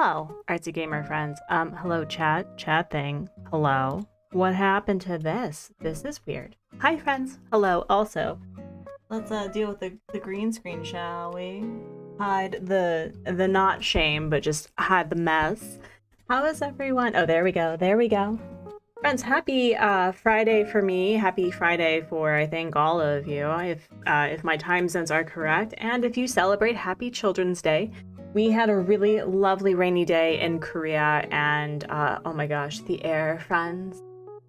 Hello, Artsy Gamer friends. Hello chat thing. Hello. What happened to this? This is weird. Hi friends. Hello. Also, let's deal with the green screen, shall we? Hide the not shame, but just hide the mess. How is everyone? Oh, there we go. There we go. Friends, happy Friday for me. Happy Friday for, I think, all of you, if my time zones are correct. And if you celebrate Happy Children's Day. We had a really lovely rainy day in Korea, and oh my gosh, the air, friends,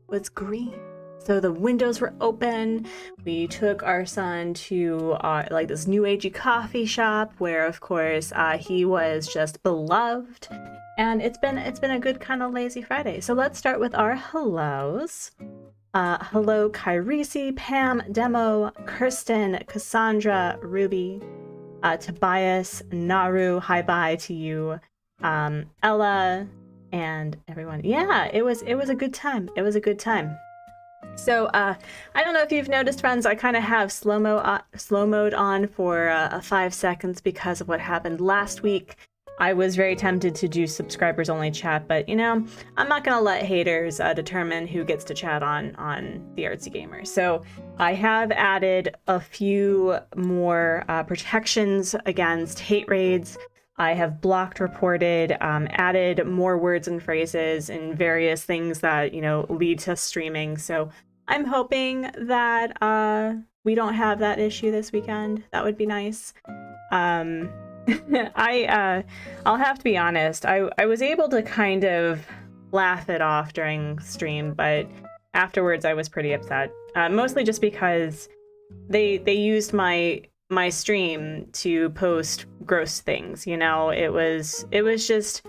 was green. So the windows were open. We took our son to like this new agey coffee shop where, of course, he was just beloved. And it's been a good kind of lazy Friday. So let's start with our hellos. Hello, Kairisi, Pam, Demo, Kirsten, Cassandra, Ruby, Tobias, Naru, hi bye to you, Ella, and everyone. Yeah, it was a good time. It was a good time. So I don't know if you've noticed, friends, I kind of have slow mode on for 5 seconds because of what happened last week. I was very tempted to do subscribers only chat, but you know, I'm not gonna let haters determine who gets to chat on the Artsy Gamer. So I have added a few more protections against hate raids. I have blocked, reported, added more words and phrases and various things that, you know, lead to streaming. So I'm hoping that we don't have that issue this weekend. That would be nice. I'll have to be honest, I was able to kind of laugh it off during stream, but afterwards I was pretty upset. Mostly just because they used my stream to post gross things, you know. It was just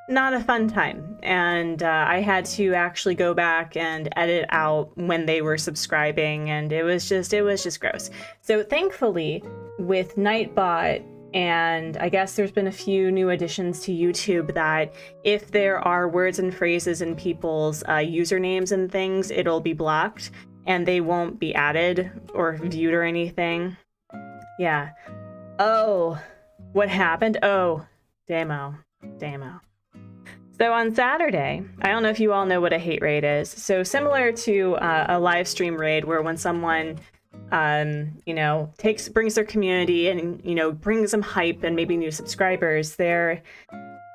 not a fun time, and I had to actually go back and edit out when they were subscribing, and it was just gross. So thankfully, with Nightbot, and I guess there's been a few new additions to YouTube that if there are words and phrases in people's usernames and things, it'll be blocked and they won't be added or viewed or anything. Yeah. Oh, what happened? Oh, Damo. So on Saturday, I don't know if you all know what a hate raid is. So similar to a live stream raid where when someone you know, brings their community and, you know, brings them hype and maybe new subscribers, there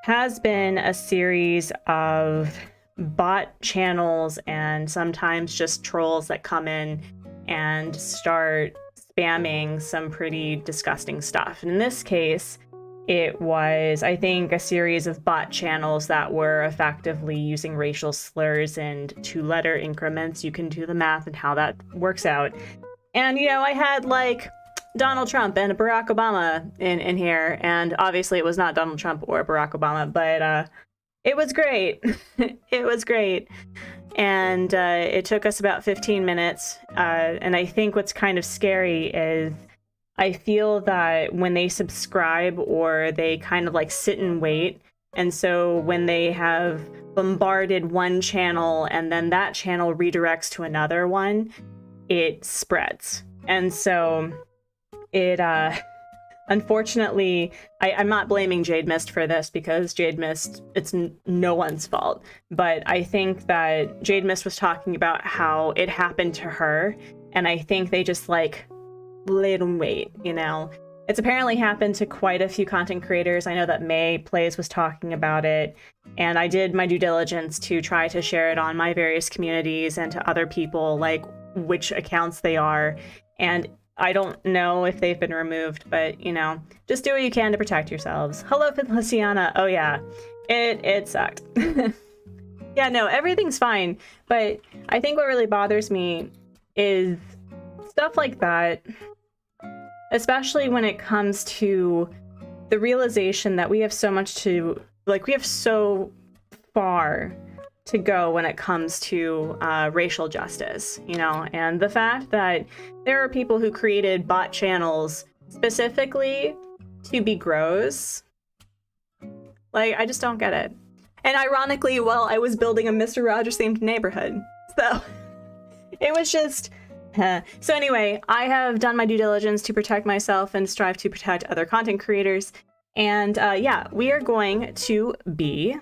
has been a series of bot channels and sometimes just trolls that come in and start spamming some pretty disgusting stuff. And in this case, it was, I think, a series of bot channels that were effectively using racial slurs in 2-letter increments. You can do the math and how that works out. And, you know, I had, like, Donald Trump and Barack Obama in here, and obviously it was not Donald Trump or Barack Obama, but it was great. It was great. And it took us about 15 minutes, and I think what's kind of scary is I feel that when they subscribe or they kind of, like, sit and wait, and so when they have bombarded one channel and then that channel redirects to another one, it spreads. And so it unfortunately, I'm not blaming Jade Mist for this because Jade Mist, it's no one's fault, but I think that Jade Mist was talking about how it happened to her, and I think they just like laid in wait, you know. It's apparently happened to quite a few content creators. I know that May Plays was talking about it, and I did my due diligence to try to share it on my various communities and to other people, like which accounts they are, and I don't know if they've been removed, but you know, just do what you can to protect yourselves. Hello, Feliciana. Oh yeah, it sucked. Yeah, no, everything's fine, but I think what really bothers me is stuff like that, especially when it comes to the realization that we have so much to, like, we have so far to go when it comes to racial justice, you know, and the fact that there are people who created bot channels specifically to be gross, like, I just don't get it. And ironically, well, I was building a Mr. Rogers themed neighborhood, so it was just So anyway, I have done my due diligence to protect myself and strive to protect other content creators. And yeah, we are going to be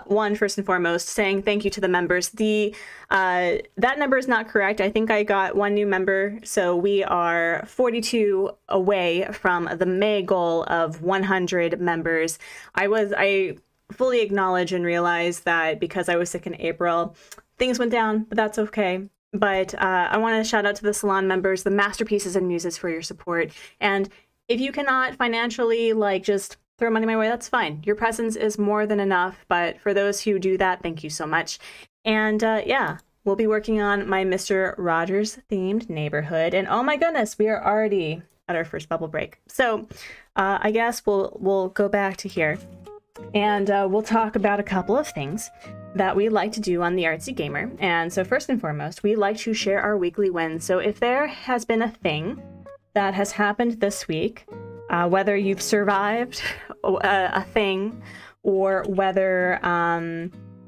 one, first and foremost, saying thank you to the members. That number is not correct. I think I got one new member, so we are 42 away from the May goal of 100 members. I fully acknowledge and realize that because I was sick in April, things went down, but that's okay. But I want to shout out to the salon members, the masterpieces and muses, for your support. And if you cannot financially, like, just throw money my way, that's fine. Your presence is more than enough. But for those who do that, thank you so much. And yeah, we'll be working on my Mr. Rogers themed neighborhood. And oh my goodness, we are already at our first bubble break. So I guess we'll go back to here. And we'll talk about a couple of things that we like to do on the Artsy Gamer. And so first and foremost, we like to share our weekly wins. So if there has been a thing that has happened this week, whether you've survived a thing or whether,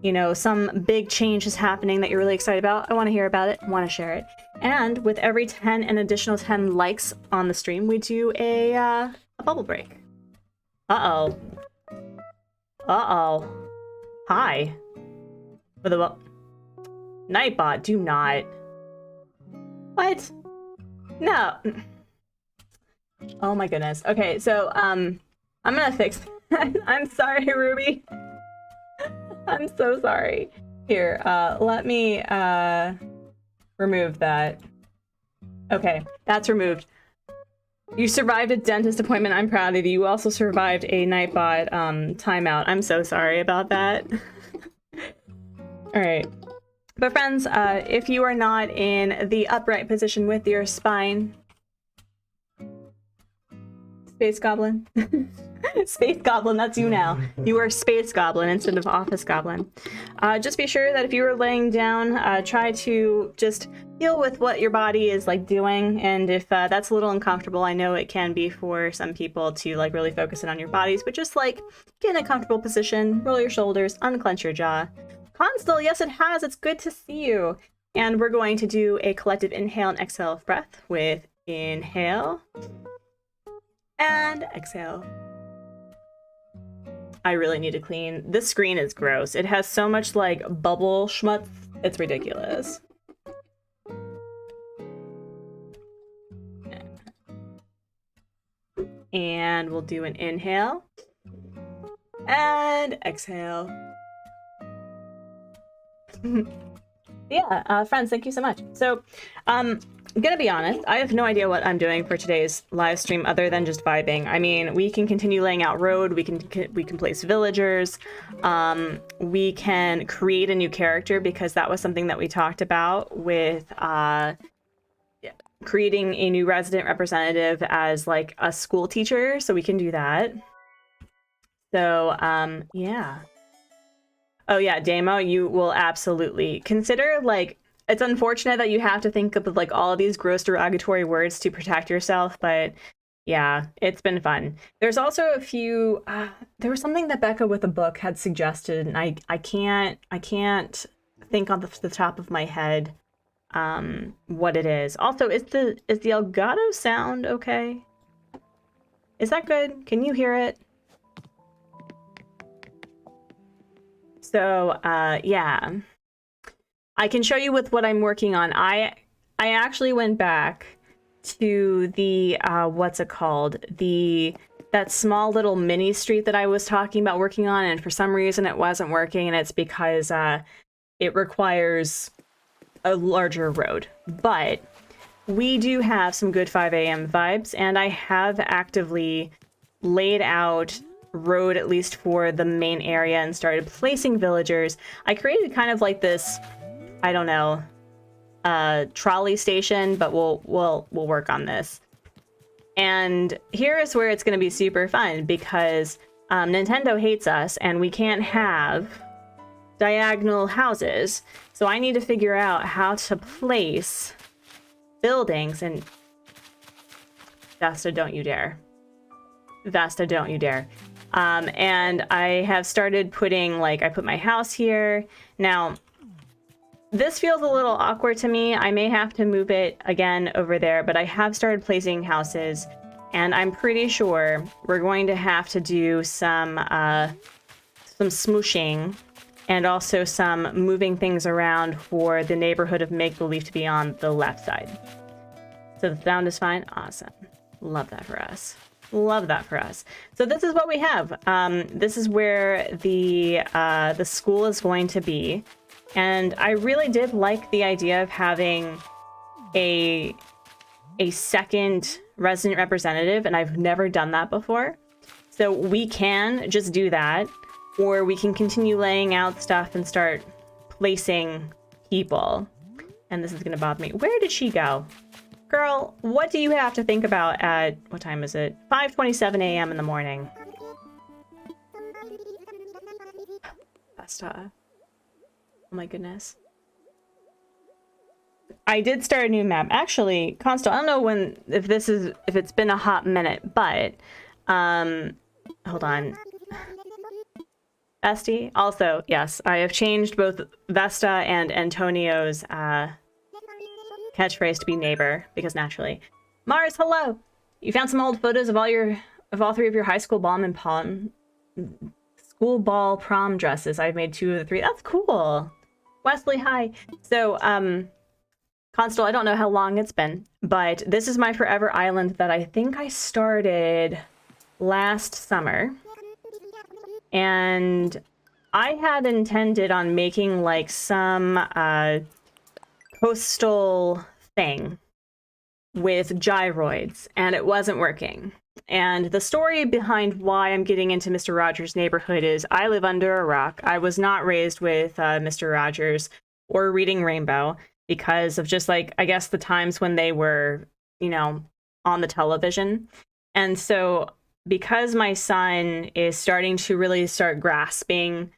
you know, some big change is happening that you're really excited about, I want to hear about it, want to share it. And with every 10 an additional 10 likes on the stream, we do a bubble break. Uh-oh. Uh-oh. Hi. For the Nightbot, do not. What? No. Oh my goodness. Okay, so I'm gonna fix I'm sorry, Ruby. I'm so sorry. Here, let me remove that. Okay, that's removed. You survived a dentist appointment. I'm proud of you. You also survived a Nightbot timeout. I'm so sorry about that. All right. But friends, if you are not in the upright position with your spine, Space Goblin. Space Goblin, that's you now. You are Space Goblin instead of Office Goblin. Just be sure that if you are laying down, try to just deal with what your body is like doing. And if that's a little uncomfortable, I know it can be for some people to like really focus in on your bodies, but just like get in a comfortable position, roll your shoulders, unclench your jaw. Constable, yes it has, it's good to see you. And we're going to do a collective inhale and exhale of breath with inhale and exhale. I really need to clean. This screen is gross. It has so much like bubble schmutz. It's ridiculous. And we'll do an inhale and exhale. Yeah, friends, thank you so much. So, I'm gonna be honest, I have no idea what I'm doing for today's live stream other than just vibing. I mean, we can continue laying out road, we can place villagers, we can create a new character because that was something that we talked about with creating a new resident representative as like a school teacher, so we can do that. So, yeah. Oh yeah, Damo, you will absolutely consider, like, it's unfortunate that you have to think of like all of these gross derogatory words to protect yourself, but yeah, it's been fun. There's also a few, there was something that Becca with a book had suggested, and I can't think on the top of my head what it is. Also, is the Elgato sound okay? Is that good? Can you hear it? So, yeah, I can show you with what I'm working on. I actually went back to the, what's it called? That small little mini street that I was talking about working on, and for some reason it wasn't working, and it's because it requires a larger road. But we do have some good 5 a.m. vibes, and I have actively laid out road at least for the main area and started placing villagers. I created kind of like this, I don't know, trolley station, but we'll work on this. And here is where it's going to be super fun because Nintendo hates us and we can't have diagonal houses. So I need to figure out how to place buildings. And Vesta, don't you dare. Vesta, don't you dare. And I have started putting, like, I put my house here. Now, this feels a little awkward to me. I may have to move it again over there, but I have started placing houses And I'm pretty sure we're going to have to do some smooshing and also some moving things around for the neighborhood of make-believe to be on the left side. So the sound is fine? Awesome. Love that for us. Love that for us. So this is what we have. This is where the school is going to be. And I really did like the idea of having a second resident representative, and I've never done that before. So we can just do that, or we can continue laying out stuff and start placing people. And this is gonna bother me. Where did she go? Girl, what do you have to think about at, what time is it? 5:27 a.m. in the morning. Basta. Oh my goodness. I did start a new map. Actually, Constant, I don't know if it's been a hot minute, but hold on. Bestie, also, yes, I have changed both Vesta and Antonio's catchphrase to be neighbor, because naturally. Mars, hello! You found some old photos of all three of your high school ball prom dresses. I've made 2 of the 3. That's cool. Wesley, hi. So, Constant, I don't know how long it's been, but this is my forever island that I think I started last summer. And I had intended on making like some coastal thing with gyroids, and it wasn't working. And the story behind why I'm getting into Mr. Rogers' neighborhood is I live under a rock. I was not raised with Mr. Rogers or Reading Rainbow because of just like, I guess, the times when they were, you know, on the television. And so because my son is starting to really start grasping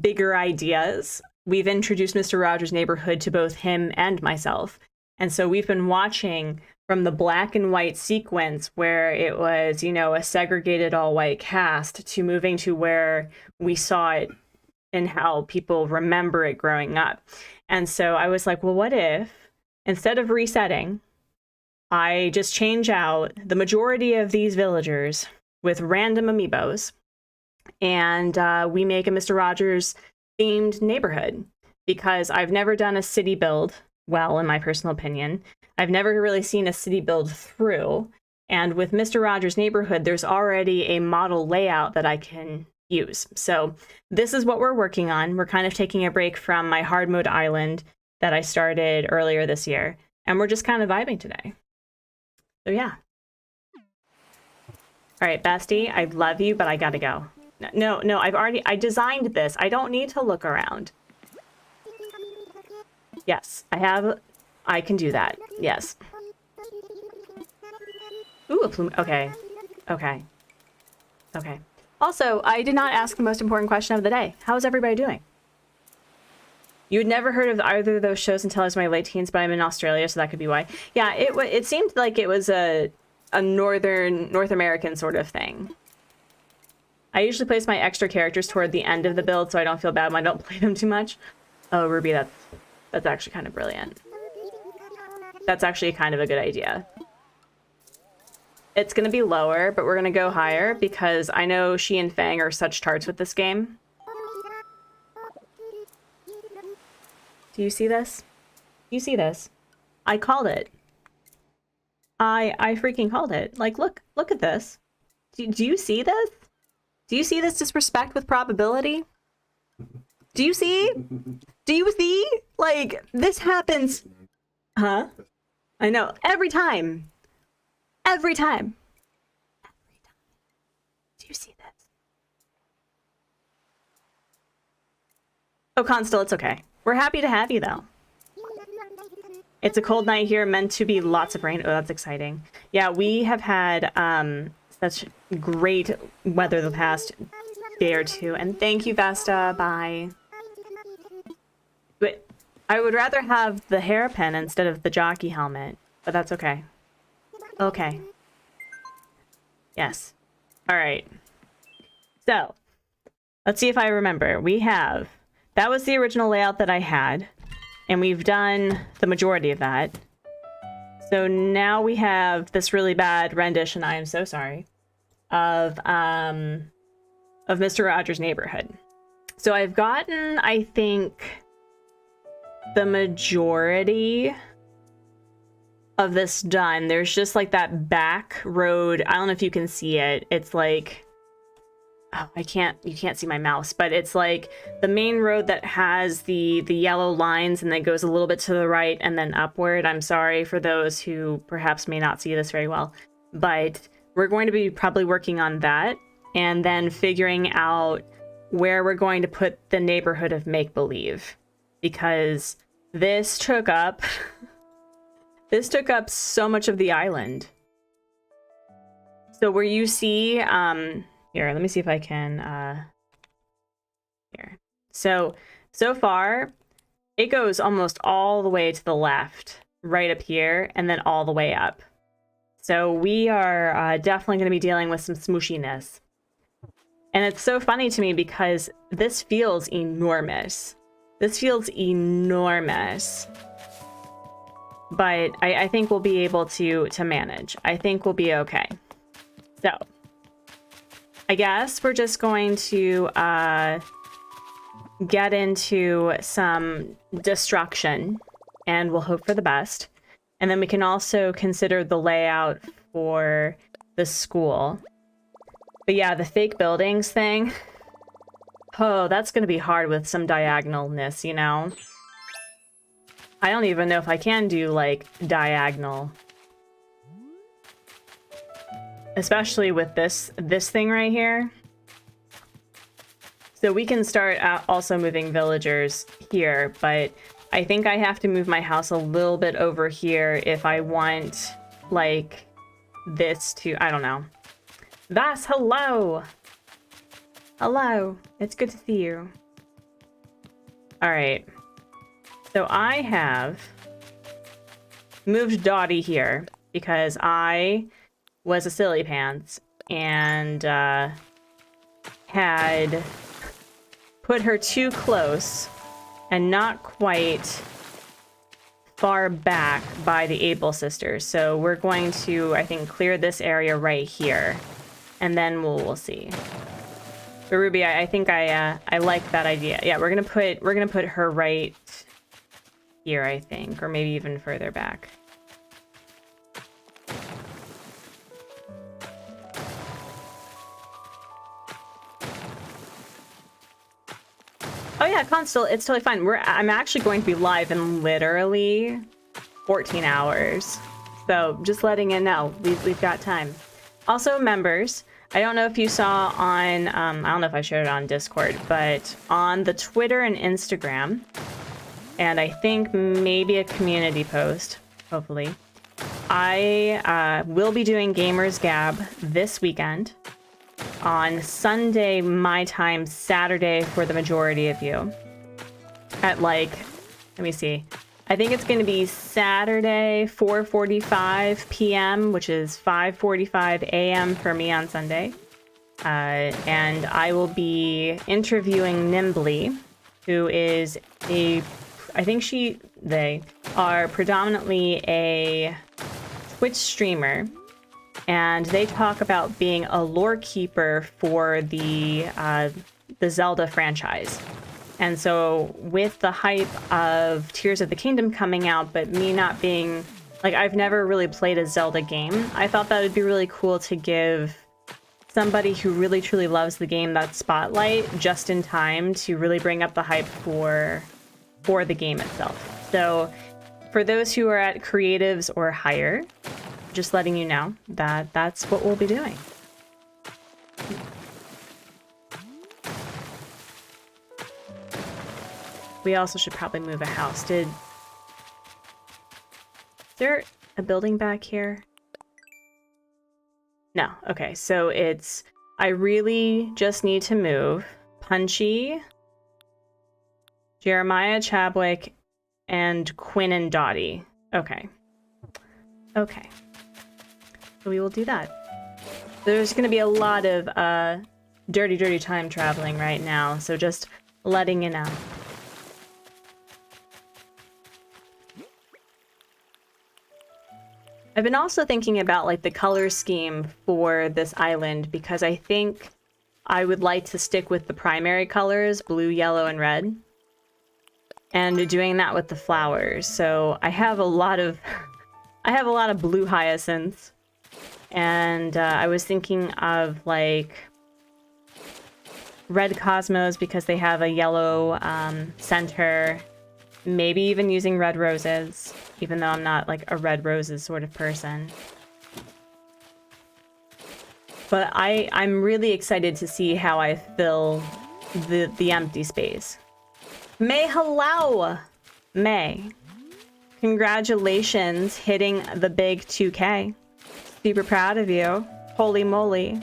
bigger ideas, we've introduced Mr. Rogers' neighborhood to both him and myself. And so we've been watching from the black and white sequence where it was, you know, a segregated all white cast to moving to where we saw it and how people remember it growing up. And so I was like, well, what if instead of resetting, I just change out the majority of these villagers with random amiibos, and we make a Mr. Rogers themed neighborhood, because I've never done a city build well, in my personal opinion. I've never really seen a city build through. And with Mr. Rogers' neighborhood, there's already a model layout that I can use. So this is what we're working on. We're kind of taking a break from my hard mode island that I started earlier this year. And we're just kind of vibing today. So yeah. All right, Bestie, I love you, but I gotta go. No, I designed this. I don't need to look around. Yes, I can do that. Yes. Ooh, a plume. Okay. Okay. Okay. Also, I did not ask the most important question of the day. How is everybody doing? You had never heard of either of those shows until I was in my late teens, but I'm in Australia, so that could be why. Yeah, it seemed like it was a North American sort of thing. I usually place my extra characters toward the end of the build so I don't feel bad when I don't play them too much. Oh, Ruby, that's actually kind of brilliant. That's actually kind of a good idea. It's going to be lower, but we're going to go higher because I know she and Fang are such tarts with this game. Do you see this? Do you see this? I called it. I freaking called it. Like, look at this. Do you see this? Do you see this disrespect with probability? Do you see? Do you see? Like, this happens. Huh? I know. Every time. Every time. Every time. Do you see this? Oh, Constel, it's okay. We're happy to have you, though. It's a cold night here, meant to be lots of rain. Oh, that's exciting. Yeah, we have had such great weather the past day or two. And thank you, Vesta. Bye. But I would rather have the hairpin instead of the jockey helmet, but that's okay. Okay. Yes. All right. So, let's see if I remember. We have... That was the original layout that I had, and we've done the majority of that. So now we have this really bad rendition, I am so sorry, of Mr. Rogers' Neighborhood. So I've gotten, I think, the majority of this done. There's just like that back road. I don't know if you can see it. It's like, oh, you can't see my mouse, but it's like the main road that has the yellow lines and then goes a little bit to the right and then upward. I'm sorry for those who perhaps may not see this very well, but we're going to be probably working on that and then figuring out where we're going to put the neighborhood of make-believe, because this took up this took up so much of the island. So where you see here, let me see if I can here. So far it goes almost all the way to the left, right up here, and then all the way up. So we are definitely going to be dealing with some smooshiness. And it's so funny to me because this feels enormous. This feels enormous. But I think we'll be able to manage. I think we'll be okay. So I guess we're just going to get into some destruction, and we'll hope for the best. And then we can also consider the layout for the school. But yeah, the fake buildings thing. Oh, that's going to be hard with some diagonalness, you know? I don't even know if I can do, like, diagonal. Especially with this thing right here. So we can start also moving villagers here, but I think I have to move my house a little bit over here if I want, like, this to... I don't know. Vas, hello! Hello. It's good to see you. Alright. So I have moved Dottie here because I was a silly pants and had put her too close and not quite far back by the Able sisters. So we're going to, I think, clear this area right here, and then we'll see. But Ruby, I think I like that idea. Yeah, we're gonna put her right here, I think, or maybe even further back. Oh yeah, Constel, it's totally fine. I'm actually going to be live in literally 14 hours. So just letting you know, we've got time. Also, members, I don't know if you saw on, I don't know if I shared it on Discord, but on the Twitter and Instagram, and I think maybe a community post, hopefully, I will be doing Gamers Gab this weekend. On Sunday, my time, Saturday for the majority of you. At like, let me see. I think it's going to be Saturday, 4:45 p.m., which is 5:45 a.m. for me on Sunday. And I will be interviewing Nimbly, who is I think they are predominantly a Twitch streamer. And they talk about being a lore keeper for the Zelda franchise. And so with the hype of Tears of the Kingdom coming out, but me not being, like, I've never really played a Zelda game, I thought that would be really cool to give somebody who really truly loves the game that spotlight just in time to really bring up the hype for the game itself. So for those who are at creatives or higher, just letting you know that that's what we'll be doing. We also should probably move a house. Is there a building back here? No. Okay, so it's... I really just need to move Punchy, Jeremiah Chabwick, and Quinn and Dottie. Okay. Okay. So we will do that. There's going to be a lot of dirty time traveling right now, so just letting you know. I've been also thinking about like the color scheme for this island because I think I would like to stick with the primary colors, blue, yellow, and red. And doing that with the flowers. So I have a lot of blue hyacinths. And I was thinking of like red cosmos because they have a yellow center. Maybe even using red roses, even though I'm not like a red roses sort of person. But I'm really excited to see how I fill the empty space. May, hello! May. Congratulations hitting the big 2K. Super proud of you. Holy moly.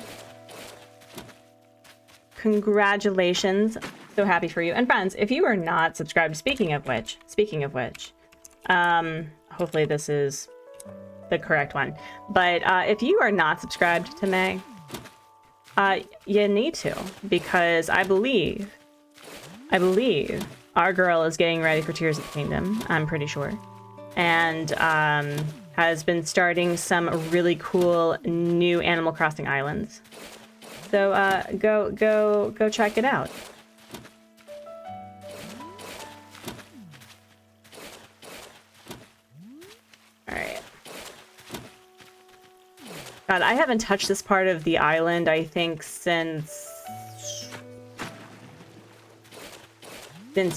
Congratulations. So happy for you. And friends, if you are not subscribed, speaking of which, hopefully this is the correct one. But if you are not subscribed to May, you need to, because I believe our girl is getting ready for Tears of the Kingdom, I'm pretty sure. And has been starting some really cool new Animal Crossing islands. So go check it out. Alright. God, I haven't touched this part of the island, I think, since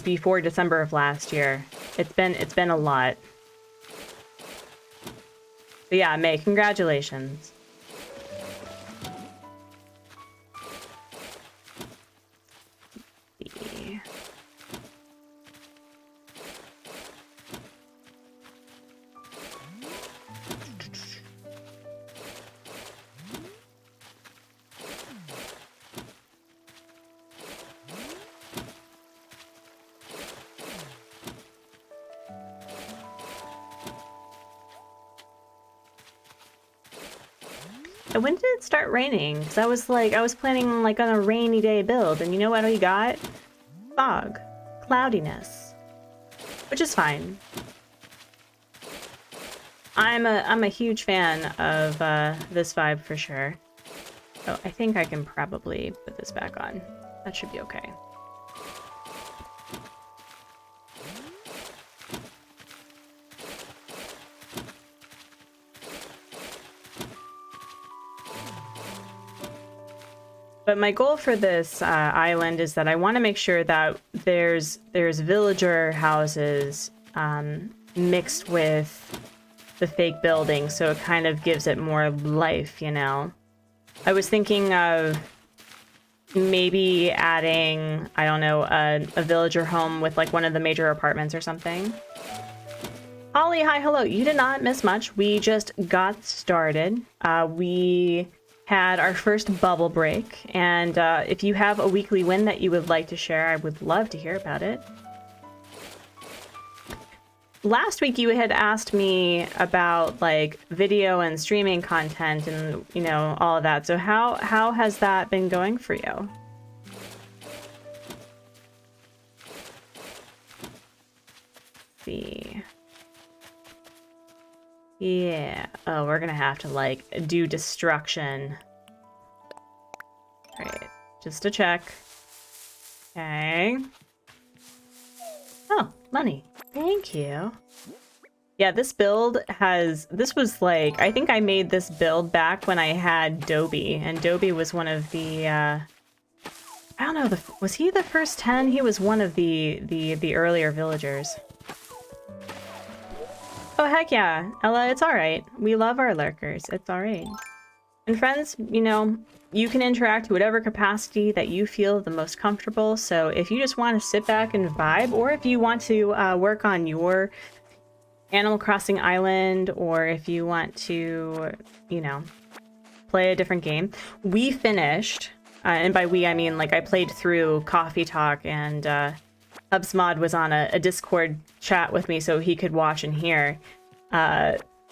before December of last year. It's been a lot. But yeah, May, congratulations. And when did it start raining? Because I was planning like on a rainy day build, and you know what we got? Fog. Cloudiness. Which is fine. I'm a huge fan of this vibe for sure. Oh, I think I can probably put this back on. That should be okay. But my goal for this island is that I want to make sure that there's villager houses mixed with the fake building, so it kind of gives it more life, you know? I was thinking of maybe adding, I don't know, a villager home with like one of the major apartments or something. Holly, hi, hello. You did not miss much. We just got started. We had our first bubble break, and if you have a weekly win that you would like to share, I would love to hear about it. Last week you had asked me about like video and streaming content and, you know, all of that. So how has that been going for you? Let's see. Yeah. Oh, we're gonna have to like do destruction. Alright, just to check. Okay. Oh, money. Thank you. Yeah, this build this was like, I think I made this build back when I had Dobie, and Dobie was one of the, I don't know, was he the first 10? He was one of the earlier villagers. Oh, heck yeah. Ella, it's alright. We love our lurkers. It's alright. And friends, you know, you can interact to whatever capacity that you feel the most comfortable. So if you just want to sit back and vibe, or if you want to work on your Animal Crossing island, or if you want to, you know, play a different game. We finished, and by we I mean like I played through Coffee Talk, and Hubsmod was on a Discord chat with me so he could watch and hear.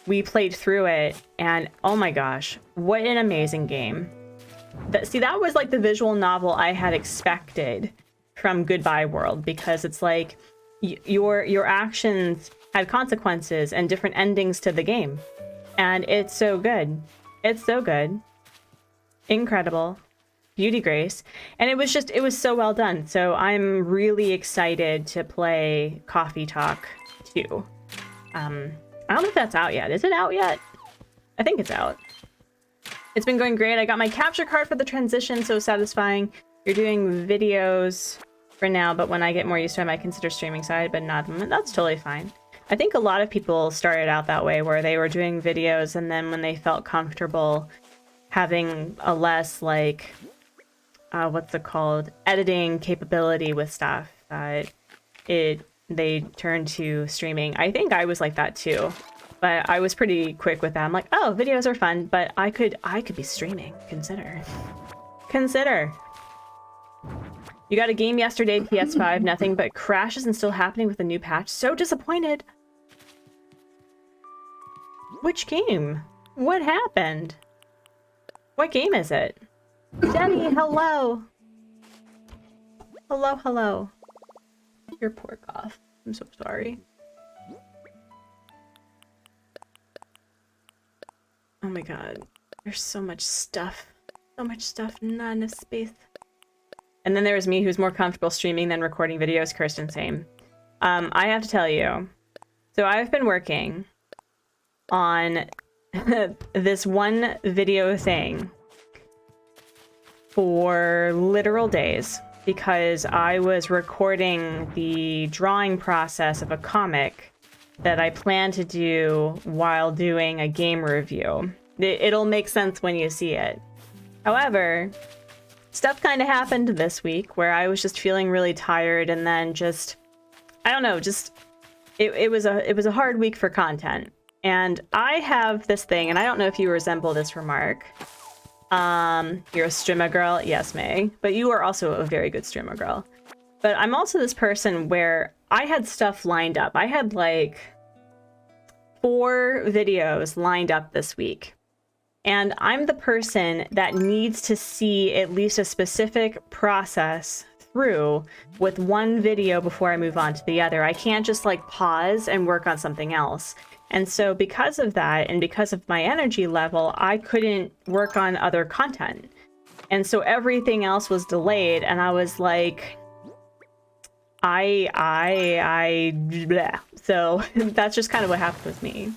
We played through it, and oh my gosh, what an amazing game. That was like the visual novel I had expected from Goodbye World, because it's like your actions had consequences and different endings to the game. And it's so good. It's so good. Incredible. Beauty Grace. And it was so well done. So I'm really excited to play Coffee Talk 2. I don't know if that's out yet. Is it out yet? I think it's out. It's been going great. I got my capture card for the transition, so satisfying. You're doing videos for now, but when I get more used to it, I might consider streaming side, but not at the moment. That's totally fine. I think a lot of people started out that way, where they were doing videos, and then when they felt comfortable having a less, like, what's it called? Editing capability with stuff, they turned to streaming. I think I was like that too. But I was pretty quick with that. I'm like, oh, videos are fun, but I could be streaming. Consider. You got a game yesterday, PS5, nothing but crashes and still happening with a new patch. So disappointed. Which game? What happened? What game is it? Jenny, hello. Hello. Your poor cough. I'm so sorry. Oh my god. There's so much stuff. Not enough space. And then there was me, who's more comfortable streaming than recording videos. Kirsten, same. I have to tell you. So I've been working on this one video thing for literal days because I was recording the drawing process of a comic that I plan to do while doing a game review. It'll make sense when you see it. However, stuff kind of happened this week where I was just feeling really tired, and then just, I don't know, just it was a hard week for content. And I have this thing, and I don't know if you resemble this remark. You're a streamer girl, yes, May, but you are also a very good streamer girl. But I'm also this person where I had stuff lined up. I had like 4 videos lined up this week. And I'm the person that needs to see at least a specific process through with one video before I move on to the other. I can't just like pause and work on something else. And so because of that, and because of my energy level, I couldn't work on other content. And so everything else was delayed, and I was like, blah. So that's just kind of what happened with me.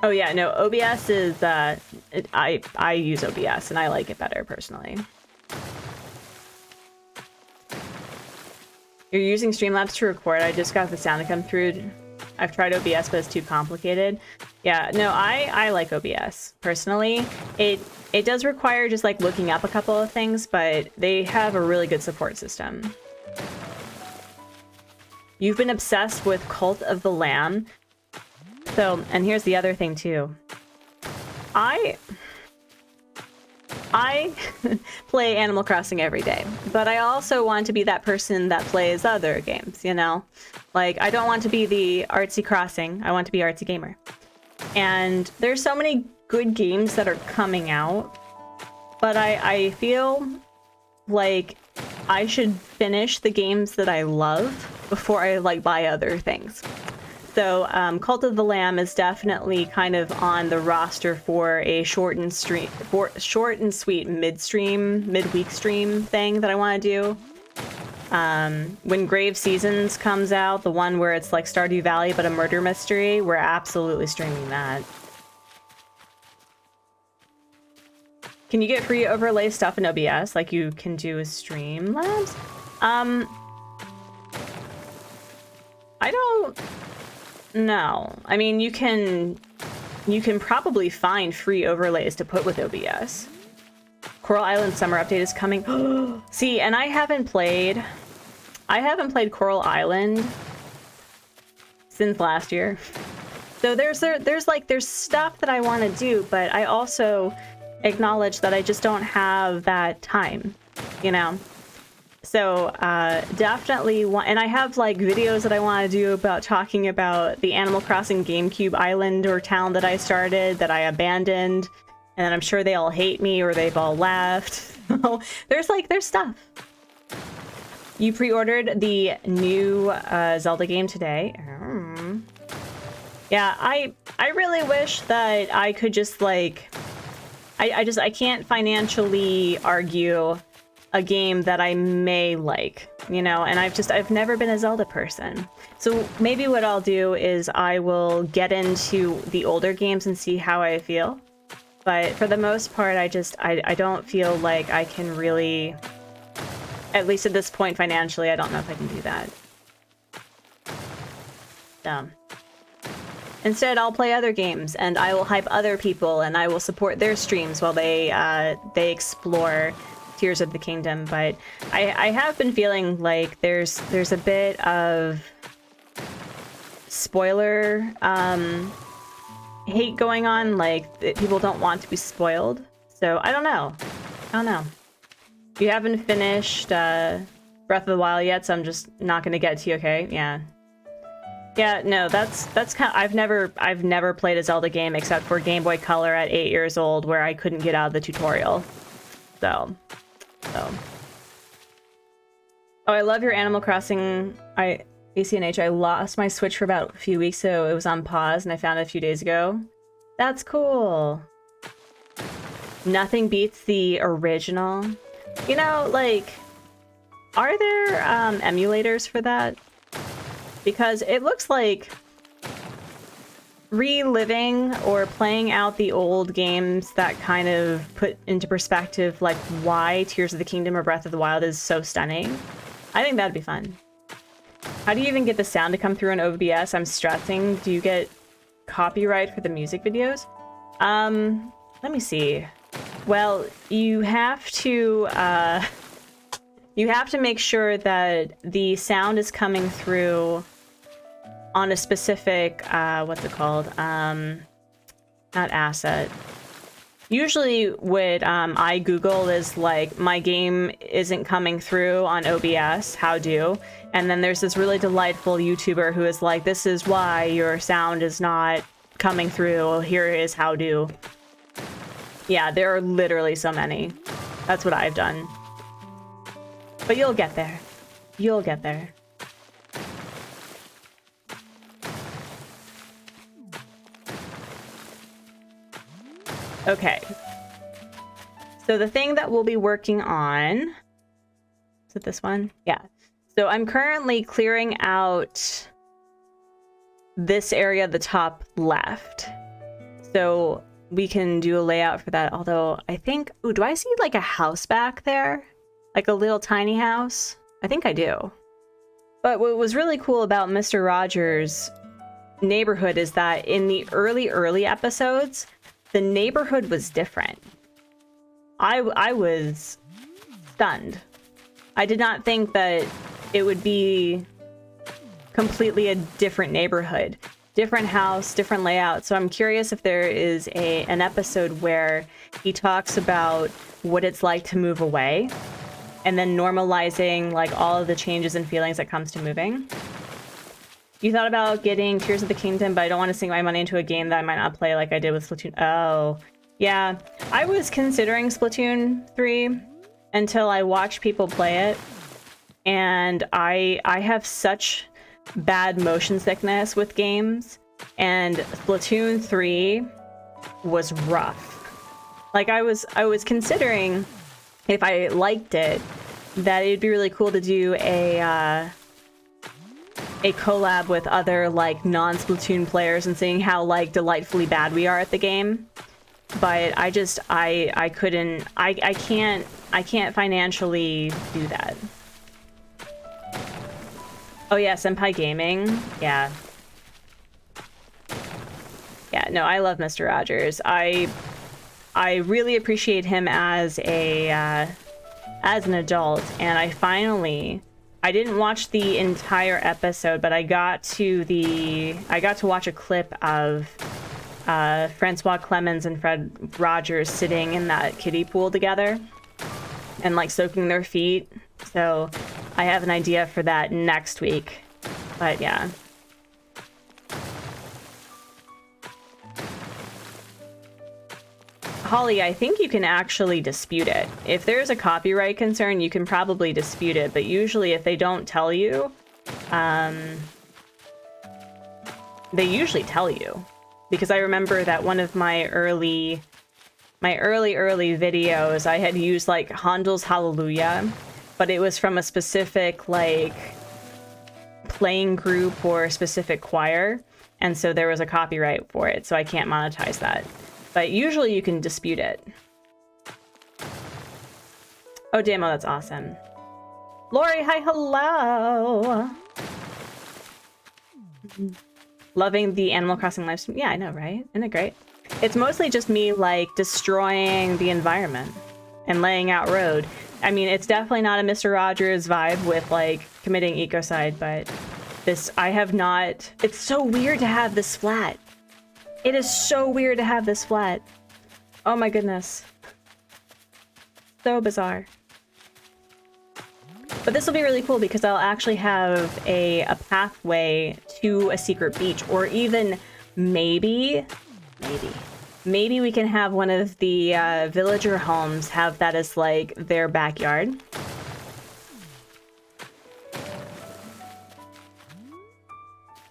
Oh yeah, no, OBS is, I use OBS, and I like it better, personally. You're using Streamlabs to record. I just got the sound to come through. I've tried OBS, but it's too complicated. Yeah, no, I like OBS, personally. It does require just, like, looking up a couple of things, but they have a really good support system. You've been obsessed with Cult of the Lamb. So, and here's the other thing, too. I play Animal Crossing every day, but I also want to be that person that plays other games, you know? Like, I don't want to be the artsy crossing, I want to be artsy gamer. And there's so many good games that are coming out, but I feel like I should finish the games that I love before I, like, buy other things. So, Cult of the Lamb is definitely kind of on the roster for a short and sweet midweek stream thing that I want to do. When Grave Seasons comes out, the one where it's like Stardew Valley but a murder mystery, we're absolutely streaming that. Can you get free overlay stuff in OBS like you can do with Streamlabs? I don't... No, I mean, you can probably find free overlays to put with OBS. Coral Island Summer Update is coming. See, and I haven't played Coral Island since last year. So there's stuff that I want to do, but I also acknowledge that I just don't have that time, you know? So definitely and I have like videos that I want to do about talking about the Animal Crossing GameCube island or town that I started that I abandoned, and I'm sure they all hate me or they've all left. there's stuff. You pre-ordered the new Zelda game today. Yeah, I really wish that I could just like I can't financially argue a game that I may like, you know, and I've never been a Zelda person. So maybe what I'll do is I will get into the older games and see how I feel. But for the most part, I don't feel like I can really, at least at this point financially, I don't know if I can do that. So instead, I'll play other games, and I will hype other people, and I will support their streams while they explore Tears of the Kingdom. But I have been feeling like there's a bit of spoiler hate going on, like people don't want to be spoiled. So I don't know. You haven't finished Breath of the Wild yet, so I'm just not gonna get to you. Okay, yeah. Yeah, no, that's kind of, I've never played a Zelda game except for Game Boy Color at 8 years old, where I couldn't get out of the tutorial. So. Oh, I love your Animal Crossing. ACNH. I lost my Switch for about a few weeks, so it was on pause, and I found it a few days ago. That's cool. Nothing beats the original. You know, like, are there emulators for that? Because it looks like reliving or playing out the old games that kind of put into perspective like why Tears of the Kingdom or Breath of the Wild is so stunning. I think that'd be fun. How do you even get the sound to come through in OBS? I'm stressing. Do you get copyright for the music videos? Let me see. Well, you have to make sure that the sound is coming through on a specific, what's it called? Not asset. Usually what I Google is like, my game isn't coming through on OBS, how do? And then there's this really delightful YouTuber who is like, this is why your sound is not coming through, here is how do. Yeah, there are literally so many. That's what I've done. But you'll get there. You'll get there. Okay. So the thing that we'll be working on, is it this one? Yeah. So I'm currently clearing out this area at the top left. So we can do a layout for that. Although I think, ooh, do I see like a house back there? Like a little tiny house? I think I do. But what was really cool about Mr. Rogers' neighborhood is that in the early episodes, the neighborhood was different. I was stunned. I did not think that it would be completely a different neighborhood. Different house, different layout. So I'm curious if there is an episode where he talks about what it's like to move away and then normalizing like all of the changes and feelings that comes to moving. You thought about getting Tears of the Kingdom, but I don't want to sink my money into a game that I might not play like I did with Splatoon. Oh, yeah. I was considering Splatoon 3 until I watched people play it. And I have such bad motion sickness with games. And Splatoon 3 was rough. Like I was considering, if I liked it, that it'd be really cool to do a collab with other like non-Splatoon players and seeing how like delightfully bad we are at the game. But I can't financially do that. Oh yeah, Senpai Gaming. Yeah. Yeah, no, I love Mr. Rogers. I really appreciate him as an adult, and I didn't watch the entire episode, but I got to watch a clip of Francois Clemens and Fred Rogers sitting in that kiddie pool together and like soaking their feet. So I have an idea for that next week. But yeah. Holly, I think you can actually dispute it. If there's a copyright concern, you can probably dispute it, but usually if they don't tell you, they usually tell you, because I remember that one of my early videos, I had used like Handel's Hallelujah, but it was from a specific like playing group or a specific choir, and so there was a copyright for it, so I can't monetize that. But usually you can dispute it. Oh, Damo, that's awesome. Lori, hi, hello. Loving the Animal Crossing live stream. Yeah, I know, right? Isn't it great? It's mostly just me, like, destroying the environment and laying out road. I mean, it's definitely not a Mr. Rogers vibe with, like, committing ecocide, but this, I have not... It's so weird to have this flat. It is so weird to have this flat. Oh my goodness. So bizarre. But this will be really cool because I'll actually have a pathway to a secret beach, or even maybe we can have one of the villager homes have that as like their backyard.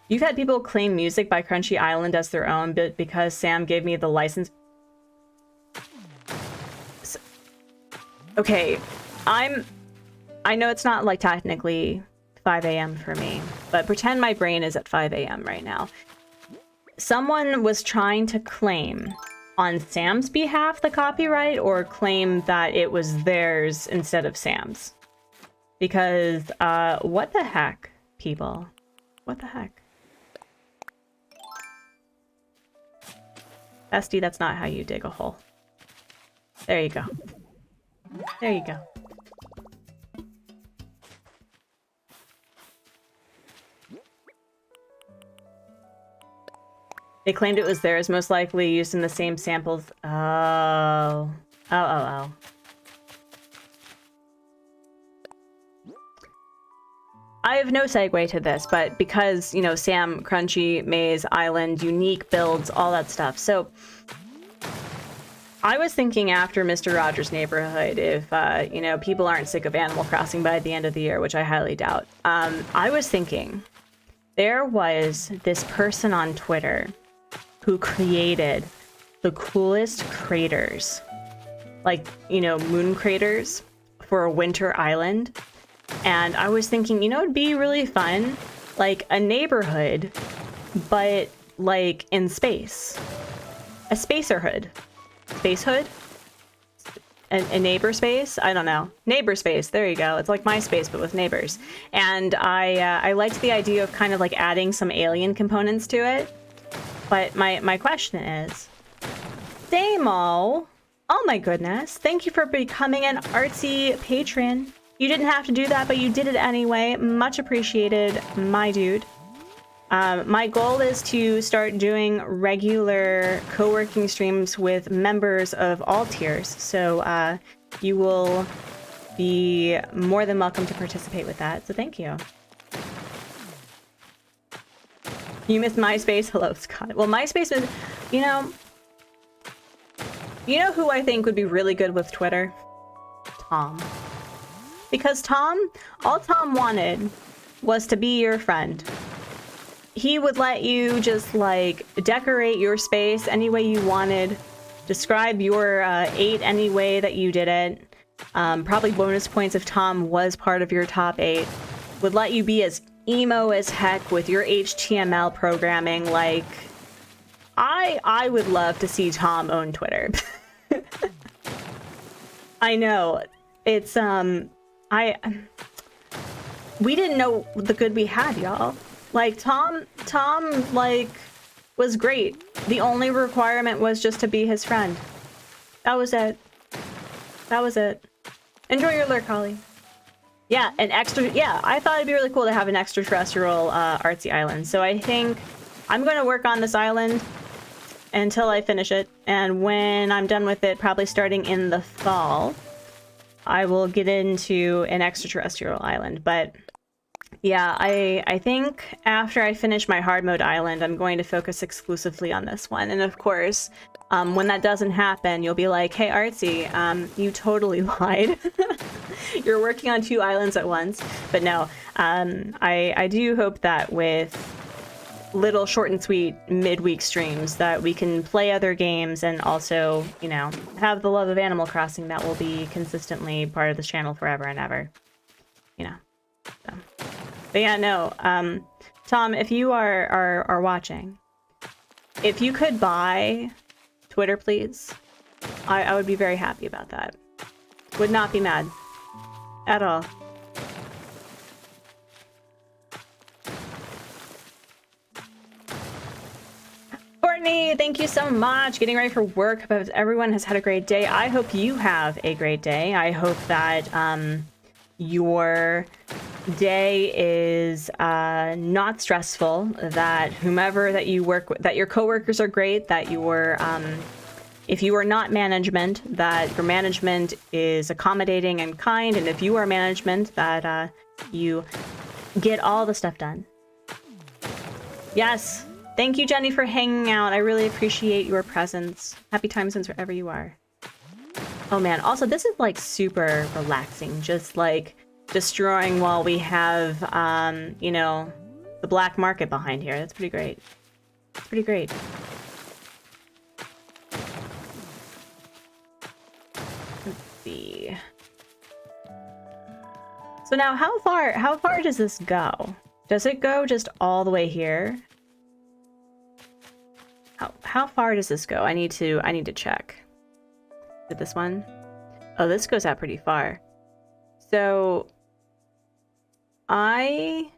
You've had people claim music by Crunchy Island as their own, but because Sam gave me the license. Okay, I know it's not like technically 5 a.m. for me, but pretend my brain is at 5 a.m. right now. Someone was trying to claim on Sam's behalf the copyright, or claim that it was theirs instead of Sam's. Because, what the heck, people? What the heck? Bestie, that's not how you dig a hole. There you go. There you go. They claimed it was theirs, most likely used in the same samples. Oh. Oh. I have no segue to this, but because, you know, Sam, Crunchy, Maze, Island, unique builds, all that stuff. So I was thinking after Mr. Rogers' Neighborhood, if, you know, people aren't sick of Animal Crossing by the end of the year, which I highly doubt. I was thinking there was this person on Twitter who created the coolest craters, like, you know, moon craters for a winter island. And I was thinking, you know, it'd be really fun, like a neighborhood, but like in space. A spacerhood. Space hood? A neighbor space? I don't know. Neighbor space, there you go. It's like MySpace, but with neighbors. And I liked the idea of kind of like adding some alien components to it. But my question is, Damo, oh my goodness, thank you for becoming an Artsy patron. You didn't have to do that, but you did it anyway. Much appreciated, my dude. My goal is to start doing regular co-working streams with members of all tiers, so you will be more than welcome to participate with that, so thank you. You missed MySpace? Hello, Scott. Well, MySpace is, you know who I think would be really good with Twitter? Tom. Because Tom, all Tom wanted was to be your friend. He would let you just like decorate your space any way you wanted, describe your 8 any way that you did it. Probably bonus points if Tom was part of your top 8. Would let you be as emo as heck with your HTML programming. Like, I would love to see Tom own Twitter. I know. It's, we didn't know the good we had, y'all. Like, Tom, like, was great. The only requirement was just to be his friend. That was it. That was it. Enjoy your lurk, Holly. Yeah, I thought it'd be really cool to have an extraterrestrial artsy island. So I think I'm going to work on this island until I finish it. And when I'm done with it, probably starting in the fall, I will get into an extraterrestrial island. But yeah, I think after I finish my hard mode island, I'm going to focus exclusively on this one. And of course, when that doesn't happen, you'll be like, hey, Artsy, you totally lied. You're working on 2 islands at once. But no, I do hope that with little short and sweet midweek streams that we can play other games and also, you know, have the love of Animal Crossing that will be consistently part of this channel forever and ever. You know. So. But yeah, no. Tom, if you are watching, if you could buy Twitter, please, I would be very happy about that. Would not be mad at all. Courtney, thank you so much. Getting ready for work. Hope everyone has had a great day. I hope you have a great day. I hope that your day is not stressful, that whomever that you work with, that your coworkers are great, that your if you are not management, that your management is accommodating and kind, and if you are management, that you get all the stuff done. Yes. Thank you, Jenny, for hanging out. I really appreciate your presence. Happy time zones wherever you are. Oh man, also this is like super relaxing, just like destroying while we have, you know, the black market behind here. That's pretty great. It's pretty great. Let's see. So now how far does this go? Does it go just all the way here? How far does this go? I need to check. Is it this one? Oh, this goes out pretty far. So I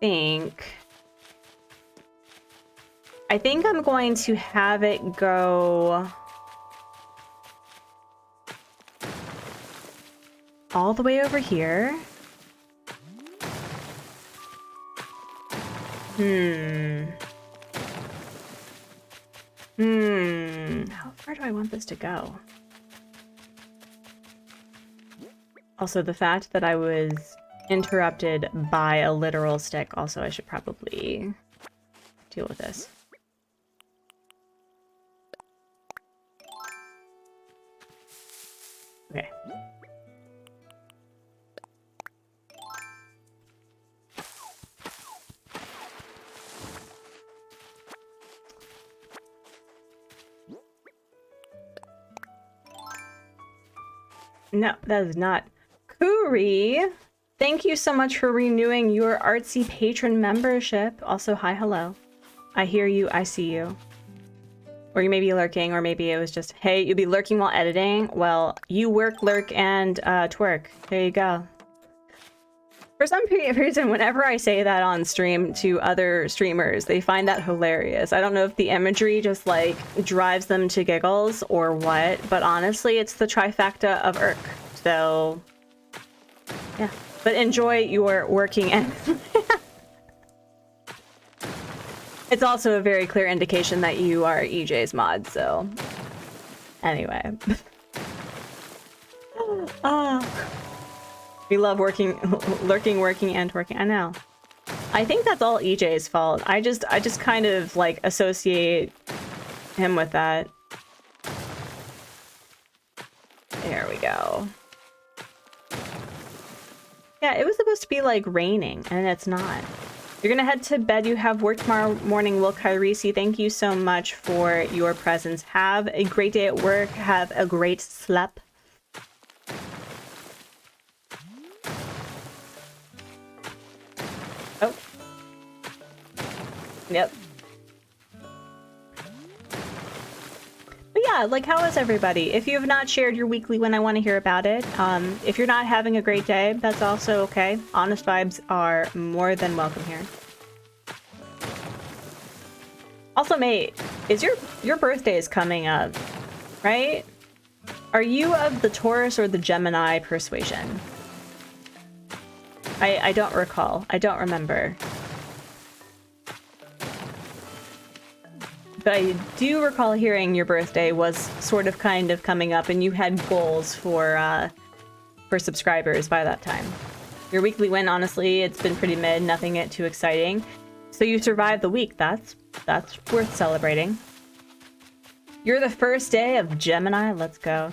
think I'm going to have it go all the way over here. How far do I want this to go? Also, the fact that I was interrupted by a literal stick, also I should probably deal with this. Okay. No, that is not. Kuri, thank you so much for renewing your Artsy patron membership. Also, hi, hello. I hear you, I see you. Or you may be lurking, or maybe it was just, hey, you'll be lurking while editing. Well, you work, lurk, and twerk. There you go. For some reason, whenever I say that on stream to other streamers, they find that hilarious. I don't know if the imagery just like drives them to giggles or what, but honestly, it's the trifecta of irk. So, yeah. But enjoy your working and it's also a very clear indication that you are EJ's mod, so anyway. We love working, lurking, working, and twerking. I know. I think that's all EJ's fault. I just kind of like associate him with that. There we go. Yeah, it was supposed to be like raining, and it's not. You're gonna head to bed. You have work tomorrow morning. Will Kyrisi, thank you so much for your presence. Have a great day at work. Have a great sleep. Oh. Yep. But yeah, like, how is everybody? If you have not shared your weekly win, I want to hear about it. If you're not having a great day, that's also okay. Honest vibes are more than welcome here. Also, mate, is your birthday is coming up, right? Are you of the Taurus or the Gemini persuasion? I don't recall. I don't remember. But I do recall hearing your birthday was sort of kind of coming up and you had goals for subscribers by that time. Your weekly win, honestly, it's been pretty mid, nothing yet too exciting. So you survived the week. That's worth celebrating. You're the first day of Gemini. Let's go.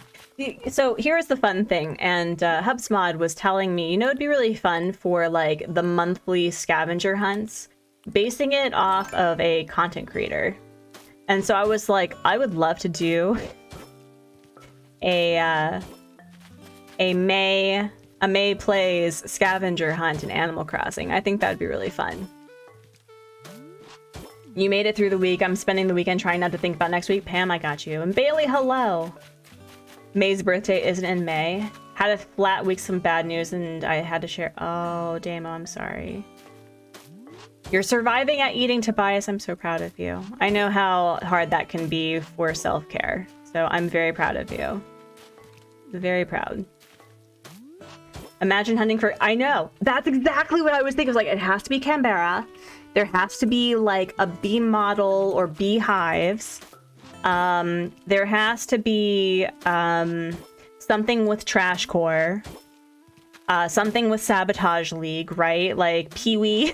So here's the fun thing, and HubsMod was telling me, you know, it'd be really fun for like the monthly scavenger hunts basing it off of a content creator. And so I was like, I would love to do a May plays scavenger hunt in Animal Crossing. I think that'd be really fun. You made it through the week. I'm spending the weekend trying not to think about next week. Pam, I got you. And Bailey, hello. May's birthday isn't in May. Had a flat week, some bad news, and I had to share. Oh, Damo, I'm sorry. You're surviving at eating, Tobias. I'm so proud of you. I know how hard that can be for self-care. So I'm very proud of you. Very proud. Imagine hunting for... I know. That's exactly what I was thinking. I was like, it has to be Canberra. There has to be like a bee model or beehives. There has to be something with Trash Core. Something with Sabotage League, right? Like Pee-wee.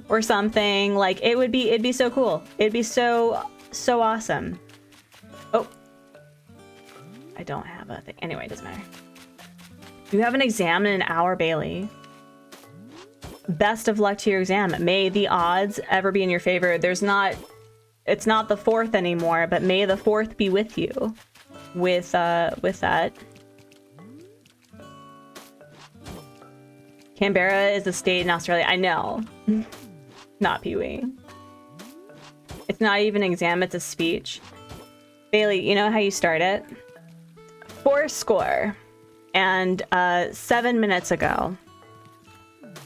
Or something. Like it'd be so cool. It'd be so awesome. Oh. I don't have a thing. Anyway, it doesn't matter. You have an exam in an hour, Bailey. Best of luck to your exam. May the odds ever be in your favor. It's not the 4th anymore, but may the 4th be with you with that. Canberra is a state in Australia. I know. Not Pee-wee. It's not even an exam, it's a speech. Bailey, you know how you start it? 4 score. And 7 minutes ago,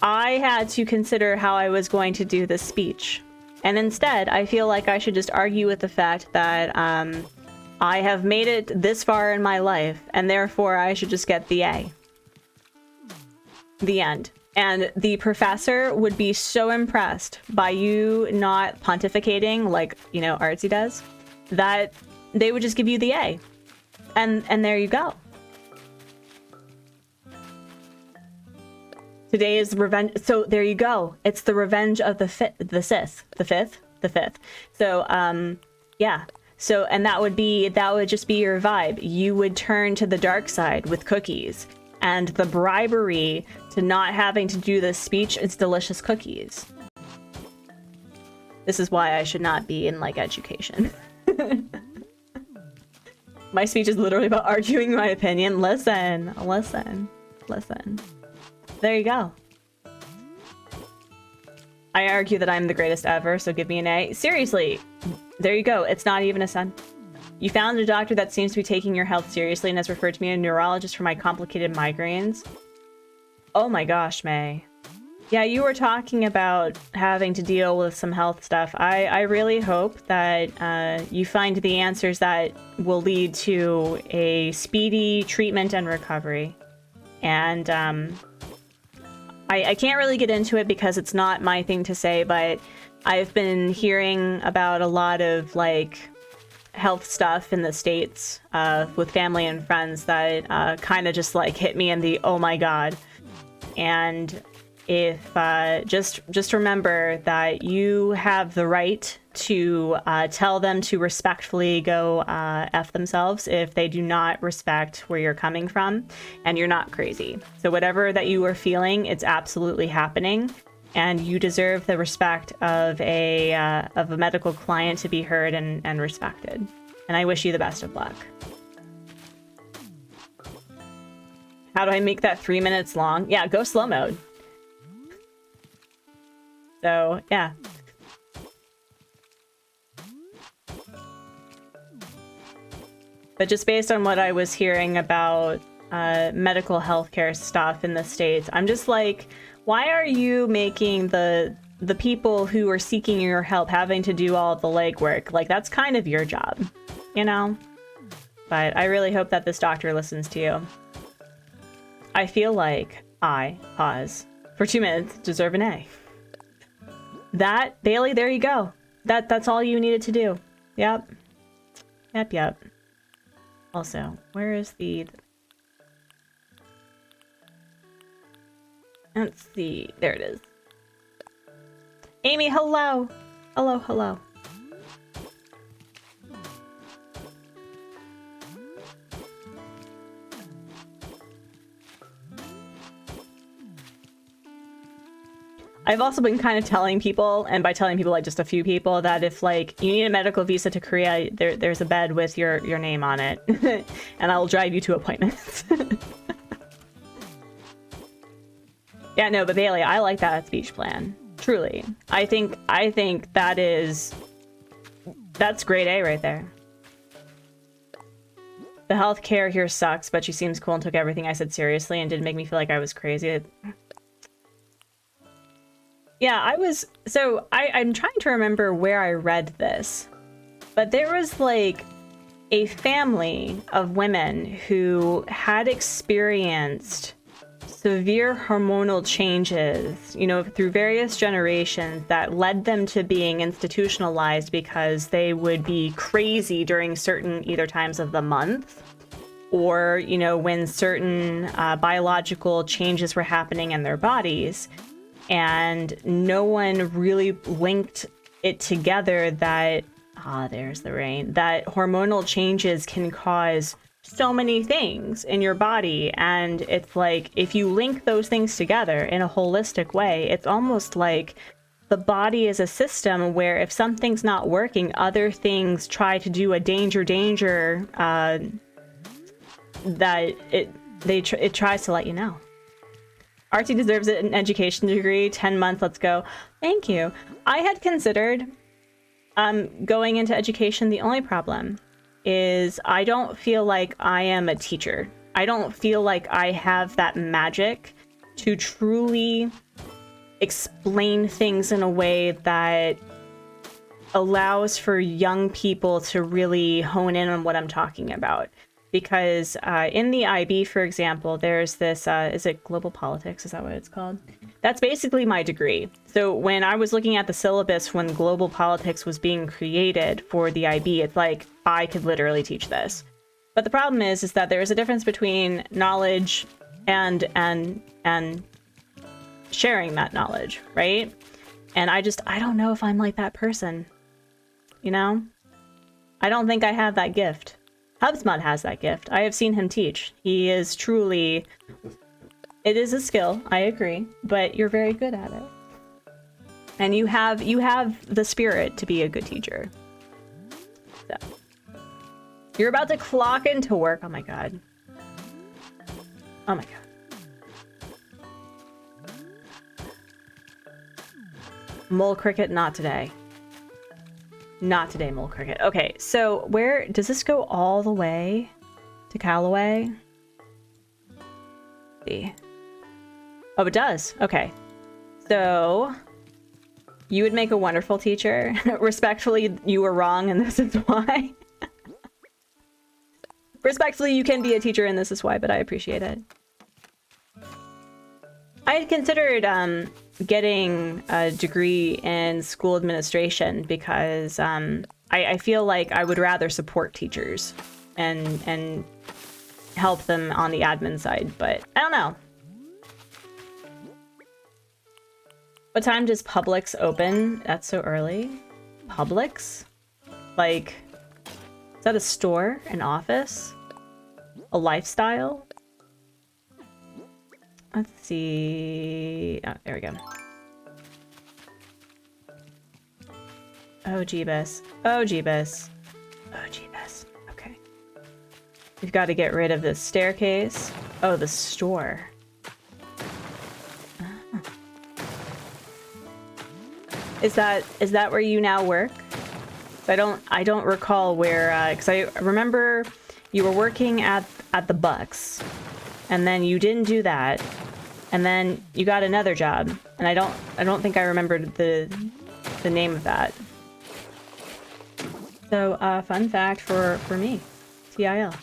I had to consider how I was going to do this speech. And instead, I feel like I should just argue with the fact that I have made it this far in my life, and therefore I should just get the A. The end. And the professor would be so impressed by you not pontificating like, you know, Artsy does, that they would just give you the A. And there you go. Today is revenge. So there you go. It's the revenge of the fifth. So, yeah. So, and that would just be your vibe. You would turn to the dark side with cookies, and the bribery to not having to do this speech is delicious cookies. This is why I should not be in like education. My speech is literally about arguing my opinion. Listen. There you go. I argue that I'm the greatest ever, so give me an A. Seriously, there you go. It's not even a son. You found a doctor that seems to be taking your health seriously and has referred to me a neurologist for my complicated migraines. Oh my gosh, May. Yeah, you were talking about having to deal with some health stuff. I really hope that you find the answers that will lead to a speedy treatment and recovery. And I can't really get into it because it's not my thing to say, but I've been hearing about a lot of like health stuff in the States with family and friends that kind of just like hit me in the oh my god. And if just remember that you have the right to tell them to respectfully go F themselves if they do not respect where you're coming from, and you're not crazy. So whatever that you are feeling, it's absolutely happening, and you deserve the respect of a medical client to be heard and respected. And I wish you the best of luck. How do I make that 3 minutes long? Yeah, go slow mode. So, yeah. But just based on what I was hearing about medical healthcare stuff in the States, I'm just like, why are you making the people who are seeking your help having to do all the legwork? Like, that's kind of your job, you know? But I really hope that this doctor listens to you. I feel like I, pause, for 2 minutes, deserve an A. That, Bailey, there you go. That's all you needed to do. Yep. Yep. Also, where is the... Let's see. There it is. Amy, hello. Hello. I've also been kind of telling people, and by telling people, like just a few people, that if like you need a medical visa to Korea, there's a bed with your name on it, and I'll drive you to appointments. Yeah, no, but Bailey, I like that speech plan. Truly, I think that's grade A right there. The healthcare here sucks, but she seems cool and took everything I said seriously and didn't make me feel like I was crazy. Yeah, I'm trying to remember where I read this, but there was like a family of women who had experienced severe hormonal changes, you know, through various generations that led them to being institutionalized because they would be crazy during certain either times of the month or, you know, when certain biological changes were happening in their bodies. And no one really linked it together that, there's the rain, that hormonal changes can cause so many things in your body. And it's like, if you link those things together in a holistic way, it's almost like the body is a system where if something's not working, other things try to do a danger, that it tries to let you know. Artsy deserves an education degree, 10 months, let's go. Thank you. I had considered going into education. The only problem is I don't feel like I am a teacher. I don't feel like I have that magic to truly explain things in a way that allows for young people to really hone in on what I'm talking about. Because in the IB, for example, there's this, is it global politics? Is that what it's called? That's basically my degree. So when I was looking at the syllabus when global politics was being created for the IB, it's like, I could literally teach this. But the problem is that there is a difference between knowledge and sharing that knowledge, right? And I don't know if I'm like that person, you know? I don't think I have that gift. HubSpot has that gift. I have seen him teach. He is truly... It is a skill, I agree, but you're very good at it. And you have the spirit to be a good teacher. So. You're about to clock into work. Oh my god. Oh my god. Mole cricket, not today. Not today, Mole Cricket. Okay, so where does this go all the way to Callaway? Let's see. Oh, it does. Okay. So you would make a wonderful teacher. Respectfully, you were wrong, and this is why. Respectfully, you can be a teacher, and this is why, but I appreciate it. I had considered getting a degree in school administration because I feel like I would rather support teachers and help them on the admin side, but I don't know. What time does Publix open? That's so early. Publix? Like, is that a store? An office? A lifestyle? Let's see. Oh, there we go. Oh, Jeebus. Oh, Jeebus. Oh, Jeebus. Okay. We've got to get rid of this staircase. Oh, the store. Oh. Is that where you now work? I don't recall where, because I remember you were working at the Bucks, and then you didn't do that. And then you got another job, and I don't think I remembered the name of that. So, fun fact for me, TIL.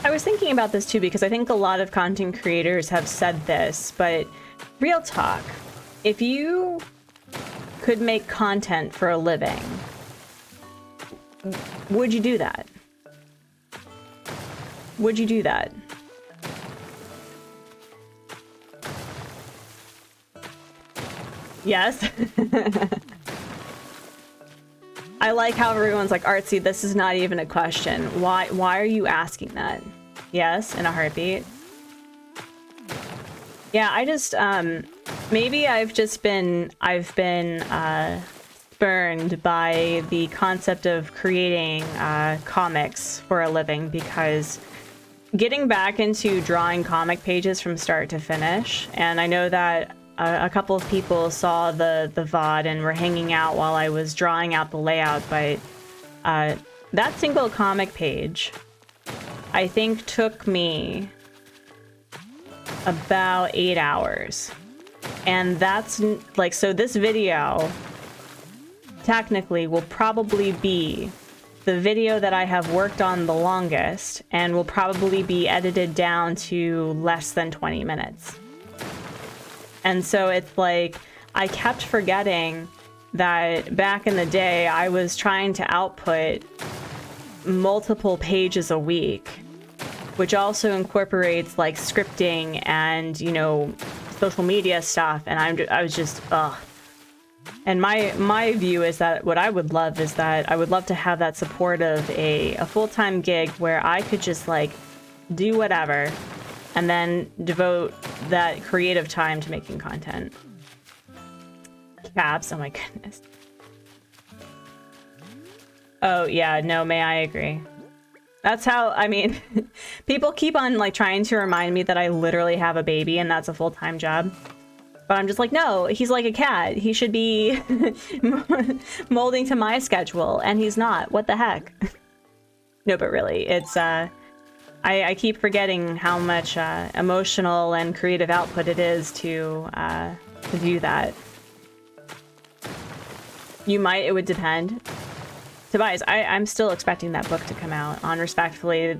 I was thinking about this too because I think a lot of content creators have said this, but real talk, if you could make content for a living, would you do that? Would you do that? Yes. I like how everyone's like, Artsy, this is not even a question. Why are you asking that? Yes, in a heartbeat. Yeah, I just, maybe I've been burned by the concept of creating comics for a living, because getting back into drawing comic pages from start to finish, and I know that a couple of people saw the VOD and were hanging out while I was drawing out the layout, but that single comic page, I think, took me about 8 hours. And that's like, so this video technically will probably be the video that I have worked on the longest, and will probably be edited down to less than 20 minutes. And so it's like, I kept forgetting that back in the day, I was trying to output multiple pages a week, which also incorporates like scripting and, you know, social media stuff. And I was just, ugh. And my view is that what I would love is that I would love to have that support of a full-time gig where I could just like do whatever and then devote that creative time to making content. Caps, oh my goodness. Oh yeah, no, may I agree. That's how, I mean, people keep on like trying to remind me that I literally have a baby and that's a full-time job. But I'm just like, no, he's like a cat. He should be molding to my schedule, and he's not. What the heck? No, but really, it's, I keep forgetting how much emotional and creative output it is to do that. You might, it would depend. Tobias, I'm still expecting that book to come out on Respectfully.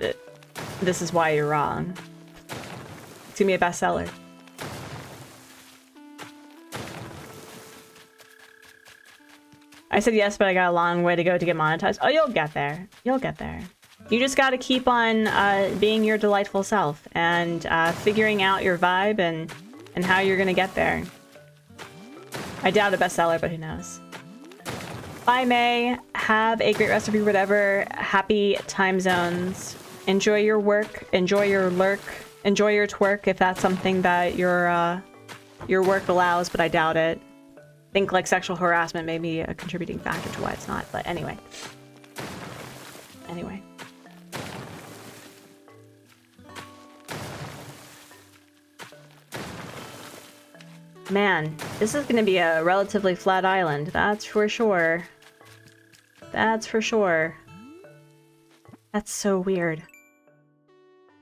This is why you're wrong. It's gonna be a bestseller. I said yes, but I got a long way to go to get monetized. Oh, you'll get there. You'll get there. You just got to keep on being your delightful self and figuring out your vibe and how you're going to get there. I doubt a bestseller, but who knows. Bye, May. Have a great rest of your whatever. Happy time zones. Enjoy your work. Enjoy your lurk. Enjoy your twerk if that's something that your work allows, but I doubt it. I think like sexual harassment may be a contributing factor to why it's not, but anyway. Anyway. Man, this is gonna be a relatively flat island, that's for sure. That's for sure. That's so weird.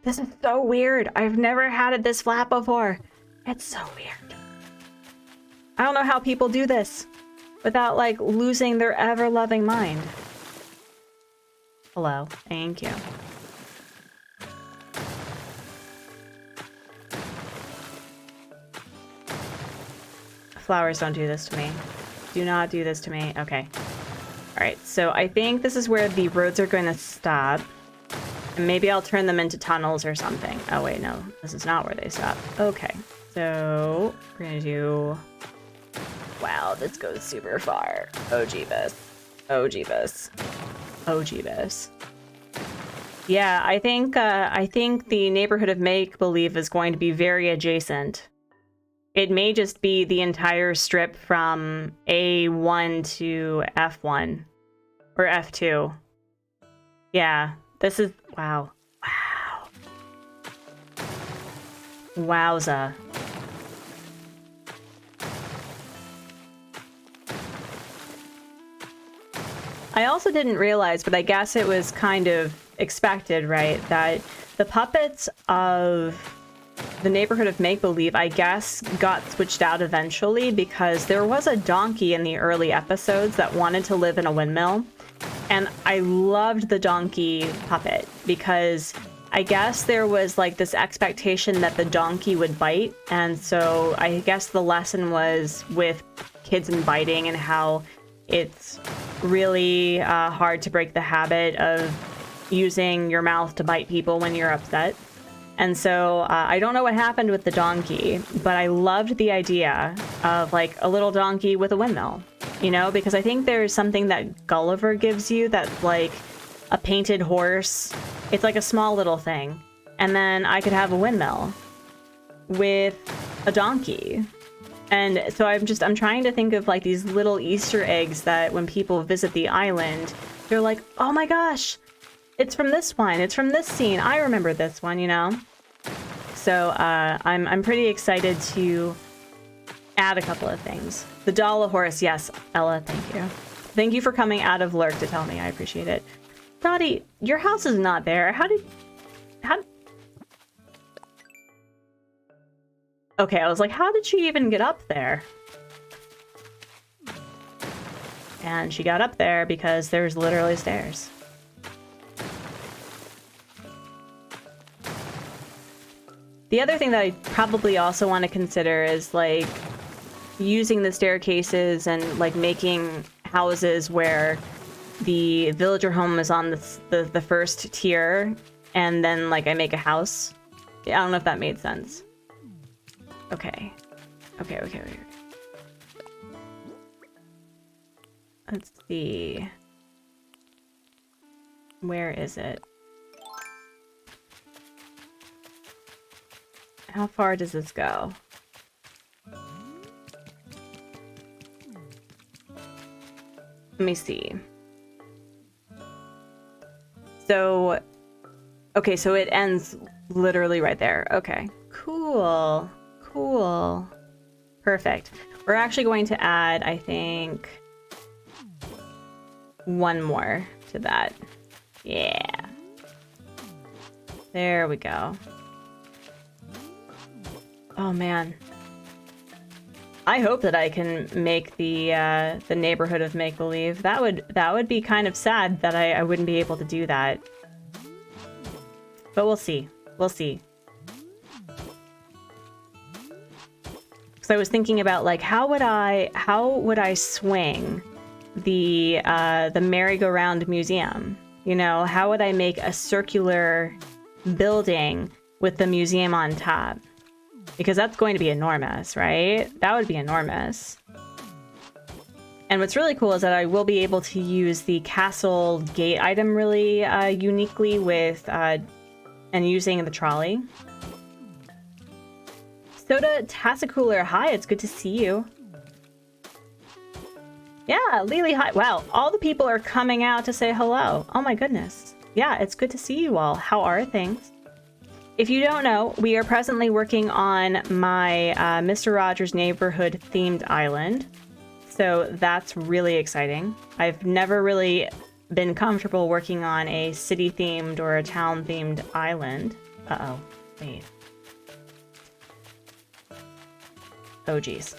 This is so weird. I've never had it this flat before. It's so weird. I don't know how people do this without like losing their ever-loving mind. Hello, thank you. Flowers, don't do this to me. Do not do this to me. Okay. All right, so I think this is where the roads are going to stop. And maybe I'll turn them into tunnels or something. Oh wait, no, this is not where they stop. Okay, so we're gonna do... Wow, this goes super far. Oh, Jeebus. Oh, Jeebus. Oh, Jeebus. Yeah, I think the neighborhood of make-believe is going to be very adjacent. It may just be the entire strip from A1 to F1. Or F2. Yeah, this is... Wow. Wow. Wowza. I also didn't realize, but I guess it was kind of expected, right? That the puppets of the neighborhood of make-believe, I guess, got switched out eventually because there was a donkey in the early episodes that wanted to live in a windmill. And I loved the donkey puppet because I guess there was like this expectation that the donkey would bite. And so I guess the lesson was with kids and biting and how it's really hard to break the habit of using your mouth to bite people when you're upset. And so I don't know what happened with the donkey, but I loved the idea of like a little donkey with a windmill. you know, because I think there's something that Gulliver gives you that's like a painted horse. It's like a small little thing. And then I could have a windmill with a donkey. And so I'm trying to think of like these little Easter eggs that when people visit the island, they're like, oh my gosh, it's from this one. It's from this scene. I remember this one, you know? So I'm pretty excited to add a couple of things. The doll of horse, yes, Ella, thank you. Thank you for coming out of Lurk to tell me. I appreciate it. Dottie, your house is not there. How Okay, I was like, how did she even get up there? And she got up there because there's literally stairs. The other thing that I probably also want to consider is like using the staircases and like making houses where the villager home is on the first tier and then like I make a house. I don't know if that made sense. Okay. Okay. Let's see. Where is it? How far does this go? Let me see. So, okay, so it ends literally right there. Okay, cool. Cool. Perfect. We're actually going to add, I think, one more to that. Yeah. There we go. Oh man. I hope that I can make the neighborhood of make-believe. That would be kind of sad that I wouldn't be able to do that. But we'll see. We'll see. So I was thinking about like how would I swing the merry-go-round museum? You know, how would I make a circular building with the museum on top? Because that's going to be enormous, right? That would be enormous. And what's really cool is that I will be able to use the castle gate item really uniquely with and using the trolley. Soda Tassicooler, hi, it's good to see you. Yeah, Lily, hi. Wow, all the people are coming out to say hello. Oh my goodness. Yeah, it's good to see you all. How are things? If you don't know, we are presently working on my Mr. Rogers Neighborhood themed island. So that's really exciting. I've never really been comfortable working on a city themed or a town themed island. Uh-oh, wait. Oh, geez.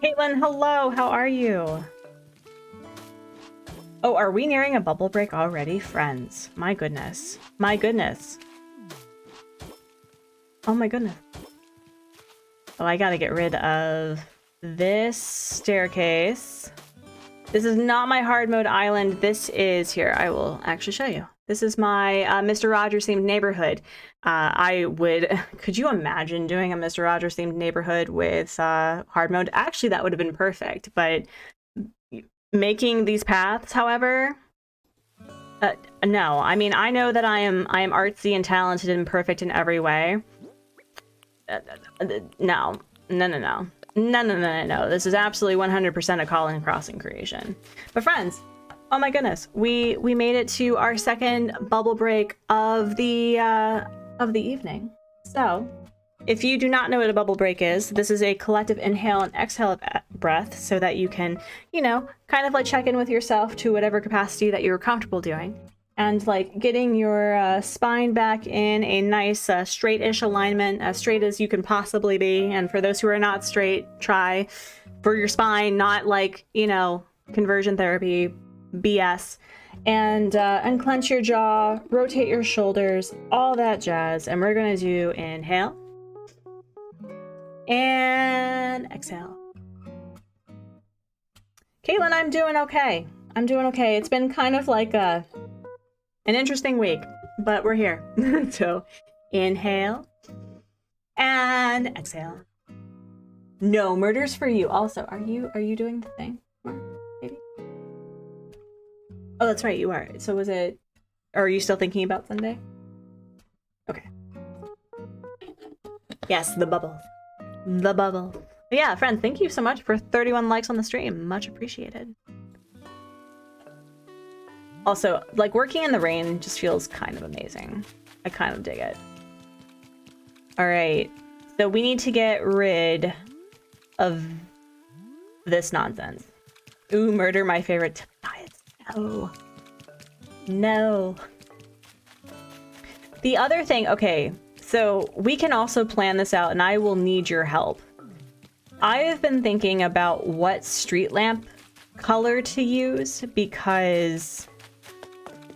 Caitlin, hello, how are you? Oh, are we nearing a bubble break already? Friends, my goodness. My goodness. Oh my goodness. Oh, I gotta get rid of this staircase. This is not my hard mode island. This is, here, I will actually show you. This is my Mr. Rogers themed neighborhood. Could you imagine doing a Mr. Rogers themed neighborhood with hard mode? Actually, that would have been perfect, but making these paths, however, no. I mean, I know that I am artsy and talented and perfect in every way. No. This is absolutely 100% a Colin Crossing creation. But friends, oh my goodness, we made it to our second bubble break of the evening. So, if you do not know what a bubble break is, this is a collective inhale and exhale of breath so that you can, you know, kind of like check in with yourself to whatever capacity that you're comfortable doing. And like getting your spine back in a nice straight-ish alignment, as straight as you can possibly be. And for those who are not straight, try for your spine, not like, you know, conversion therapy BS. And unclench your jaw, rotate your shoulders, all that jazz. And we're gonna do inhale and exhale. Caitlin, I'm doing okay. It's been kind of like an interesting week, but we're here. So inhale and exhale. No, murder's for you. Also, are you doing the thing? Maybe. Oh, that's right, you are. So was it? Or are you still thinking about Sunday? Okay. Yes, the bubble. The bubble. But yeah, friends, thank you so much for 31 likes on the stream. Much appreciated. Also, like, working in the rain just feels kind of amazing. I kind of dig it. All right, so we need to get rid of this nonsense. Ooh, murder, my favorite. No. No. The other thing, okay, so we can also plan this out, and I will need your help. I have been thinking about what street lamp color to use because,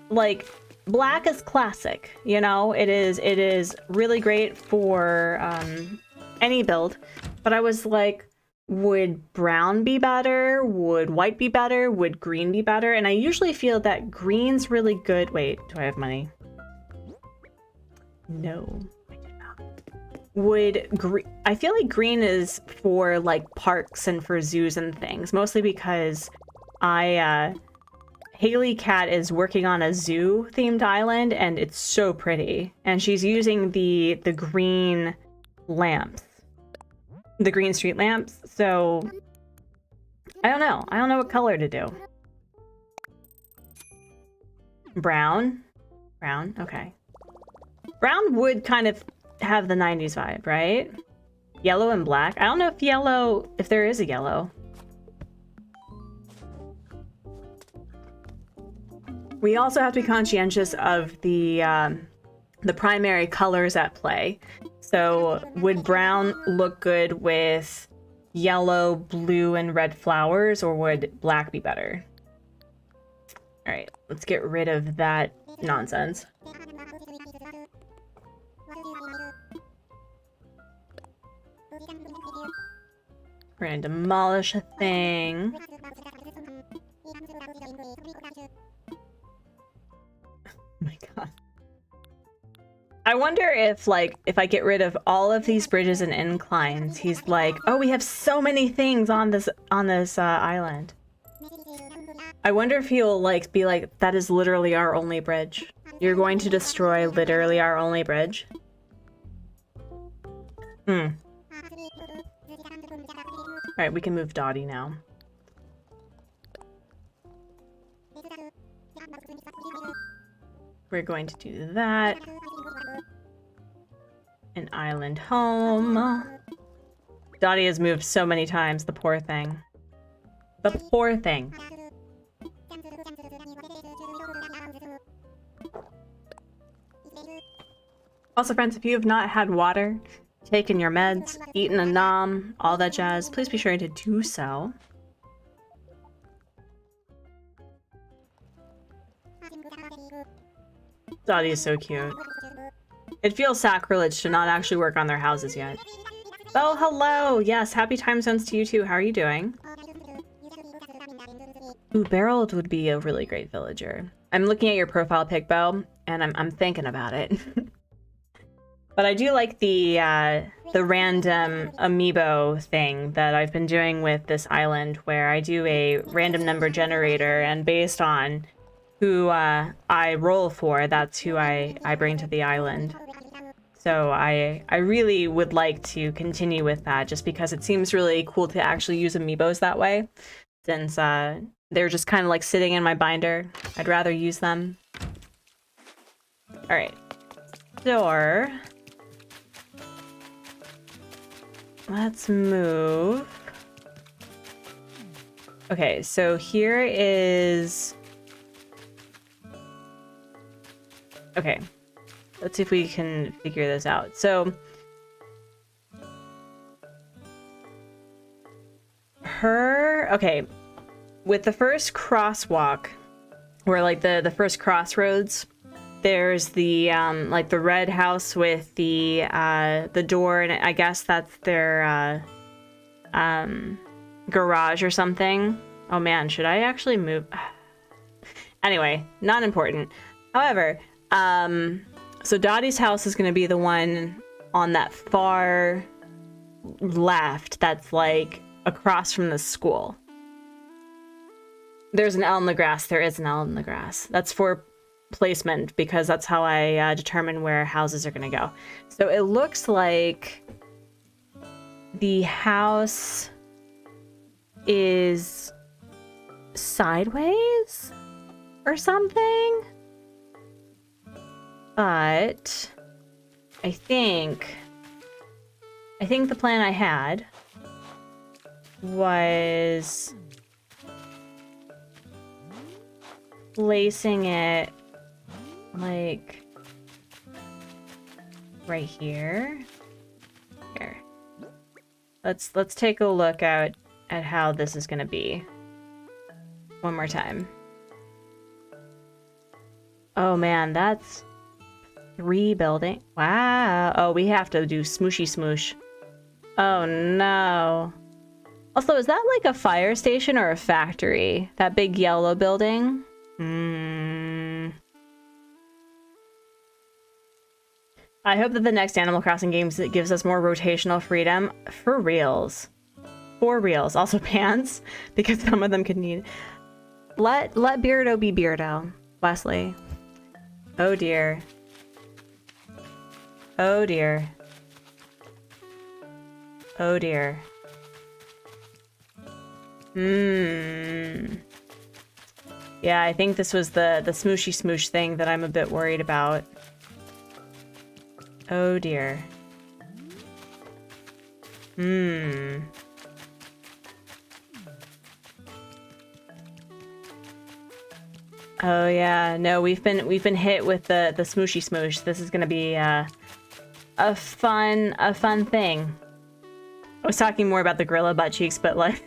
like, black is classic, you know? It is really great for any build, but I was like, would brown be better? Would white be better? Would green be better? And I usually feel that green's really good. Wait, do I have money? No, I do not. I feel like green is for like parks and for zoos and things, mostly because Haley Cat is working on a zoo themed island and it's so pretty. And she's using the green lamps. The green street lamps, so I don't know. I don't know what color to do. Brown? Brown, okay. Brown would kind of have the 90s vibe, right? Yellow and black. I don't know if there is a yellow. We also have to be conscientious of the primary colors at play. So would brown look good with yellow, blue, and red flowers, or would black be better? All right, let's get rid of that nonsense. We're gonna demolish a thing. Oh my god. I wonder if, like, if I get rid of all of these bridges and inclines, he's like, oh, we have so many things on this island. I wonder if he'll, like, be like, that is literally our only bridge. You're going to destroy literally our only bridge? Alright, we can move Dottie now. We're going to do that. An island home. Dottie has moved so many times, the poor thing. The poor thing. Also, friends, if you have not had water, taken your meds, eaten a nom, all that jazz, please be sure to do so. Dottie is so cute. It feels sacrilege to not actually work on their houses yet. Oh, hello! Yes, happy time zones to you too. How are you doing? Ooh, Barreled would be a really great villager. I'm looking at your profile pic, Bo, and I'm thinking about it. But I do like the random amiibo thing that I've been doing with this island, where I do a random number generator, and based on who I roll for, that's who I bring to the island. So I really would like to continue with that, just because it seems really cool to actually use amiibos that way, since they're just kind of like sitting in my binder. I'd rather use them. All right, door. Let's move. Okay, so here is... Okay, let's see if we can figure this out. So okay, with the first crosswalk, or like the first crossroads, there's the like the red house with the door, and I guess that's their garage or something. Oh man, should I actually move? Anyway, not important. However, so Dottie's house is going to be the one on that far left that's like across from the school. There's an L in the grass. There is an L in the grass. That's for placement because that's how I determine where houses are going to go. So it looks like the house is sideways or something. But I think the plan I had was placing it like right here. Here. Let's take a look at how this is gonna be. One more time. Oh man, that's 3 building. Wow. Oh, we have to do smooshy smoosh. Oh no. Also, is that like a fire station or a factory? That big yellow building? I hope that the next Animal Crossing games that gives us more rotational freedom. For reals. For reals. Also pants, because some of them could need... Let Beardo be Beardo, Wesley. Oh dear. Oh dear. Oh dear. Yeah, I think this was the smooshy smoosh thing that I'm a bit worried about. Oh dear. Oh yeah, no, we've been hit with the smooshy smoosh. This is gonna be a fun thing. I was talking more about the gorilla butt cheeks, but like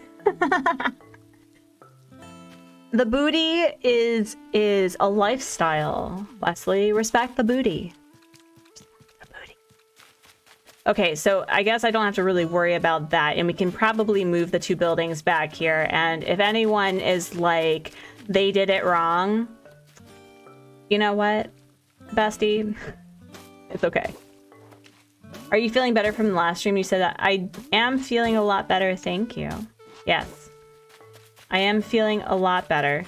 the booty is a lifestyle. Wesley, respect the booty. Okay, so I guess I don't have to really worry about that, and we can probably move the 2 buildings back here, and if anyone is like, they did it wrong, you know what, bestie? It's okay. Are you feeling better from the last stream? You said that. I am feeling a lot better, thank you. Yes. I am feeling a lot better.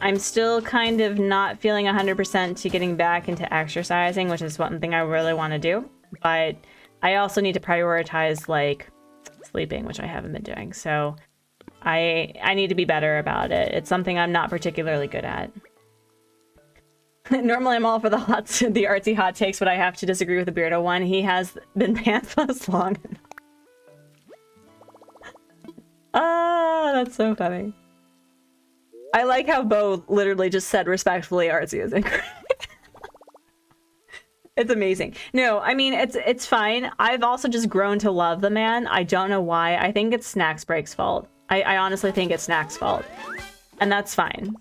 I'm still kind of not feeling 100% to getting back into exercising, which is one thing I really want to do. But I also need to prioritize, like, sleeping, which I haven't been doing. So I need to be better about it. It's something I'm not particularly good at. Normally I'm all for the artsy hot takes, but I have to disagree with the Beardo one. He has been pantsless long enough. Ah, that's so funny. I like how Bo literally just said respectfully Artsy is incorrect. It's amazing. No, I mean, it's fine. I've also just grown to love the man. I don't know why. I think it's Snacks Break's fault. I honestly think it's Snacks' fault. And that's fine.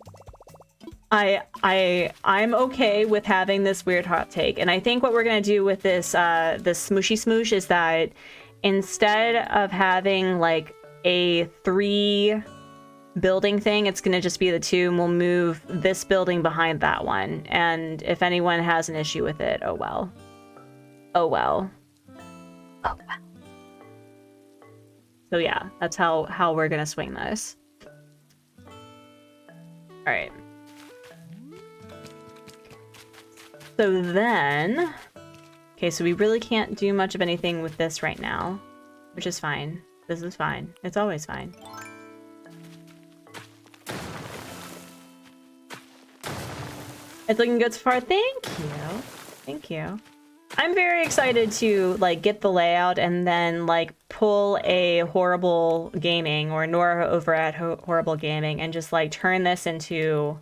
I'm okay with having this weird hot take. And I think what we're gonna do with this smooshy smoosh is that instead of having like a 3 building thing, it's gonna just be the 2, and we'll move this building behind that one. And if anyone has an issue with it, oh well. Oh well. Oh well. So yeah, that's how we're gonna swing this. All right. So then, okay, so we really can't do much of anything with this right now, which is fine. This is fine. It's always fine. It's looking good so far. Thank you. Thank you. I'm very excited to like get the layout and then like pull a Horrible Gaming or Nora over at Horrible Gaming and just like turn this into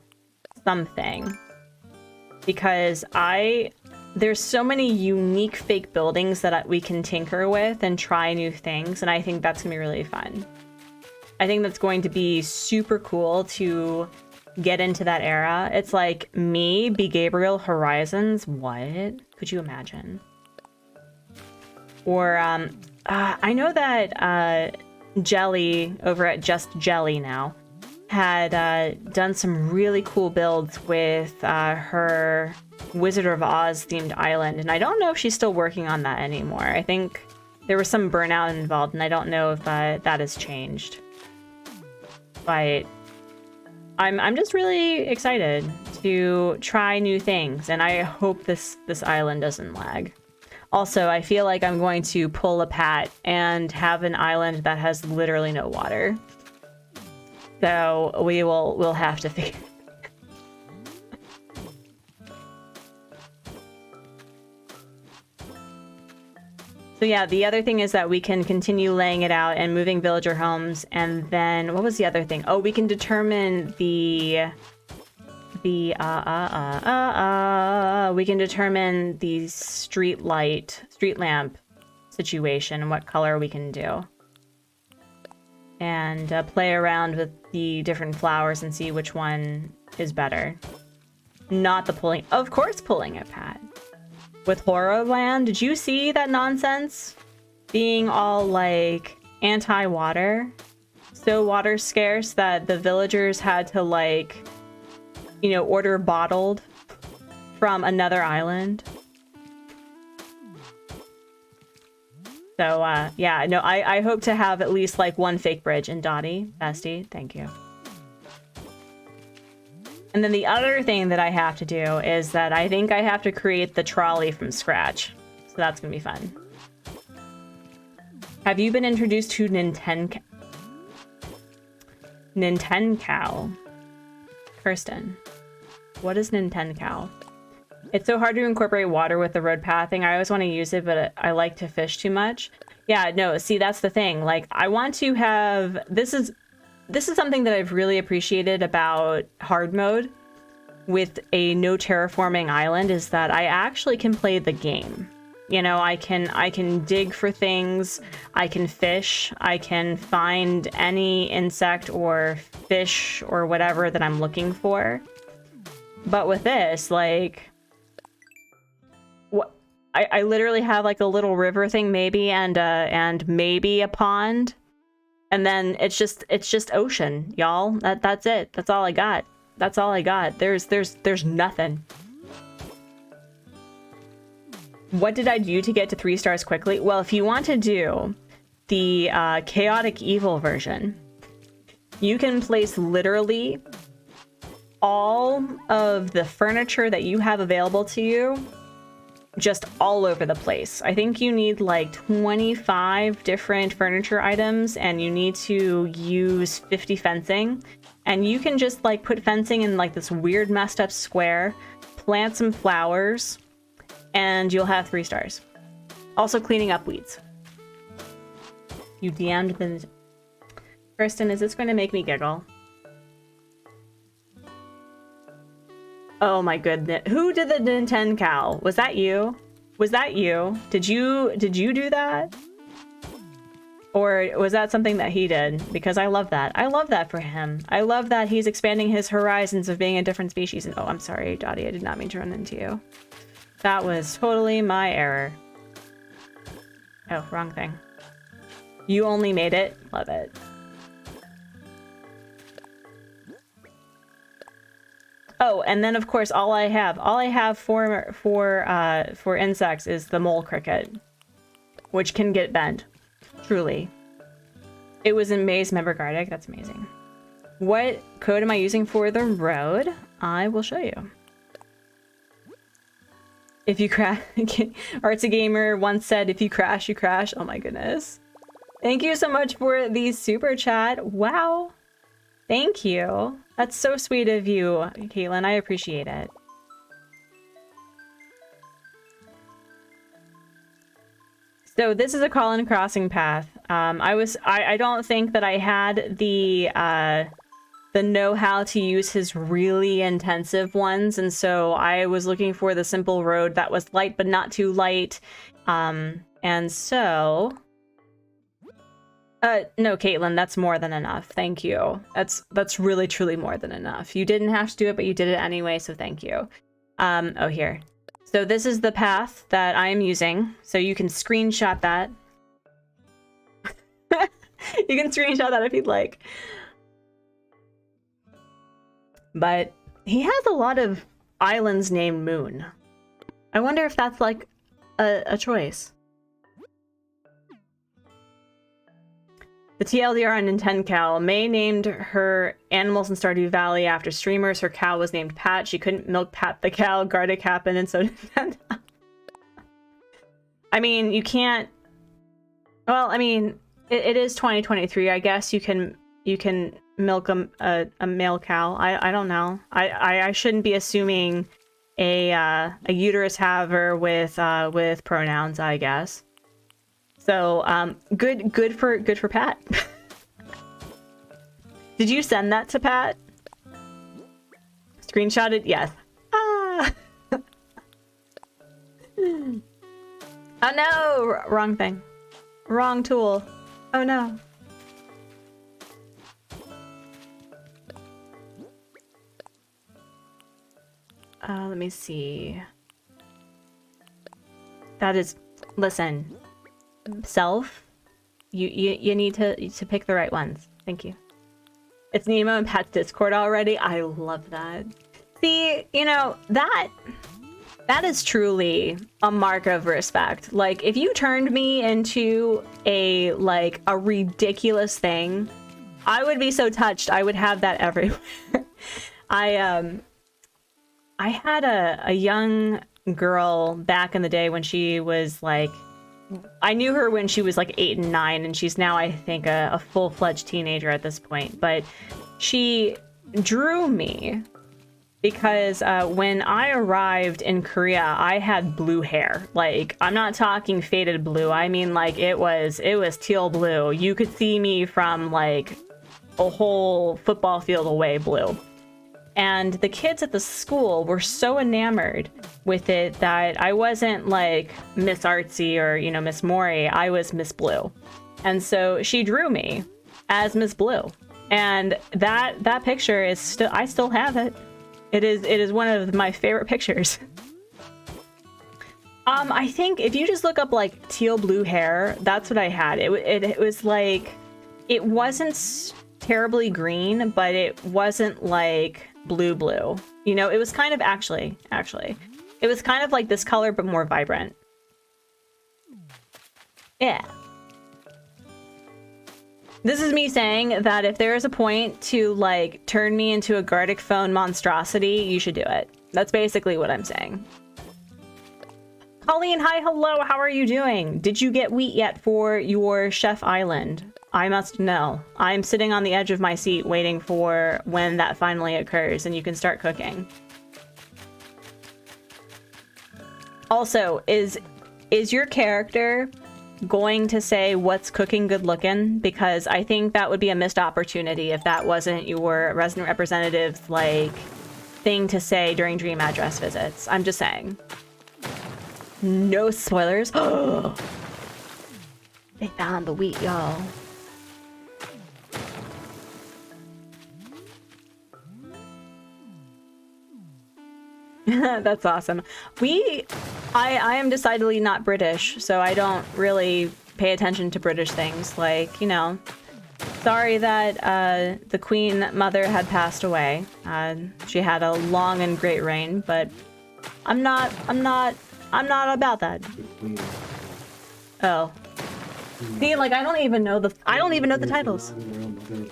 something. Because there's so many unique fake buildings that we can tinker with and try new things, and I think that's gonna be really fun. I think that's going to be super cool to get into that era. It's like me, B. Gabriel, Horizons. What? Could you imagine? Or I know that Jelly over at Just Jelly now had done some really cool builds with her Wizard of Oz themed island, and I don't know if she's still working on that anymore. I think there was some burnout involved, and I don't know if that has changed. But I'm just really excited to try new things, and I hope this island doesn't lag. Also, I feel like I'm going to pull a Pat and have an island that has literally no water. So we'll have to figure. So yeah, the other thing is that we can continue laying it out and moving villager homes, and then what was the other thing? Oh, we can determine we can determine the street lamp situation and what color we can do, and play around with the different flowers and see which one is better. Not the pulling, of course, pulling it, Pat. With Horrorland, did you see that nonsense? Being all like anti-water, so water scarce that the villagers had to like, you know, order bottled from another island. So yeah, no, I hope to have at least like one fake bridge. And Dottie, bestie, thank you. And then the other thing that I have to do is that I think I have to create the trolley from scratch. So that's gonna be fun. Have you been introduced to Nintendo Cow? Kirsten, what is Nintendo Cow? It's so hard to incorporate water with the road pathing. I always want to use it, but I like to fish too much. Yeah, no, see, that's the thing. Like, I want to have... This is something that I've really appreciated about hard mode with a no terraforming island, is that I actually can play the game. You know, I can dig for things, I can fish, I can find any insect or fish or whatever that I'm looking for. But with this, like, what I literally have like a little river thing maybe, and maybe a pond. And then it's just ocean, y'all. That's it. That's all I got. That's all I got. There's nothing. What did I do to get to 3 stars quickly? Well, if you want to do the chaotic evil version, you can place literally all of the furniture that you have available to you just all over the place. I think you need like 25 different furniture items, and you need to use 50 fencing. And you can just like put fencing in like this weird messed up square, plant some flowers, and you'll have 3 stars. Also cleaning up weeds. You DM'd the... Kristen, is this going to make me giggle? Oh my goodness. Who did the Nintendo Cow? Was that you? Was that you? Did you do that? Or was that something that he did? Because I love that. I love that for him. I love that he's expanding his horizons of being a different species. And oh, I'm sorry, Dottie. I did not mean to run into you. That was totally my error. Oh, wrong thing. You only made it. Love it. Oh, and then of course, all I have for insects is the mole cricket, which can get bent. Truly. It was in Maze Member Gardic. That's amazing. What code am I using for the road? I will show you. If you crash, Artsy Gamer once said, if you crash, you crash. Oh my goodness. Thank you so much for the super chat. Wow. Thank you. That's so sweet of you, Caitlin. I appreciate it. So this is a Colin Crossing path. I don't think that I had the know-how to use his really intensive ones, and so I was looking for the simple road that was light but not too light. And so no, Caitlin, that's more than enough. Thank you. That's really truly more than enough. You didn't have to do it, but you did it anyway, so thank you. Oh, here. So this is the path that I am using. So you can screenshot that. You can screenshot that if you'd like. But he has a lot of islands named Moon. I wonder if that's like a choice. The TLDR on Nintendo. May named her animals in Stardew Valley after streamers. Her cow was named Pat. She couldn't milk Pat the cow. Gardic happened, and so Nintendo. I mean, you can't. Well, I mean, it is 2023. I guess you can milk a male cow. I don't know. I shouldn't be assuming a uterus haver with pronouns, I guess. So good for Pat. Did you send that to Pat? Screenshotted? Yes. Ah. Oh no! Wrong thing. Wrong tool. Oh no. Let me see. That is, listen, self. You need to pick the right ones. Thank you. It's Nemo and Pat's Discord already. I love that. See, you know, that is truly a mark of respect. Like, if you turned me into a ridiculous thing, I would be so touched. I would have that everywhere. I had a young girl back in the day when she was like, I knew her when she was like 8 and 9, and she's now, I think, a full-fledged teenager at this point. But she drew me because when I arrived in Korea, I had blue hair. Like, I'm not talking faded blue. I mean, like, it was teal blue. You could see me from like a whole football field away blue. And the kids at the school were so enamored with it that I wasn't like Miss Artsy or, you know, Miss Mori. I was Miss Blue. And so she drew me as Miss Blue. And that picture is still, I still have it. It is one of my favorite pictures. I think if you just look up like teal blue hair, that's what I had. It was like, it wasn't terribly green, but it wasn't like blue. You know, it was kind of actually, it was kind of like this color, but more vibrant. Yeah. This is me saying that if there is a point to like turn me into a Gardic phone monstrosity, you should do it. That's basically what I'm saying. Colleen, hi, hello, how are you doing? Did you get wheat yet for your Chef Island? I must know. I'm sitting on the edge of my seat waiting for when that finally occurs and you can start cooking. Also, is your character going to say what's cooking good looking? Because I think that would be a missed opportunity if that wasn't your resident representative's like thing to say during dream address visits. I'm just saying. No spoilers. They found the wheat, y'all. That's awesome. I am decidedly not British, so I don't really pay attention to British things. Like, you know, sorry that the Queen Mother had passed away. She had a long and great reign, but I'm not about that. Oh. See, like, I don't even know the titles.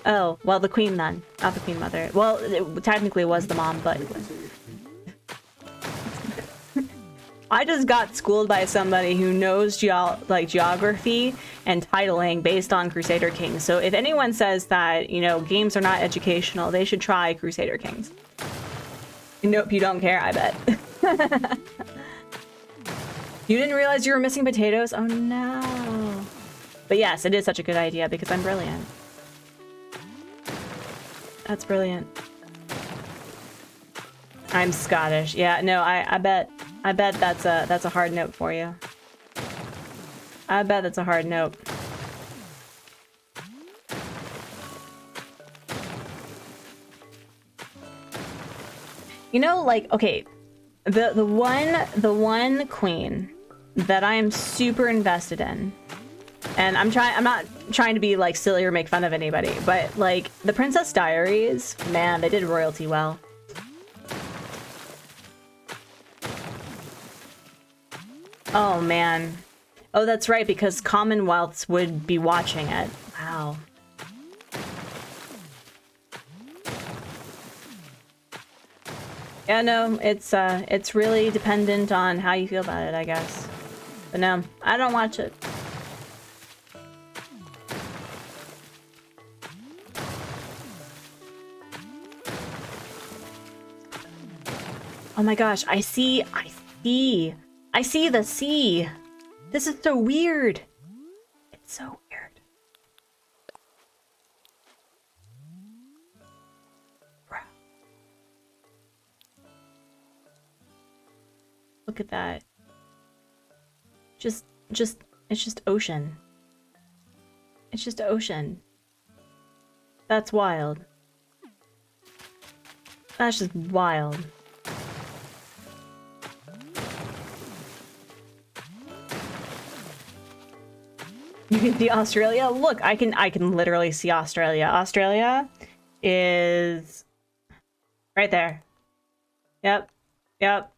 Oh, well, the Queen then, not the Queen Mother. Well, it technically was the mom, but I just got schooled by somebody who knows geography and titling based on Crusader Kings. So if anyone says that, you know, games are not educational, they should try Crusader Kings. Nope, you don't care, I bet. You didn't realize you were missing potatoes? Oh no. But yes, it is such a good idea because I'm brilliant. That's brilliant. I'm Scottish. Yeah, no, I bet that's a hard note for you. I bet that's a hard note. You know, like, okay, the one queen that I am super invested in, and I'm not trying to be like silly or make fun of anybody, but like the Princess Diaries, man, they did royalty well. Oh, man. Oh, that's right, because Commonwealths would be watching it. Wow. Yeah, no, it's really dependent on how you feel about it, I guess. But no, I don't watch it. Oh my gosh, I see the sea. This is so weird. It's so weird. Look at that. It's just ocean. It's just ocean. That's wild. That's just wild. You can see Australia? Look, I can literally see Australia. Australia is right there. Yep. Yep.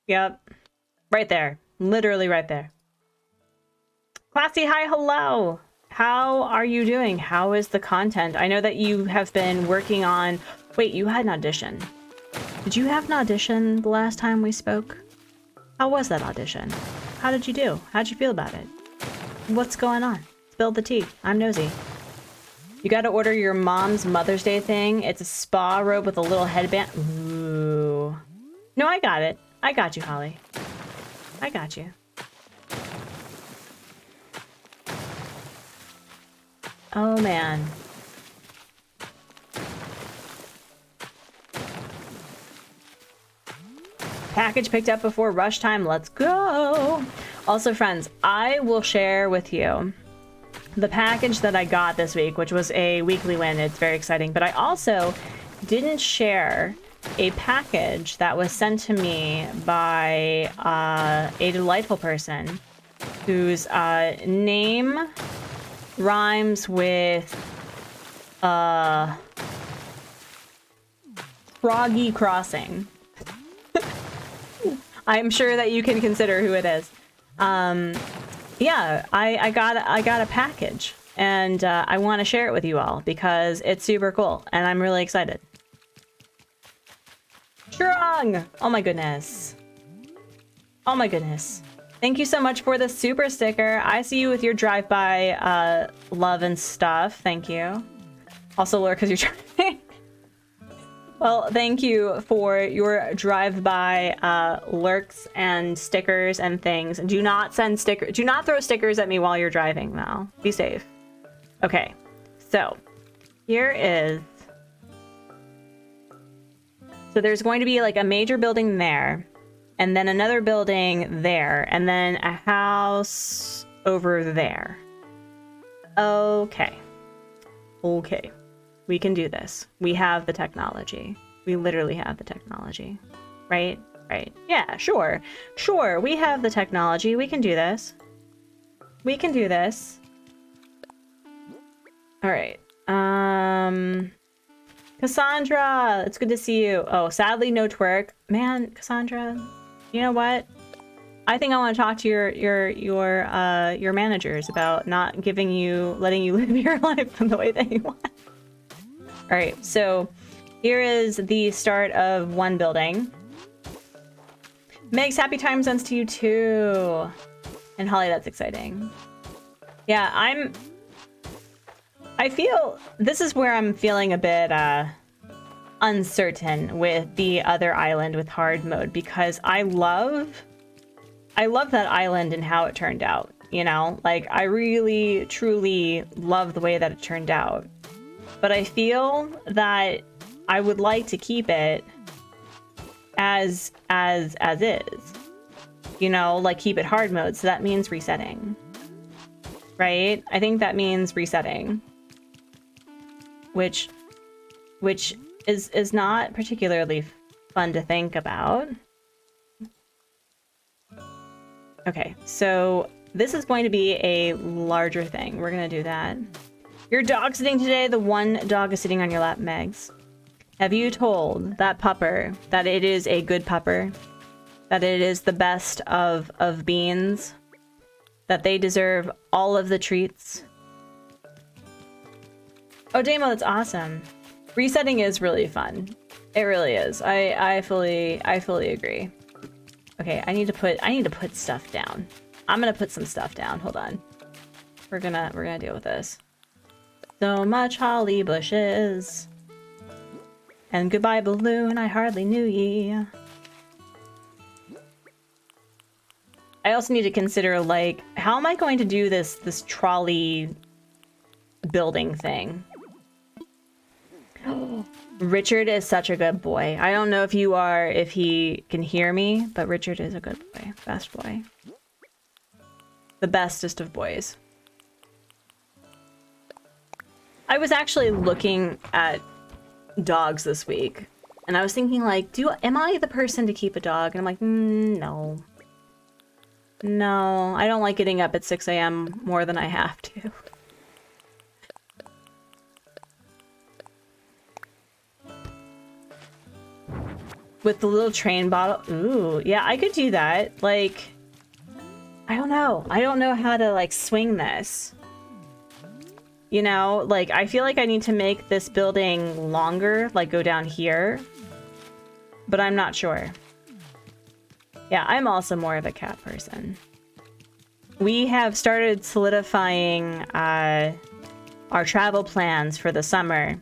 Yep. Right there. Literally right there. Classy, hi, hello. How are you doing? How is the content? I know that you have been working on... Wait, you had an audition. Did you have an audition the last time we spoke? How was that audition? How did you do? How'd you feel about it? What's going on? Spill the tea. I'm nosy. You gotta order your mom's Mother's Day thing. It's a spa robe with a little headband. Ooh. No, I got it. I got you, Holly. I got you. Oh, man. Package picked up before rush time. Let's go. Also, friends, I will share with you the package that I got this week, which was a weekly win. It's very exciting. But I also didn't share a package that was sent to me by a delightful person whose name rhymes with Froggy Crossing. I'm sure that you can consider who it is. Yeah, I got a package, and I want to share it with you all because it's super cool, and I'm really excited. Strong! Oh my goodness. Oh my goodness. Thank you so much for the super sticker. I see you with your drive-by love and stuff. Thank you. Also, lurk because you're driving. Well, thank you for your drive-by lurks and stickers and things. Do not send stickers. Do not throw stickers at me while you're driving, though. Be safe. Okay, so here is... So there's going to be like a major building there, and then another building there, and then a house over there. Okay. Okay. We can do this. We have the technology. We literally have the technology. Right? Right. Yeah, sure. Sure, we have the technology. We can do this. We can do this. All right. Cassandra, it's good to see you. Oh, sadly, no twerk. Man, Cassandra, you know what? I think I want to talk to your managers about not letting you live your life in the way that you want. All right, so here is the start of one building. Megs, happy time zones to you too. And Holly, that's exciting. Yeah, I feel this is where I'm feeling a bit uncertain with the other island with hard mode, because I love that island and how it turned out, you know? Like, I really truly love the way that it turned out. But I feel that I would like to keep it as is. You know, like keep it hard mode, so that means resetting. Right? I think that means resetting. Which is not particularly fun to think about. Okay, so this is going to be a larger thing. We're gonna do that. Your dog sitting today, the one dog is sitting on your lap, Megs. Have you told that pupper that it is a good pupper? that it is the best of beans, that they deserve all of the treats. Oh, Damo, that's awesome. Resetting is really fun. It really is. I fully agree. Okay, I need to put stuff down. I'm gonna put some stuff down. Hold on. We're gonna deal with this. So much holly bushes. And goodbye balloon, I hardly knew ye. I also need to consider, like, how am I going to do this trolley building thing? Richard is such a good boy. I don't know if he can hear me, but Richard is a good boy. Best boy. The bestest of boys. I was actually looking at dogs this week, and I was thinking, like, am I the person to keep a dog? And I'm like, no. No, I don't like getting up at 6 a.m. more than I have to. With the little train bottle. Ooh, yeah, I could do that. Like, I don't know. I don't know how to, like, swing this. You know, like, I feel like I need to make this building longer, like, go down here. But I'm not sure. Yeah, I'm also more of a cat person. We have started solidifying our travel plans for the summer.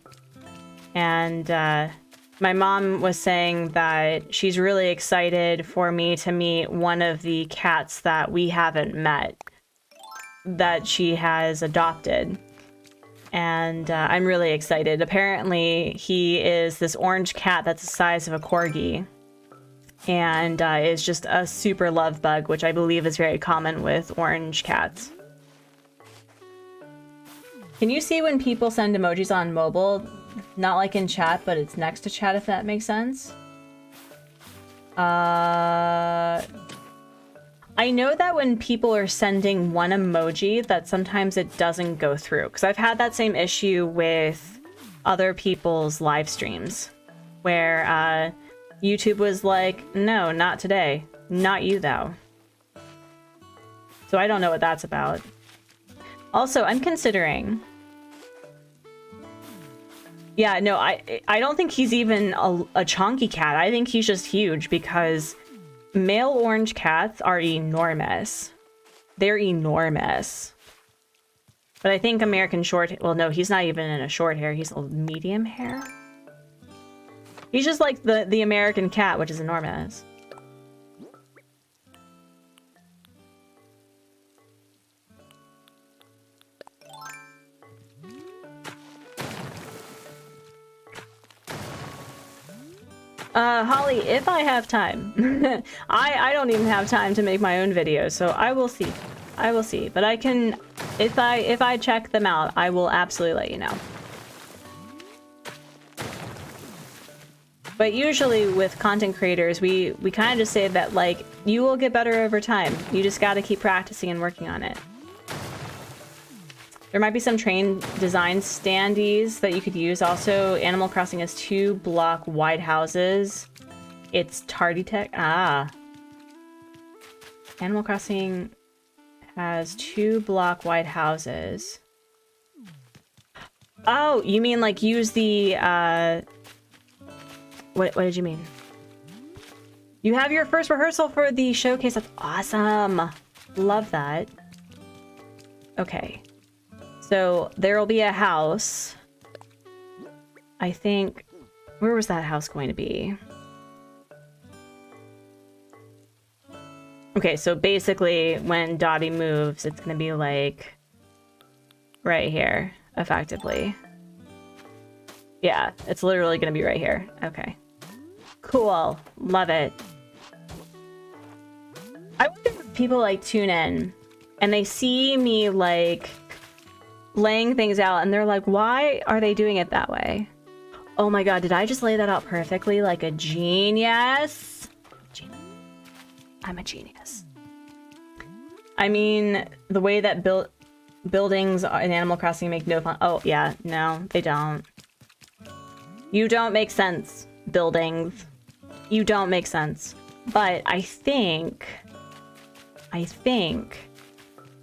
And my mom was saying that she's really excited for me to meet one of the cats that we haven't met, that she has adopted. And I'm really excited. Apparently, he is this orange cat that's the size of a corgi. And is just a super love bug, which I believe is very common with orange cats. Can you see when people send emojis on mobile? Not like in chat, but it's next to chat, if that makes sense. I know that when people are sending one emoji, that sometimes it doesn't go through. Because I've had that same issue with other people's live streams. Where YouTube was like, no, not today. Not you, though. So I don't know what that's about. Also, I'm considering... Yeah, no, I don't think he's even a chonky cat. I think he's just huge because male orange cats are enormous. They're enormous. But I think American short... Well, no, he's not even in a short hair. He's a medium hair. He's just like the American cat, which is enormous. Holly, if I have time. I don't even have time to make my own videos, so I will see. I will see. But I can, if I check them out, I will absolutely let you know. But usually with content creators, we kind of just say that, like, you will get better over time. You just got to keep practicing and working on it. There might be some train design standees that you could use. Also, Animal Crossing has 2-block wide houses. It's tardy tech. Ah. Animal Crossing has 2-block wide houses. Oh, you mean like use the What did you mean? You have your first rehearsal for the showcase. That's awesome. Love that. Okay. So there will be a house. I think... Where was that house going to be? Okay, so basically when Dottie moves, it's going to be like... right here, effectively. Yeah, it's literally going to be right here. Okay. Cool. Love it. I wonder if people, like, tune in and they see me, like, laying things out and they're like, why are they doing it that way? Oh my god, did I just lay that out perfectly like a genius? I'm a genius. I mean, the way that buildings in Animal Crossing make no fun. Oh, yeah. No, they don't. You don't make sense, buildings. You don't make sense. But I think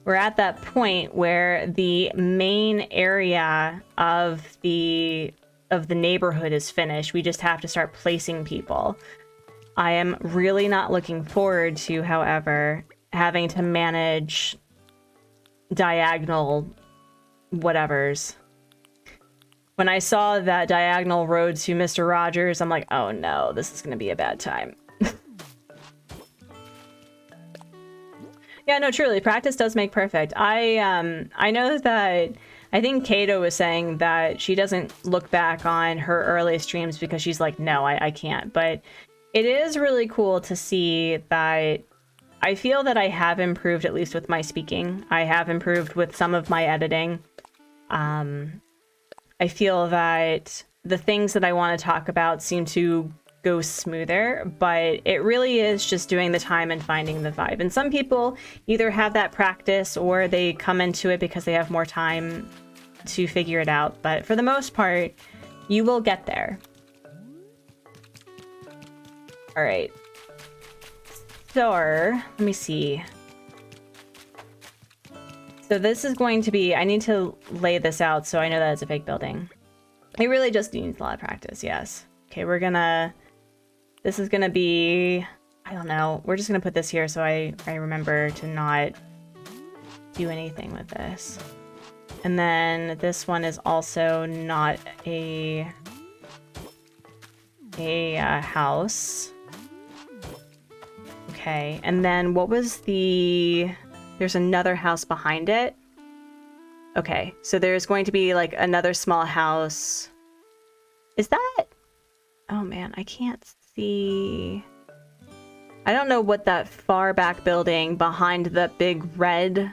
we're at that point where the main area of the neighborhood is finished. We just have to start placing people. I am really not looking forward to, however, having to manage diagonal whatevers. When I saw that diagonal road to Mr. Rogers, I'm like, oh no, this is gonna be a bad time. Yeah, no, truly, practice does make perfect. I know that I think Kato was saying that she doesn't look back on her early streams because she's like, no, I can't. But it is really cool to see that I feel that I have improved, at least with my speaking. I have improved with some of my editing. I feel that the things that I want to talk about seem to go smoother, but it really is just doing the time and finding the vibe. And some people either have that practice or they come into it because they have more time to figure it out. But for the most part, you will get there. All right. So let me see. So this is going to be, I need to lay this out so I know that it's a fake building. It really just needs a lot of practice, yes. Okay, this is gonna be, I don't know, we're just gonna put this here so I remember to not do anything with this. And then this one is also not a house. Okay, and then what was there's another house behind it. Okay, so there's going to be like another small house. Is that, oh man, I can't see. I don't know what that far back building behind the big red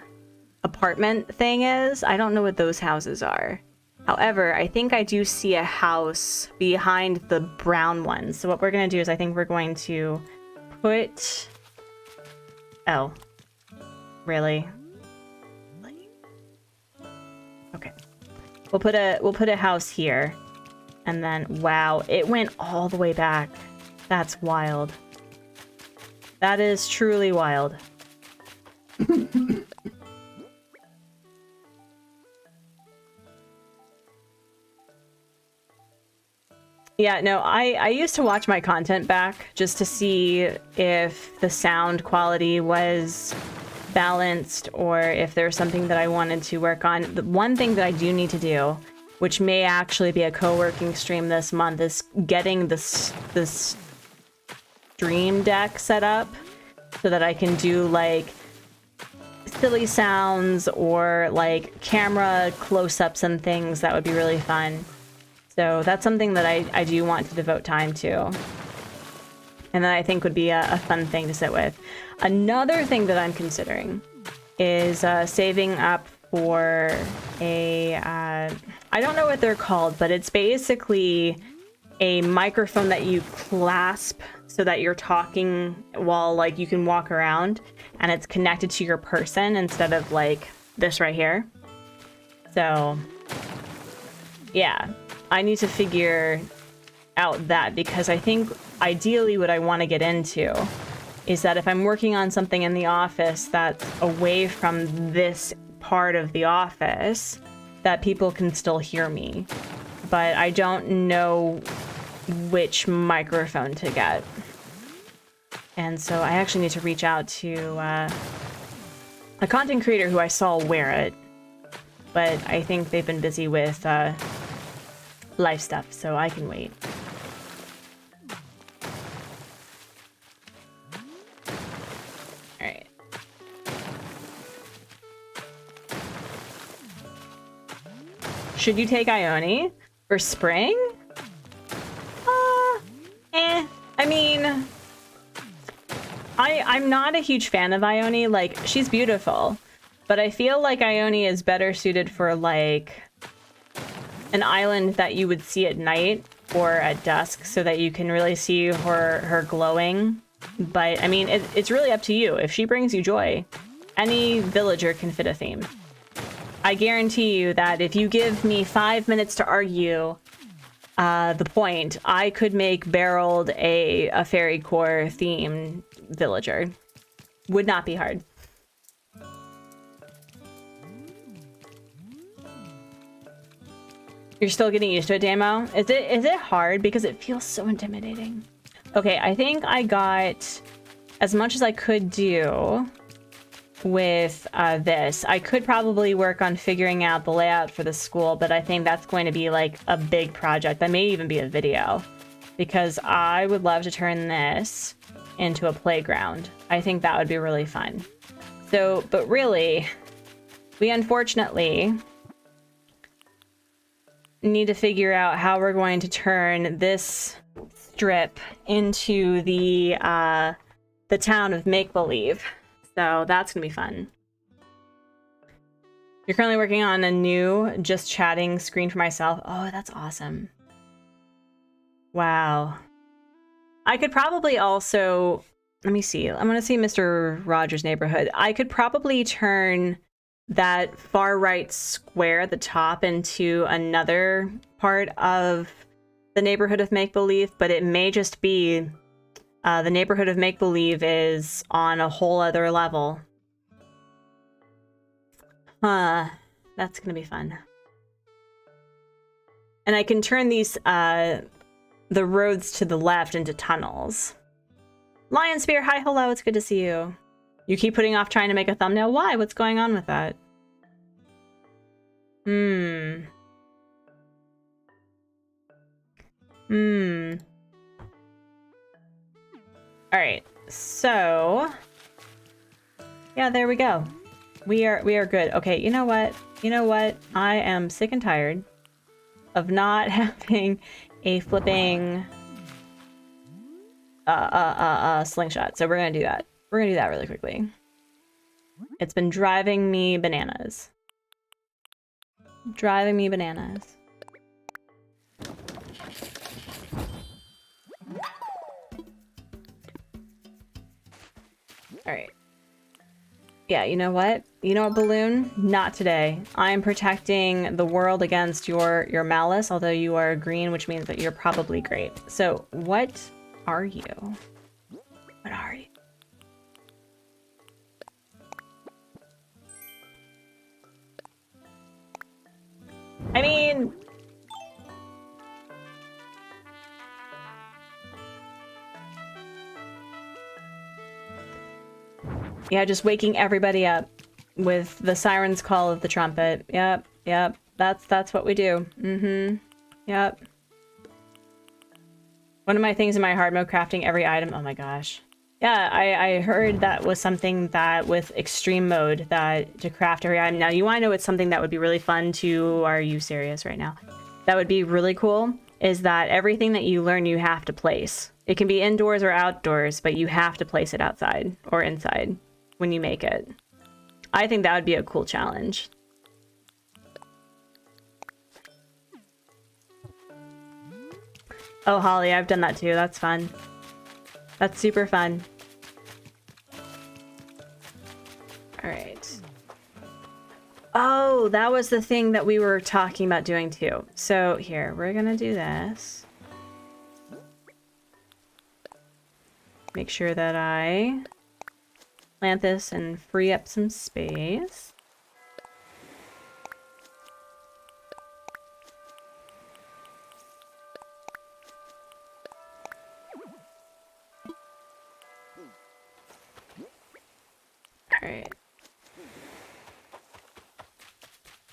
apartment thing is. I don't know what those houses are. However, I think I do see a house behind the brown one. So what we're going to do is I think we're going to put... Oh. Really? Okay. We'll put a house here. And then, wow, it went all the way back. That's wild. That is truly wild. Yeah, no, I used to watch my content back just to see if the sound quality was balanced or if there's something that I wanted to work on. The one thing that I do need to do, which may actually be a co-working stream this month, is getting this stream deck set up so that I can do like silly sounds or like camera close-ups and things. That would be really fun. So that's something that I do want to devote time to. And that I think would be a fun thing to sit with. Another thing that I'm considering is saving up for a... I don't know what they're called, but it's basically a microphone that you clasp so that you're talking while like you can walk around and it's connected to your person instead of like this right here. So yeah, I need to figure out that because I think ideally what I want to get into is that if I'm working on something in the office that's away from this part of the office, that people can still hear me. But I don't know which microphone to get. And so I actually need to reach out to a content creator who I saw wear it. But I think they've been busy with life stuff, so I can wait. Alright. Should you take Ione for spring? I mean, I'm not a huge fan of Ione. Like, she's beautiful, but I feel like Ione is better suited for like an island that you would see at night or at dusk so that you can really see her glowing. But I mean, it's really up to you. If she brings you joy, any villager can fit a theme. I guarantee you that if you give me 5 minutes to argue, the point, I could make barreled a fairy core themed villager. Would not be hard. You're still getting used to it, Damo? Is it hard? Because it feels so intimidating. Okay, I think I got as much as I could do with this. I could probably work on figuring out the layout for the school, but I think that's going to be like a big project. That may even be a video, because I would love to turn this into a playground. I think that would be really fun. So, but really, we unfortunately need to figure out how we're going to turn this strip into the town of make-believe. So that's gonna be fun. You're currently working on a new just chatting screen for myself. Oh, that's awesome. Wow. I could probably also, let me see. I'm gonna see Mr. Rogers' Neighborhood. I could probably turn that far right square at the top into another part of the neighborhood of make-believe, but it may just be the neighborhood of make-believe is on a whole other level. Huh. That's gonna be fun. And I can turn these, the roads to the left into tunnels. Lion Spear, hi, hello, it's good to see you. You keep putting off trying to make a thumbnail. Why? What's going on with that? Alright, so yeah, there we go. We are good. Okay, you know what? You know what? I am sick and tired of not having a flipping slingshot. So we're gonna do that. We're gonna do that really quickly. It's been driving me bananas. Driving me bananas. Alright. Yeah, you know what? You know what, Balloon? Not today. I'm protecting the world against your malice, although you are green, which means that you're probably great. So, what are you? What are you? I mean... yeah, just waking everybody up with the siren's call of the trumpet. Yep, yep. That's what we do. Yep. One of my things in my hard mode, crafting every item. Oh my gosh. Yeah, I heard that was something that with extreme mode, that to craft every item. Now, you want to know it's something that would be really fun to... Are you serious right now? That would be really cool, is that everything that you learn you have to place. It can be indoors or outdoors, but you have to place it outside or inside when you make it. I think that would be a cool challenge. Oh, Holly, I've done that too. That's fun. That's super fun. All right. Oh, that was the thing that we were talking about doing too. So here, we're gonna do this. Make sure that I plant this and free up some space. Alright.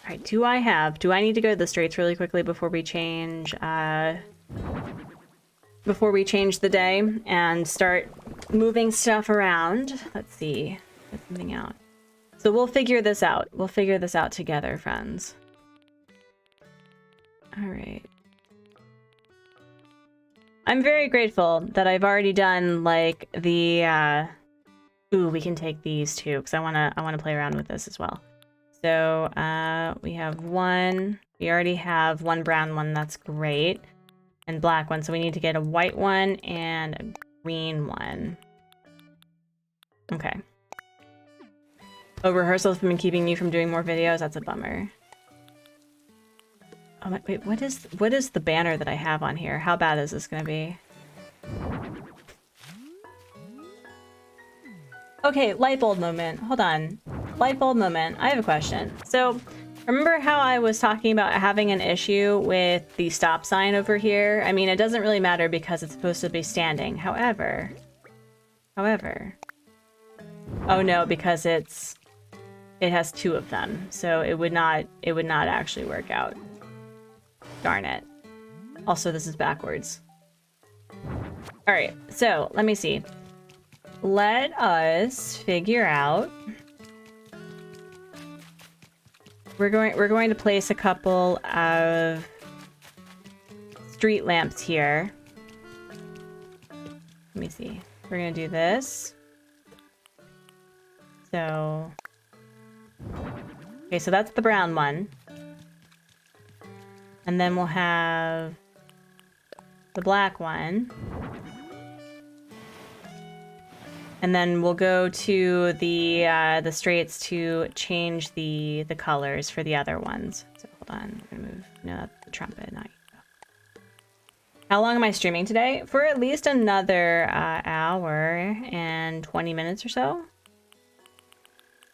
Alright, do I need to go to the straits really quickly before we change, the day and start moving stuff around? Let's see. Get something out. So we'll figure this out. We'll figure this out together, friends. Alright. I'm very grateful that I've already done, like, the, ooh, we can take these too, because I wanna play around with this as well. So, we have one. We already have one brown one, that's great. And black one, so we need to get a white one and a green one. Okay. Oh, rehearsals have been keeping you from doing more videos? That's a bummer. Oh, wait, what is the banner that I have on here? How bad is this gonna be? Okay, light bulb moment. Hold on. Light bulb moment. I have a question. So, remember how I was talking about having an issue with the stop sign over here? I mean, it doesn't really matter because it's supposed to be standing. However... Oh no, because it has two of them, so it would not actually work out. Darn it. Also, this is backwards. Alright, so let me see. Let us figure out. We're going to place a couple of street lamps here. Let me see. We're gonna do this. So, okay, so that's the brown one. And then we'll have the black one. And then we'll go to the straights to change the colors for the other ones. So hold on, I'm gonna move. No, that's the trumpet, not you. How long am I streaming today? For at least another hour and 20 minutes or so.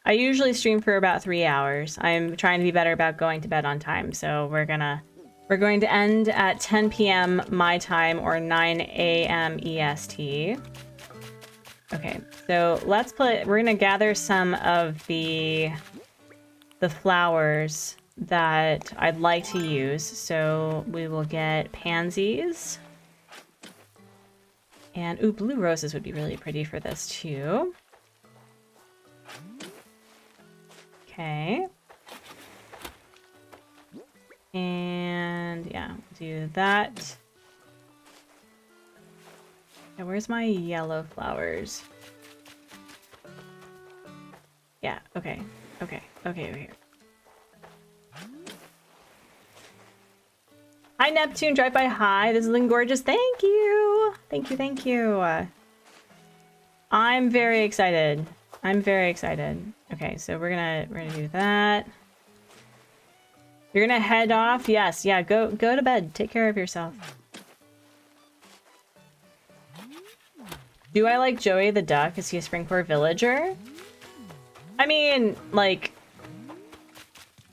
I usually stream for about 3 hours. I'm trying to be better about going to bed on time, so we're going to end at 10 p.m. my time or 9 a.m. EST. Okay, so we're gonna gather some of the flowers that I'd like to use. So we will get pansies. And, ooh, blue roses would be really pretty for this too. Okay. And yeah, do that. Now, where's my yellow flowers? Yeah, okay, over here. Hi, Neptune, drive by hi. This is Lynn Gorgeous. Thank you. Thank you. I'm very excited. Okay, so we're gonna do that. You're gonna head off? Yes, yeah, go to bed. Take care of yourself. Do I like Joey the duck? Is he a Springport villager? I mean, like,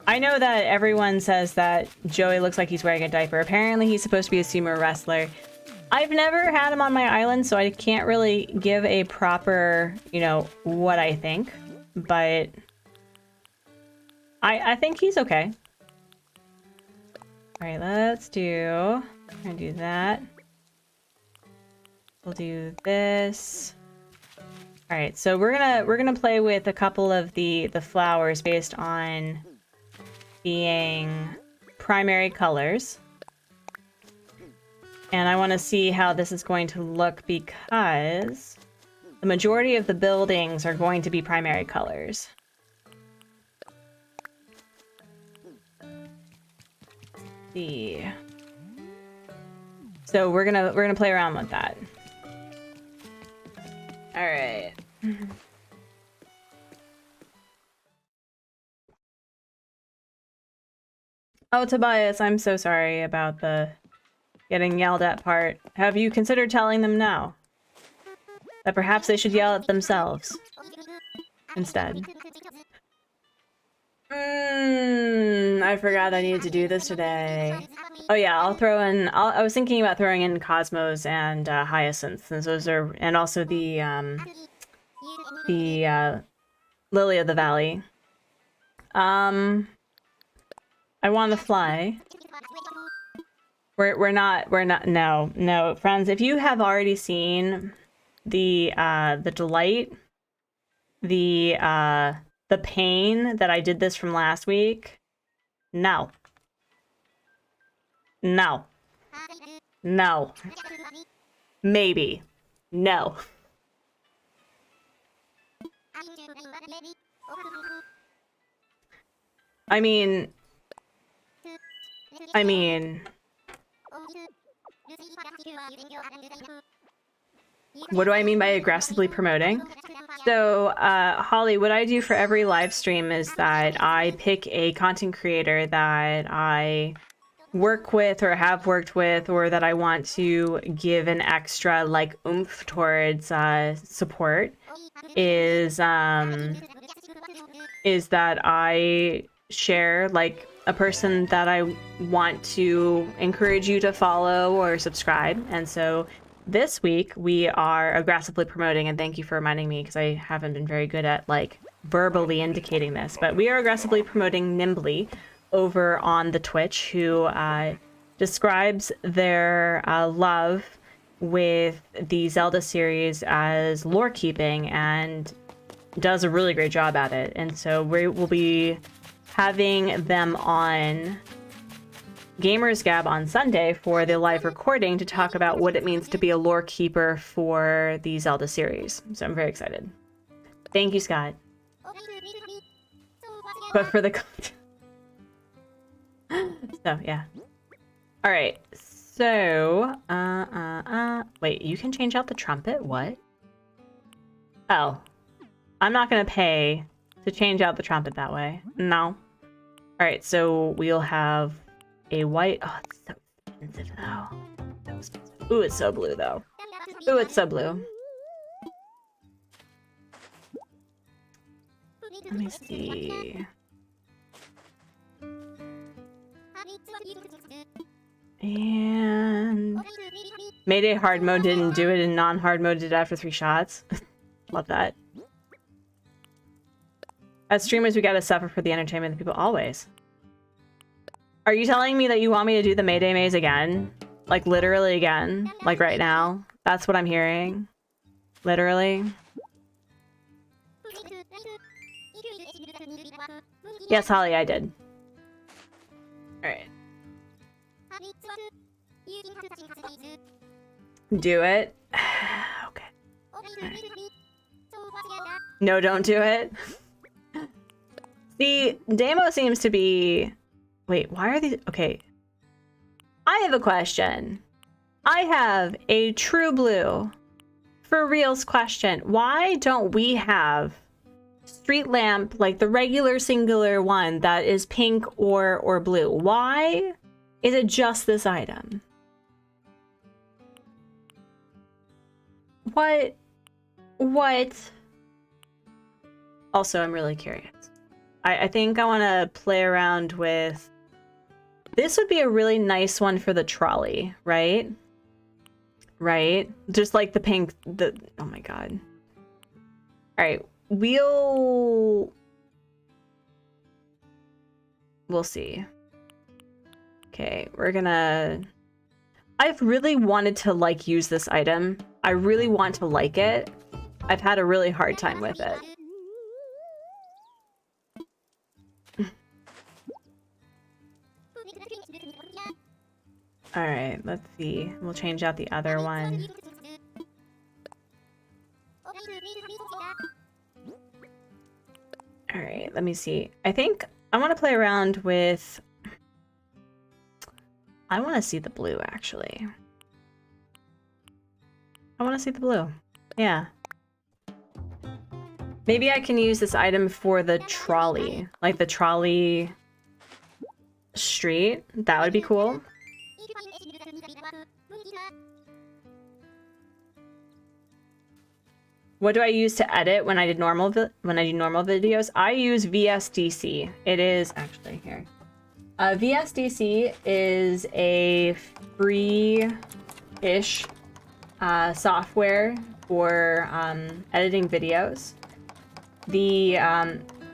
I know that everyone says that Joey looks like he's wearing a diaper. Apparently he's supposed to be a sumo wrestler. I've never had him on my island, so I can't really give a proper, you know, what I think. But I think he's okay. Alright, let's do... I'm gonna do that. We'll do this. Alright, so we're gonna play with a couple of the flowers based on being primary colors. And I want to see how this is going to look because the majority of the buildings are going to be primary colors. Let's see. So we're gonna play around with that. All right. Oh, Tobias, I'm so sorry about the getting yelled at part. Have you considered telling them now? That perhaps they should yell at themselves instead. I forgot I needed to do this today. Oh yeah, I'll throw in... I was thinking about throwing in Cosmos and Hyacinth, since those are... And also the Lily of the Valley. I want to fly. We're not, no, friends, if you have already seen the delight, the pain that I did this from last week, no. Maybe. No. I mean... What do I mean by aggressively promoting? So, Holly, what I do for every live stream is that I pick a content creator that I work with or have worked with, or that I want to give an extra like oomph towards support is that I share like a person that I want to encourage you to follow or subscribe. And so this week we are aggressively promoting, and thank you for reminding me because I haven't been very good at like verbally indicating this, but we are aggressively promoting Nimbly over on the Twitch, who describes their love with the Zelda series as lore keeping and does a really great job at it. And so we will be having them on Gamers Gab on Sunday for the live recording to talk about what it means to be a lore keeper for the Zelda series. So I'm very excited. Thank you, Scott. But for the content. So yeah. All right. So wait, you can change out the trumpet? What? Oh. I'm not gonna pay to change out the trumpet that way. No. Alright, so we'll have a white. Oh, it's so expensive though. So expensive. Ooh, it's so blue though. Ooh, it's so blue. Let me see. And Mayday hard mode didn't do it, and non-hard mode did it after 3 shots. Love that. As streamers, we gotta suffer for the entertainment of the people always. Are you telling me that you want me to do the Mayday maze again? Like literally again? Like right now? That's what I'm hearing. Literally. Yes, Holly, I did. Alright. Do it. Okay. Right. No, don't do it. The demo seems to be... Wait, why are these... Okay. I have a question. I have a true blue for reals question. Why don't we have street lamp, like the regular singular one that is pink or blue? Why is it just this item? What? Also, I'm really curious. I think I want to play around with... This would be a really nice one for the trolley, right? Right? Just like the pink... Oh my god. Alright, we'll see. Okay, we're gonna... I've really wanted to, like, use this item. I really want to like it. I've had a really hard time with it. Alright, let's see. We'll change out the other one. Alright, let me see. I think I want to play around with... I want to see the blue, actually. I want to see the blue. Yeah. Maybe I can use this item for the trolley. Like the trolley street. That would be cool. What do I use to edit when I do normal videos? I use VSDC. It is actually here. VSDC is a free-ish software for editing videos.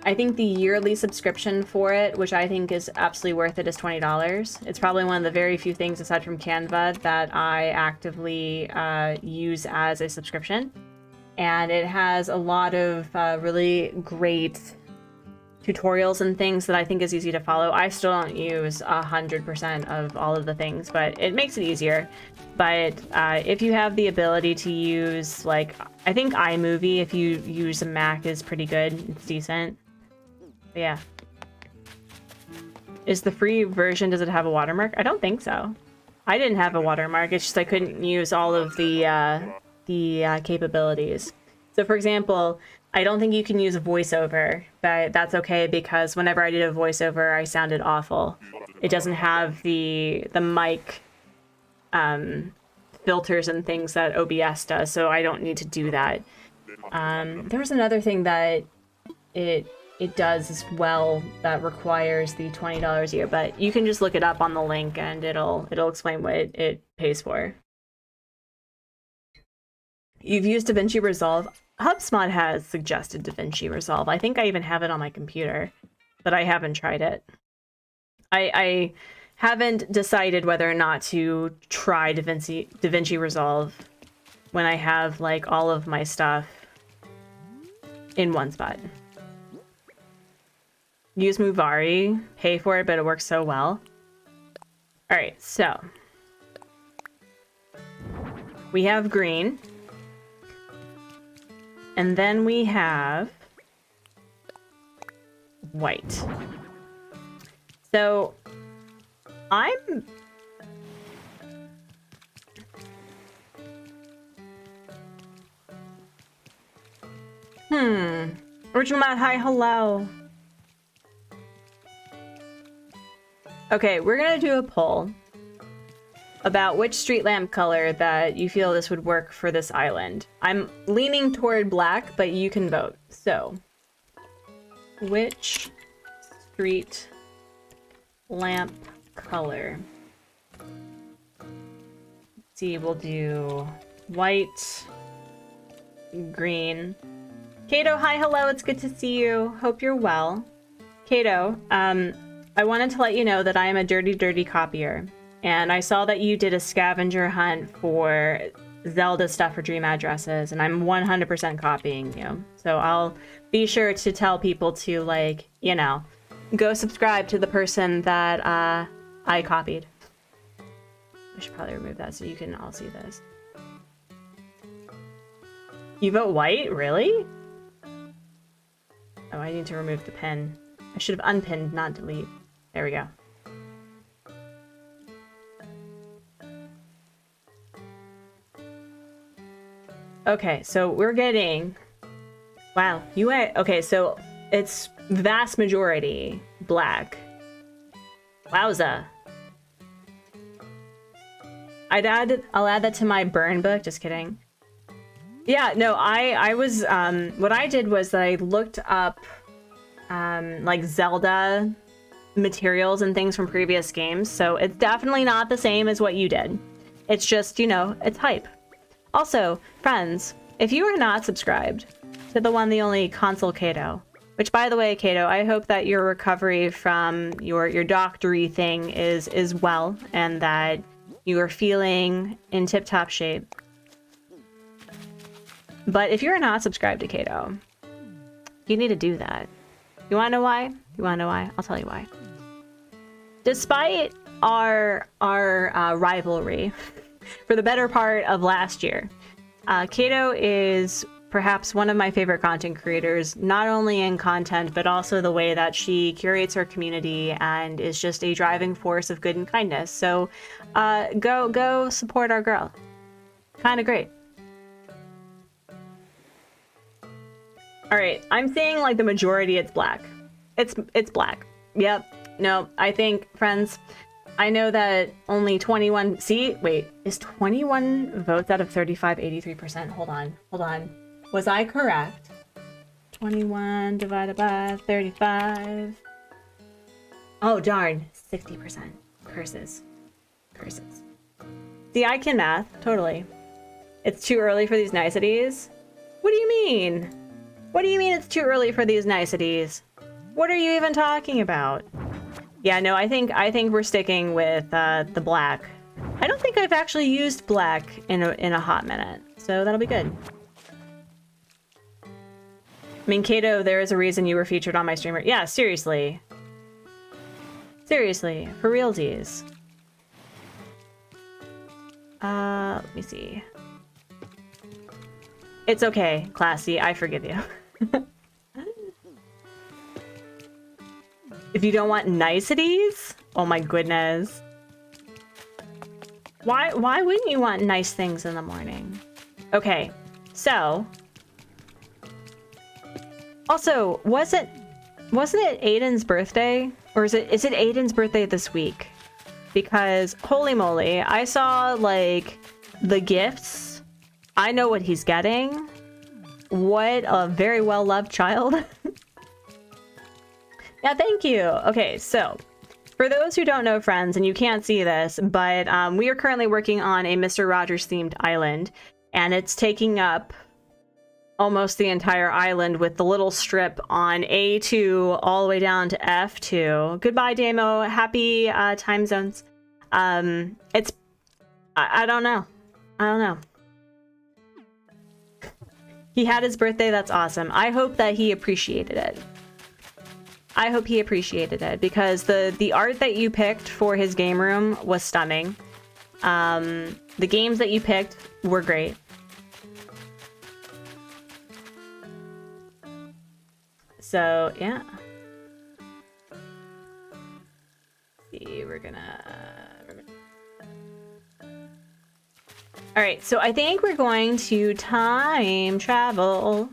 I think the yearly subscription for it, which I think is absolutely worth it, is $20. It's probably one of the very few things aside from Canva that I actively use as a subscription. And it has a lot of really great tutorials and things that I think is easy to follow. I still don't use 100% of all of the things, but it makes it easier. But if you have the ability to use, like, I think iMovie, if you use a Mac, is pretty good. It's decent. But yeah. Is the free version, does it have a watermark? I don't think so. I didn't have a watermark. It's just I couldn't use all of the capabilities. So for example, I don't think you can use a voiceover, but that's okay because whenever I did a voiceover, I sounded awful. It doesn't have the mic filters and things that OBS does, so I don't need to do that. There was another thing that it does as well that requires the $20 a year, but you can just look it up on the link and it'll explain what it pays for. You've used DaVinci Resolve. HubSpot has suggested DaVinci Resolve. I think I even have it on my computer, but I haven't tried it. I haven't decided whether or not to try DaVinci Resolve when I have like all of my stuff in one spot. Use Movari, pay for it, but it works so well. All right, so we have green. And then we have white. So I'm... Original Matt, hi, hello. Okay, we're gonna do a poll about which street lamp color that you feel this would work for this island. I'm leaning toward black, but you can vote. So, which street lamp color? Let's see, we'll do white, green. Kato, hi, hello, it's good to see you. Hope you're well. Kato, I wanted to let you know that I am a dirty copier. And I saw that you did a scavenger hunt for Zelda stuff for dream addresses, and I'm 100% copying you. So I'll be sure to tell people to, like, you know, go subscribe to the person that I copied. I should probably remove that so you can all see this. You vote white? Really? Oh, I need to remove the pin. I should have unpinned, not delete. There we go. Okay, so we're getting... Wow, you went... Okay, so it's vast majority black. Wowza. I'll add that to my burn book, just kidding. Yeah, no, I was... what I did was that I looked up like Zelda materials and things from previous games, so it's definitely not the same as what you did. It's just, you know, it's hype. Also, friends, if you are not subscribed to the one, the only Console Kato, which, by the way, Kato, I hope that your recovery from your doctory thing is well, and that you are feeling in tip-top shape. But if you're not subscribed to Kato, you need to do that. You want to know why? You want to know why? I'll tell you why. Despite our rivalry for the better part of last year, Kato is perhaps one of my favorite content creators, not only in content, but also the way that she curates her community and is just a driving force of good and kindness. So go support our girl. Kind of great. All right, I'm saying like the majority it's black. It's black. Yep. No, I think, friends, I know that only 21... See, wait, is 21 votes out of 35 83%? Hold on. Was I correct? 21 divided by 35. Oh, darn. 60%. Curses. See, I can math. Totally. It's too early for these niceties? What do you mean? What do you mean it's too early for these niceties? What are you even talking about? Yeah, no, I think we're sticking with the black. I don't think I've actually used black in a hot minute, so that'll be good. I mean, Kato, there is a reason you were featured on my streamer. Yeah, seriously. Seriously, for realties. Let me see. It's okay, Classy, I forgive you. If you don't want niceties? Oh my goodness. Why wouldn't you want nice things in the morning? Okay, so... Also, wasn't it Aiden's birthday? Or is it Aiden's birthday this week? Because holy moly, I saw like the gifts. I know what he's getting. What a very well-loved child. Yeah, thank you. Okay, so for those who don't know, friends, and you can't see this, but we are currently working on a Mr. Rogers themed island, and it's taking up almost the entire island with the little strip on A2 all the way down to F2. Goodbye, Damo. Happy time zones. It's... I don't know. I don't know. He had his birthday. That's awesome. I hope that he appreciated it. I hope he appreciated it because the art that you picked for his game room was stunning. The games that you picked were great. So, yeah. Let's see, we're gonna... Alright, so I think we're going to time travel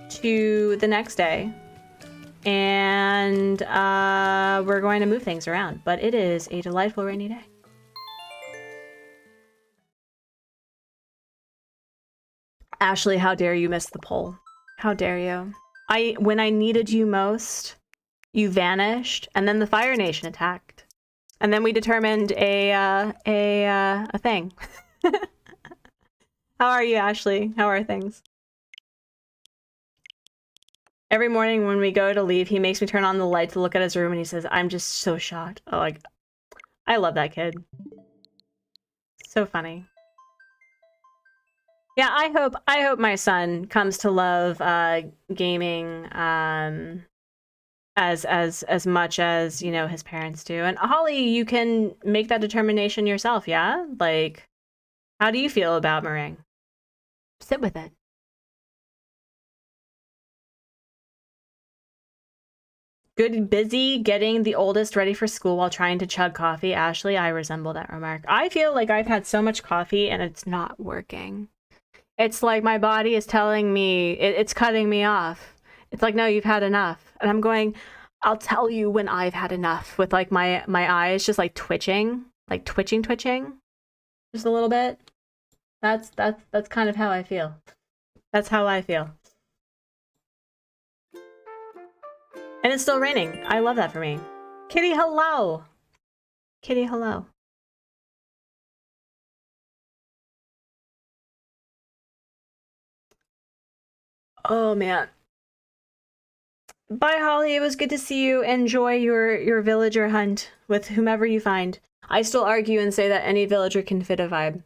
to the next day. And we're going to move things around. But it is a delightful rainy day. Ashley, how dare you miss the poll? How dare you? When I needed you most, you vanished, and then the Fire Nation attacked. And then we determined a thing. How are you, Ashley? How are things? Every morning when we go to leave, he makes me turn on the light to look at his room, and he says, "I'm just so shocked." Oh, like, I love that kid. So funny. Yeah, I hope my son comes to love gaming as much as, you know, his parents do. And Holly, you can make that determination yourself, yeah? Like, how do you feel about meringue? Sit with it. Good, busy getting the oldest ready for school while trying to chug coffee. Ashley, I resemble that remark. I feel like I've had so much coffee and it's not working. It's like my body is telling me, it's cutting me off. It's like, no, you've had enough. And I'm going, I'll tell you when I've had enough, with like my eyes just like twitching, like twitching, just a little bit. That's kind of how I feel. That's how I feel. And it's still raining. I love that for me. Kitty, hello. Kitty, hello. Oh, man. Bye, Holly. It was good to see you. Enjoy your villager hunt with whomever you find. I still argue and say that any villager can fit a vibe.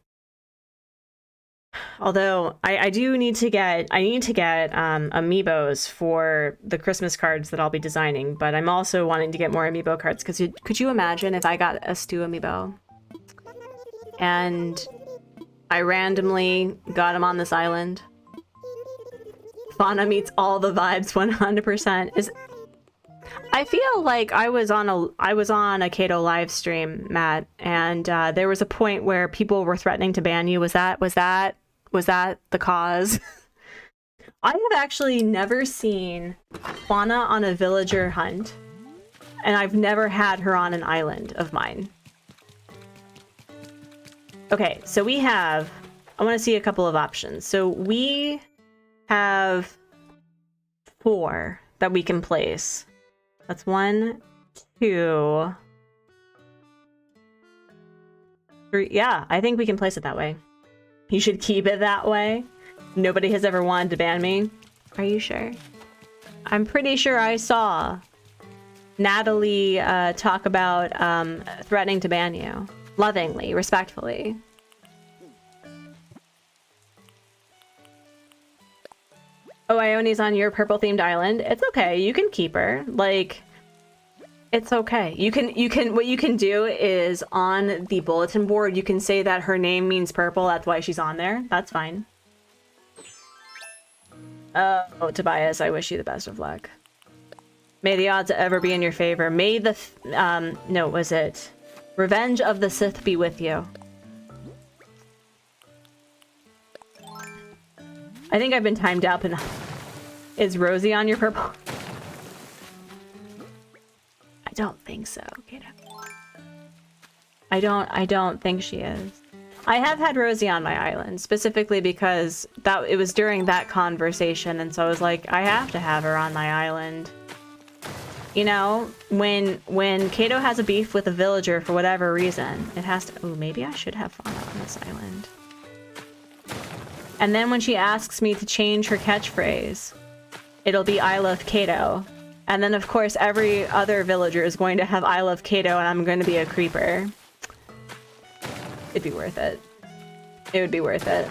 Although I do need to get amiibos for the Christmas cards that I'll be designing, but I'm also wanting to get more amiibo cards because could you imagine if I got a Stu amiibo and I randomly got him on this island? Fauna meets all the vibes 100%. I feel like I was on a Kato live stream, Matt, and there was a point where people were threatening to ban you. Was that the cause? I have actually never seen Fauna on a villager hunt, and I've never had her on an island of mine. Okay, so we have, I want to see a couple of options. So we have 4 that we can place. That's 1, 2, 3. Yeah, I think we can place it that way. You should keep it that way. Nobody has ever wanted to ban me. Are you sure? I'm pretty sure I saw Natalie talk about threatening to ban you. Lovingly, respectfully. Oh, Ione's on your purple-themed island. It's okay. You can keep her. Like, it's okay. You can, what you can do is on the bulletin board, you can say that her name means purple. That's why she's on there. That's fine. Oh, Tobias, I wish you the best of luck. May the odds ever be in your favor. May the, no, was it? Revenge of the Sith be with you. I think I've been timed up enough. Is Rosie on your purple? I don't think so, Kato. I don't think she is. I have had Rosie on my island, specifically because it was during that conversation, and so I was like, I have to have her on my island. You know, when Kato has a beef with a villager for whatever reason, it has to... Oh, maybe I should have Fauna on this island. And then when she asks me to change her catchphrase, it'll be I love Kato. And then, of course, every other villager is going to have I love Kato, and I'm going to be a creeper. It'd be worth it. It would be worth it.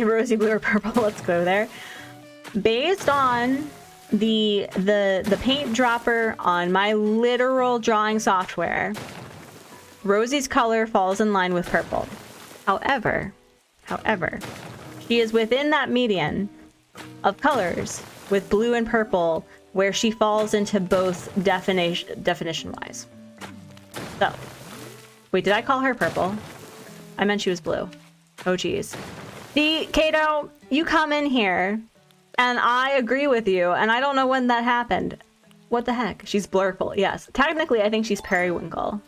Rosy blue or purple, let's go there. Based on the paint dropper on my literal drawing software, Rosie's color falls in line with purple. However, she is within that median of colors with blue and purple where she falls into both definition-wise. So, wait, did I call her purple? I meant she was blue. Oh, geez. See, Kato, you come in here, and I agree with you, and I don't know when that happened. What the heck? She's blurple, yes. Technically, I think she's periwinkle.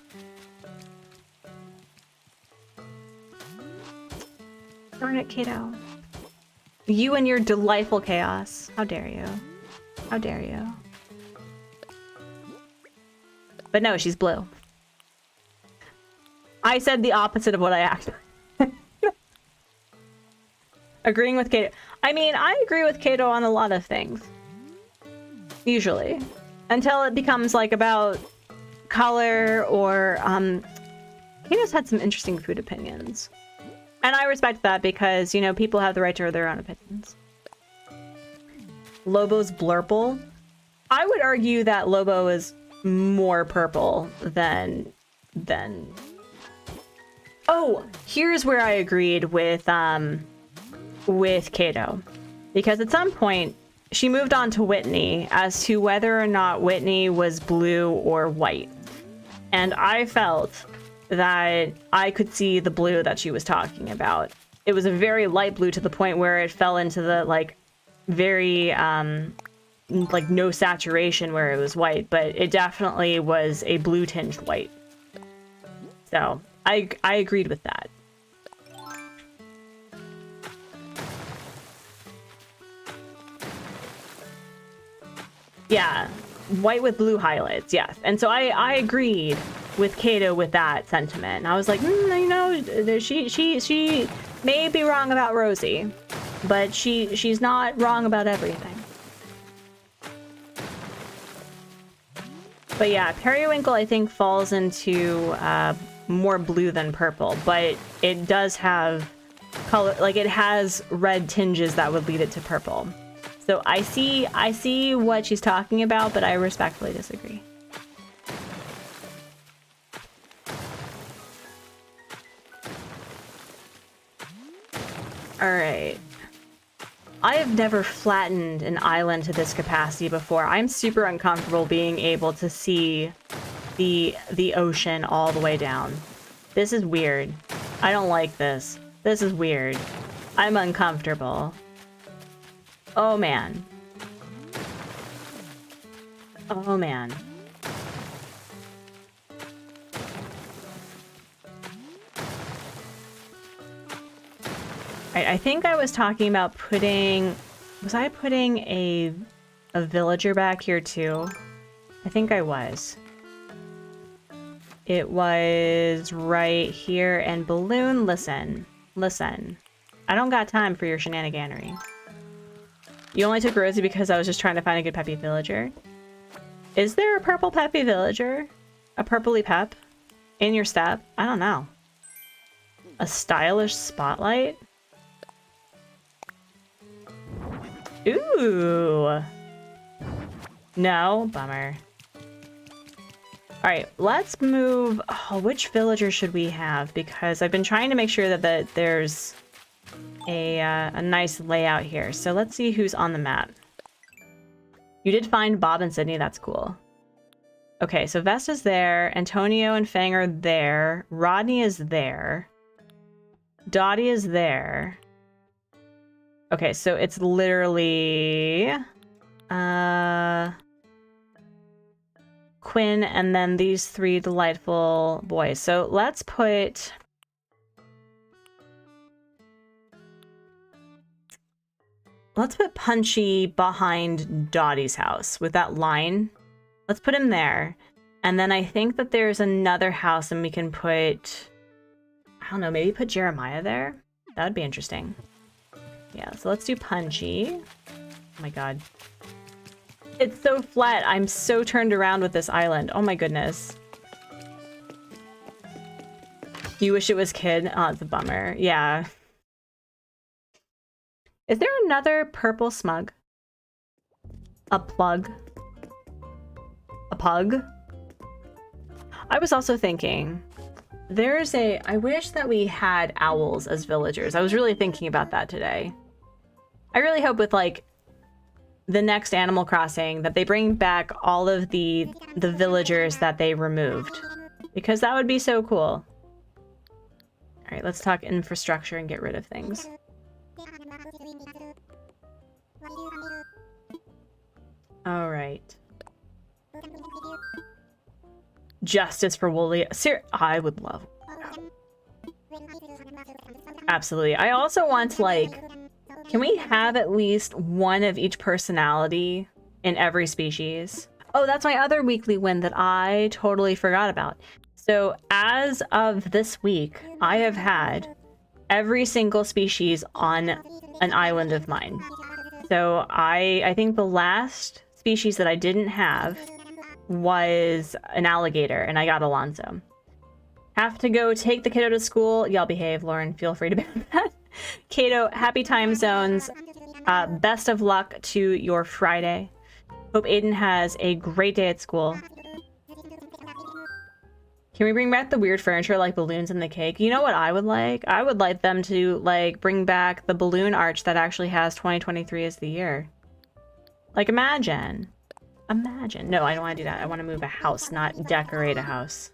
Darn it, Kato. You and your delightful chaos. How dare you? How dare you? But no, she's blue. I said the opposite of what I acted. Agreeing with Kato. I mean, I agree with Kato on a lot of things. Usually. Until it becomes like about color or Kato's had some interesting food opinions. And I respect that because, you know, people have the right to their own opinions. Lobo's blurple. I would argue that Lobo is more purple than... Oh, here's where I agreed with Kato. Because at some point, she moved on to Whitney as to whether or not Whitney was blue or white. And I felt that I could see the blue that she was talking about. It was a very light blue to the point where it fell into the, like, very, like, no saturation where it was white. But it definitely was a blue-tinged white. So... I agreed with that. Yeah, white with blue highlights, yes. And so I agreed with Kato with that sentiment. And I was like, you know, she may be wrong about Rosie, but she's not wrong about everything. But yeah, periwinkle I think falls into more blue than purple, but it does have color, like it has red tinges that would lead it to purple. So I see what she's talking about, but I respectfully disagree. All right. I have never flattened an island to this capacity before. I'm super uncomfortable being able to see the ocean all the way down. This is weird. I don't like this. This is weird. I'm uncomfortable. Oh man. Oh man. I think I was talking about putting... Was I putting a villager back here too? I think I was. It was right here. And Balloon, listen. Listen. I don't got time for your shenaniganery. You only took Rosie because I was just trying to find a good peppy villager. Is there a purple peppy villager? A purpley pep? In your step? I don't know. A stylish spotlight? Ooh. No, bummer. Alright, let's move... Oh, which villager should we have? Because I've been trying to make sure that there's a nice layout here. So let's see who's on the map. You did find Bob and Sydney, that's cool. Okay, so Vesta's there. Antonio and Fang are there. Rodney is there. Dottie is there. Okay, so it's literally... Quinn, and then these 3 delightful boys. So let's put... Let's put Punchy behind Dottie's house with that line. Let's put him there. And then I think that there's another house and we can put... I don't know, maybe put Jeremiah there? That would be interesting. Yeah, so let's do Punchy. Oh my god. It's so flat. I'm so turned around with this island. Oh my goodness. You wish it was kid? Oh, it's a bummer. Yeah. Is there another purple smug? A plug? A pug? I was also thinking, there's a... I wish that we had owls as villagers. I was really thinking about that today. I really hope with, like, the next Animal Crossing that they bring back all of the villagers that they removed. Because that would be so cool. Alright, let's talk infrastructure and get rid of things. Alright. Justice for Wooly. I would love... Absolutely. I also want, like... Can we have at least one of each personality in every species? Oh, that's my other weekly win that I totally forgot about. So as of this week, I have had every single species on an island of mine. So I think the last species that I didn't have was an alligator, and I got Alonso. Have to go take the kiddo to school. Y'all behave, Lauren. Feel free to be that. Kato, happy time zones. Best of luck to your Friday. Hope Aiden has a great day at school. Can we bring back the weird furniture like balloons and the cake? You know what I would like? I would like them to, like, bring back the balloon arch that actually has 2023 as the year. Like, imagine. Imagine. No, I don't want to do that. I want to move a house, not decorate a house.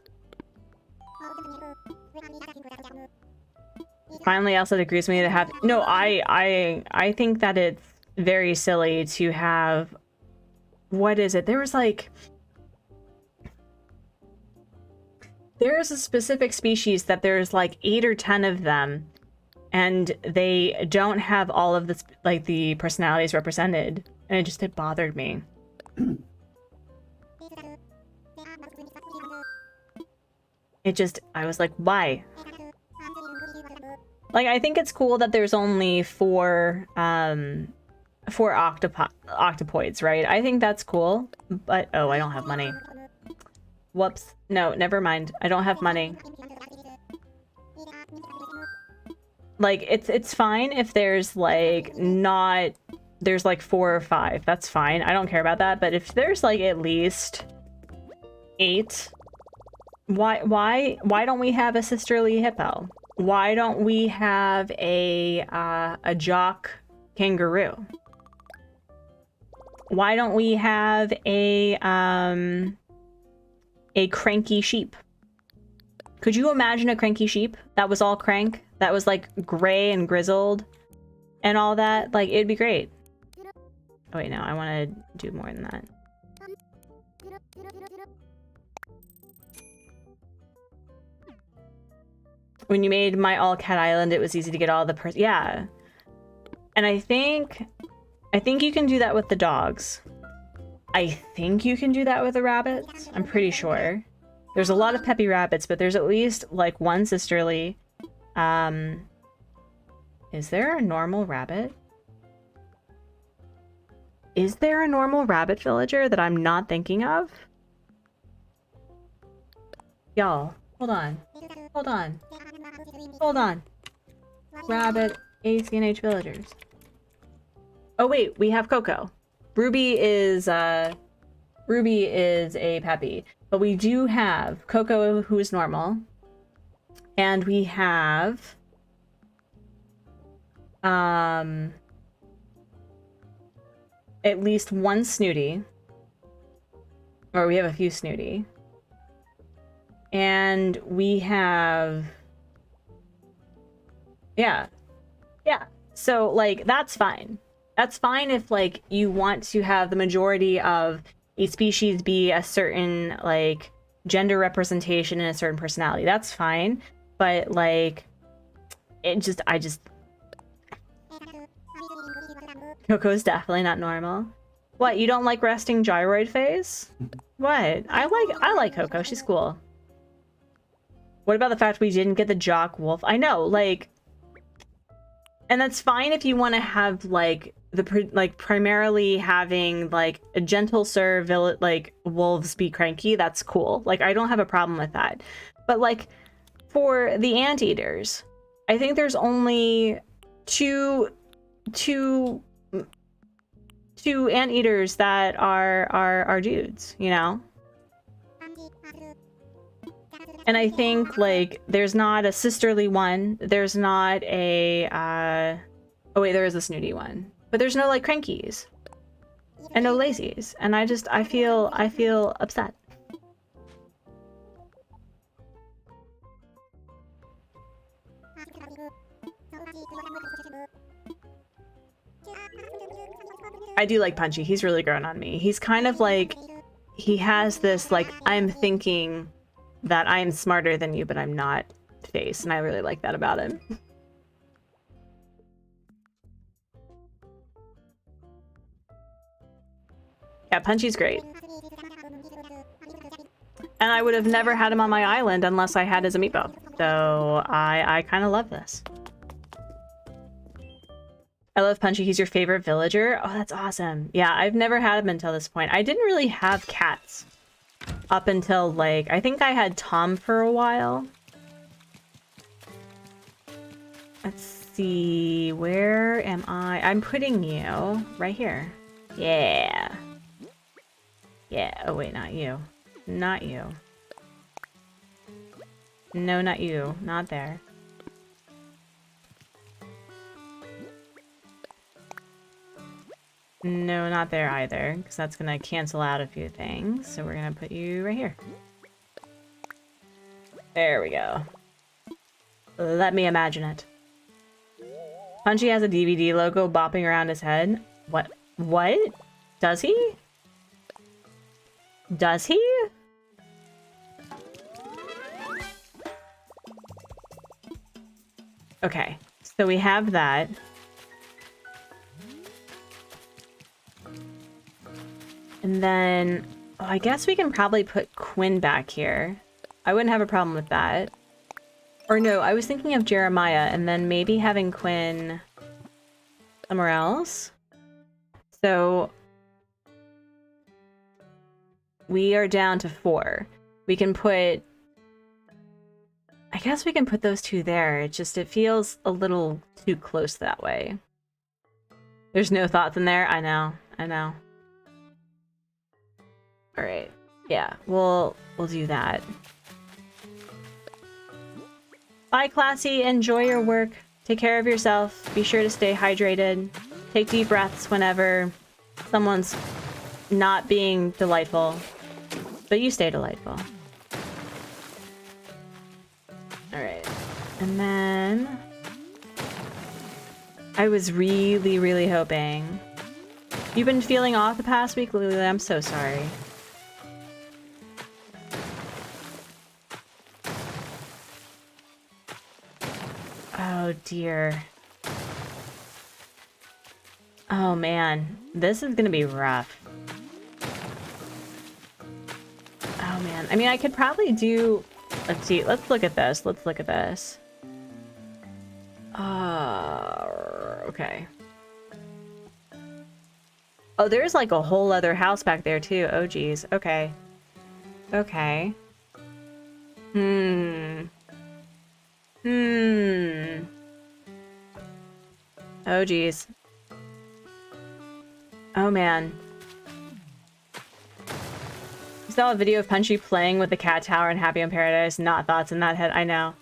Finally, Elsa agrees with me to have... No, I think that it's very silly to have... What is it? There was, like... There's a specific species that there's, like, 8 or 10 of them, and they don't have all of the, like, the personalities represented, and it bothered me. I was like, why? Like, I think it's cool that there's only 4 octopoids, right? I think that's cool, but... Oh, I don't have money. Whoops. No, never mind. I don't have money. Like, it's fine if there's, like, not... There's, like, 4 or 5. That's fine. I don't care about that. But if there's, like, at least 8... Why don't we have a sisterly hippo? Why don't we have a jock kangaroo? Why don't we have a cranky sheep? Could you imagine a cranky sheep that was all crank? That was, like, gray and grizzled and all that? Like, it'd be great. Oh, wait, no. I want to do more than that. When you made my all-cat island, it was easy to get all the yeah. And I think you can do that with the dogs. I think you can do that with the rabbits. I'm pretty sure. There's a lot of peppy rabbits, but there's at least, like, one sisterly. Is there a normal rabbit? Is there a normal rabbit villager that I'm not thinking of? Y'all, hold on. Hold on. Hold on. Rabbit ACNH villagers. Oh wait, we have Coco. Ruby is a peppy, but we do have Coco, who is normal, and we have at least one snooty, or we have a few snooty, and we have yeah. So, like, that's fine. That's fine if, like, you want to have the majority of a species be a certain, like, gender representation and a certain personality. That's fine. But, like, I just... Coco's definitely not normal. What, you don't like resting gyroid phase? What? I like Coco. She's cool. What about the fact we didn't get the jock wolf? I know, like... And that's fine if you want to have, like, primarily having, like, a gentle sir, like, wolves be cranky. That's cool. Like, I don't have a problem with that. But, like, for the anteaters, I think there's only two anteaters that are dudes, you know? And I think, like, there's not a sisterly one. There's not a, oh wait, there is a snooty one. But there's no, like, crankies. And no lazies. And I feel upset. I do like Punchy. He's really grown on me. He's kind of like, he has this, like, I'm thinking that I am smarter than you, but I'm not face, and I really like that about him. Yeah, Punchy's great. And I would have never had him on my island unless I had his amiibo. So I kind of love this. I love Punchy. He's your favorite villager. Oh, that's awesome. Yeah, I've never had him until this point. I didn't really have cats up until, like, I think I had Tom for a while. Let's see, where am I? I'm putting you right here. Yeah. Yeah, oh wait, not you. Not you. No, not you. Not there. No, not there either, because that's gonna cancel out a few things. So we're gonna put you right here. There we go. Let me imagine it. Punchy has a DVD logo bopping around his head. What? What? Does he? Does he? Okay, so we have that. And then, oh, I guess we can probably put Quinn back here. I wouldn't have a problem with that. Or no, I was thinking of Jeremiah and then maybe having Quinn somewhere else. So we are down to 4. We can put, I guess we can put those two there. It feels a little too close that way. There's no thoughts in there. I know. All right. Yeah, we'll do that. Bye, Classy. Enjoy your work. Take care of yourself. Be sure to stay hydrated. Take deep breaths whenever someone's not being delightful. But you stay delightful. All right. And then I was really, really hoping. You've been feeling off the past week, Lily. I'm so sorry. Oh dear. Oh man, this is gonna be rough. Oh man, I mean, I could probably do, let's see, let's look at this. Okay. Oh, there's like a whole other house back there too. Oh geez, okay. Okay. Oh geez. Oh man. You saw a video of Punchy playing with the cat tower in Happy in Paradise. Not thoughts in that head. I know.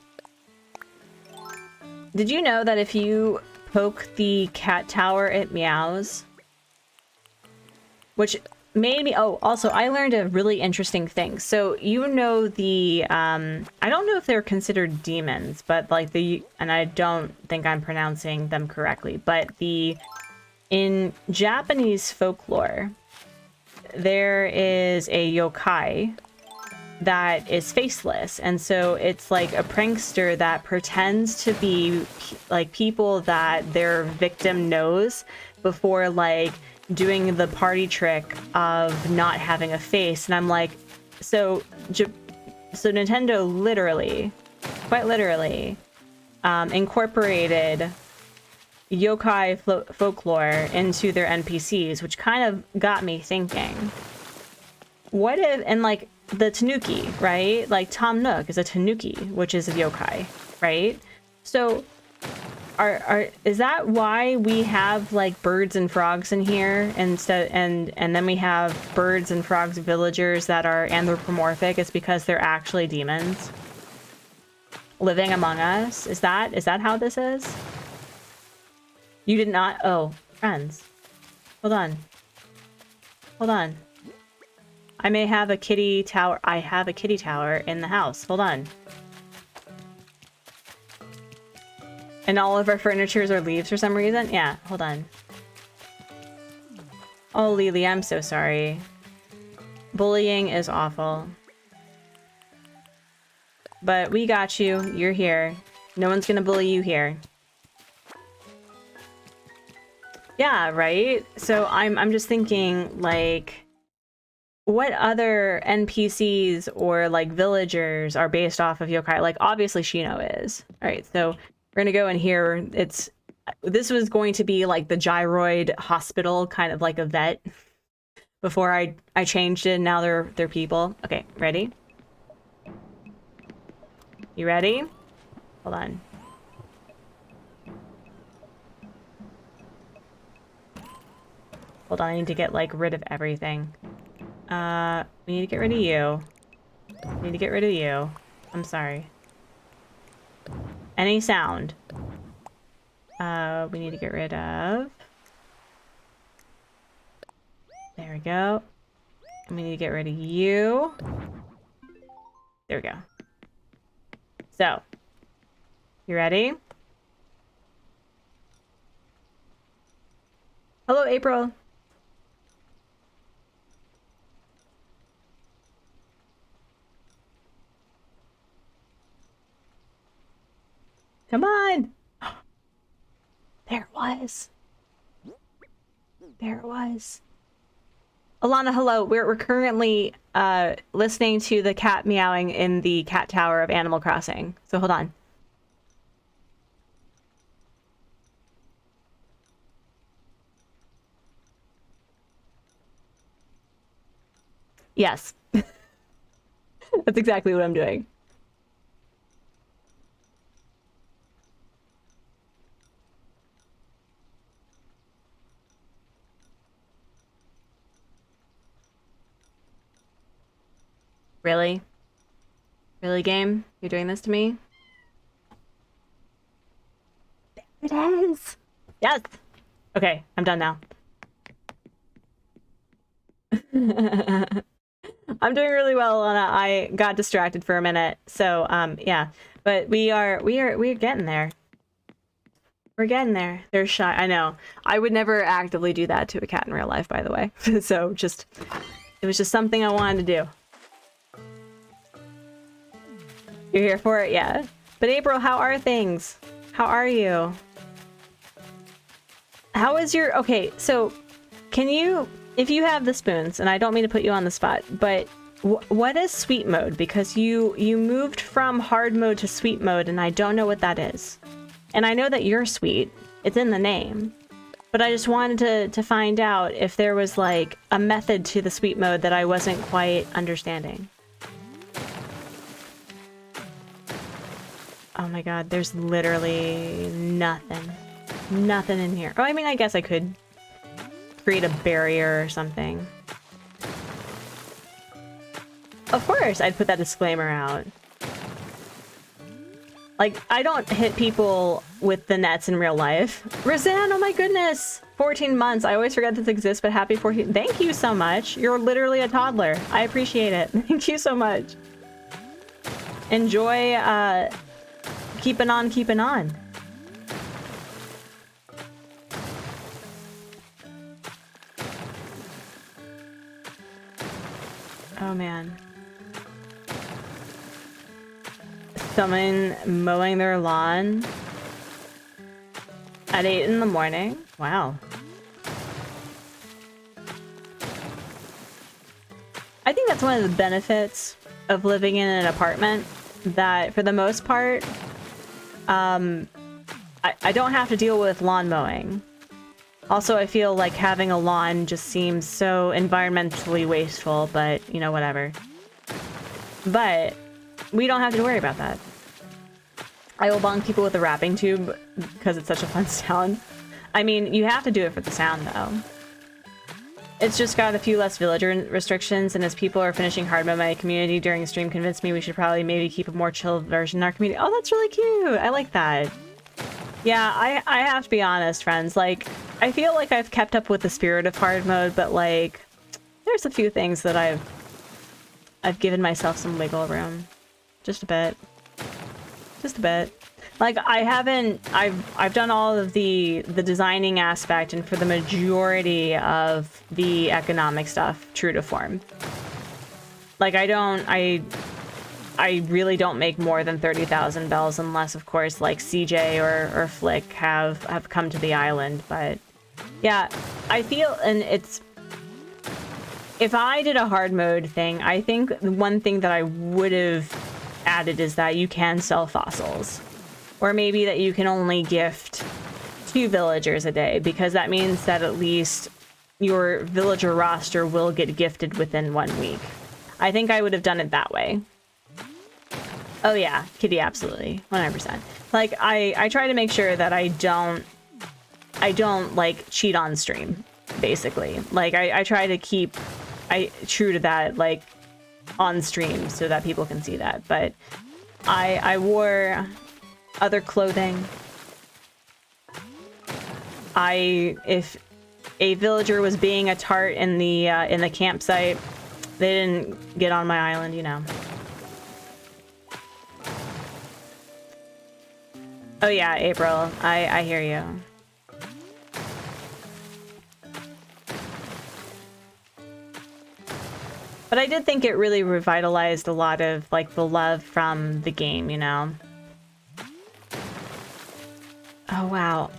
Did you know that if you poke the cat tower, it meows? Which made me... Oh, also, I learned a really interesting thing. So, you know the... I don't know if they're considered demons, but like the... And I don't think I'm pronouncing them correctly, but the In Japanese folklore, there is a yokai that is faceless, and so it's like a prankster that pretends to be like people that their victim knows before like doing the party trick of not having a face. And I'm like, so Nintendo literally, quite literally, incorporated yokai folklore into their NPCs, which kind of got me thinking, what if, and like the tanuki, right? Like Tom Nook is a tanuki, which is a yokai, right? So is that why we have like birds and frogs in here instead, and then we have birds and frogs villagers that are anthropomorphic? It's because they're actually demons living among us. Is that how this is? You did not. Oh, friends, hold on. I may have a kitty tower. I have a kitty tower in the house. Hold on. And all of our furnitures are leaves for some reason? Yeah, hold on. Oh, Lily, I'm so sorry. Bullying is awful. But we got you. You're here. No one's gonna bully you here. Yeah, right? So I'm just thinking, like, what other NPCs or like villagers are based off of yokai? Like, obviously Shino is. All right, so we're gonna go in here. This was going to be like the gyroid hospital, kind of like a vet, before I changed it. Now they're people. Okay, ready? You ready? Hold on. Hold on, I need to get like rid of everything. We need to get rid of you. We need to get rid of you. I'm sorry. Any sound. We need to get rid of. There we go. We need to get rid of you. There we go. So, you ready? Hello, April. Come on. There it was. There it was. Alana, hello. We're currently listening to the cat meowing in the cat tower of Animal Crossing. So hold on. Yes. That's exactly what I'm doing. Really? Really, game? You're doing this to me? There it is! Yes! Okay, I'm done now. I'm doing really well, Lana. I got distracted for a minute. So, yeah. But we're getting there. We're getting there. They're shy. I know. I would never actively do that to a cat in real life, by the way. So, it was just something I wanted to do. You're here for it? Yeah. But April, how are things? How are you? How is your... Okay, so can you... If you have the spoons, and I don't mean to put you on the spot, but what is sweet mode? Because you moved from hard mode to sweet mode, and I don't know what that is. And I know that you're sweet. It's in the name. But I just wanted to find out if there was like a method to the sweet mode that I wasn't quite understanding. Oh my god, there's literally nothing. Nothing in here. Oh, I mean, I guess I could create a barrier or something. Of course, I'd put that disclaimer out. Like, I don't hit people with the nets in real life. Roseanne, oh my goodness! 14 months. I always forget this exists, but happy 14. Thank you so much. You're literally a toddler. I appreciate it. Thank you so much. Enjoy, keeping on keeping on. Oh man. Someone mowing their lawn at 8 in the morning. Wow. I think that's one of the benefits of living in an apartment, that for the most part, I don't have to deal with lawn mowing. Also, I feel like having a lawn just seems so environmentally wasteful, but, you know, whatever. But we don't have to worry about that. I will bonk people with a wrapping tube because it's such a fun sound. I mean, you have to do it for the sound, though. It's just got a few less villager restrictions, and as people are finishing hard mode, my community during the stream convinced me we should probably maybe keep a more chill version in our community. Oh, that's really cute. I like that. Yeah, I have to be honest, friends. Like, I feel like I've kept up with the spirit of hard mode, but like, there's a few things that I've given myself some wiggle room. Just a bit. Just a bit. Like, I've done all of the designing aspect, and for the majority of the economic stuff, true to form. Like, I really don't make more than 30,000 bells unless, of course, like CJ or Flick have come to the island. But yeah, I feel, and it's, if I did a hard mode thing, I think one thing that I would have added is that you can sell fossils. Or maybe that you can only gift 2 villagers a day, because that means that at least your villager roster will get gifted within 1 week. I think I would have done it that way. Oh yeah, Kitty, absolutely. 100%. Like, I try to make sure that I don't like cheat on stream, basically. Like, I try to keep true to that, like, on stream so that people can see that. But I wore other clothing. If a villager was being a tart in the campsite, they didn't get on my island, you know. Oh yeah, April, I hear you. But I did think it really revitalized a lot of like the love from the game, you know. Oh wow.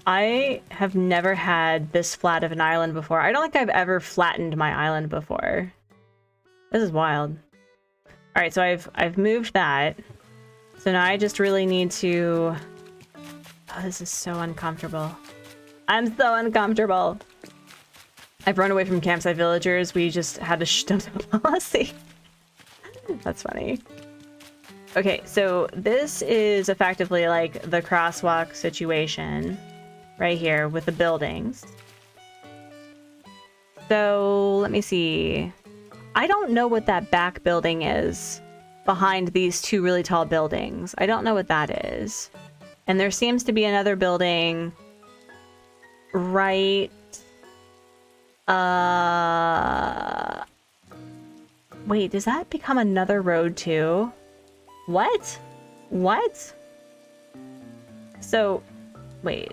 I have never had this flat of an island before. I don't think I've ever flattened my island before. This is wild. All right, so I've moved that. So now I just really need to... Oh, this is so uncomfortable. I'm so uncomfortable. I've run away from campsite villagers. We just had a shut-up policy. That's funny. Okay, so this is effectively like the crosswalk situation right here with the buildings. So let me see. I don't know what that back building is behind these 2 really tall buildings. I don't know what that is. And there seems to be another building right... Wait, does that become another road too? What? What? So, wait.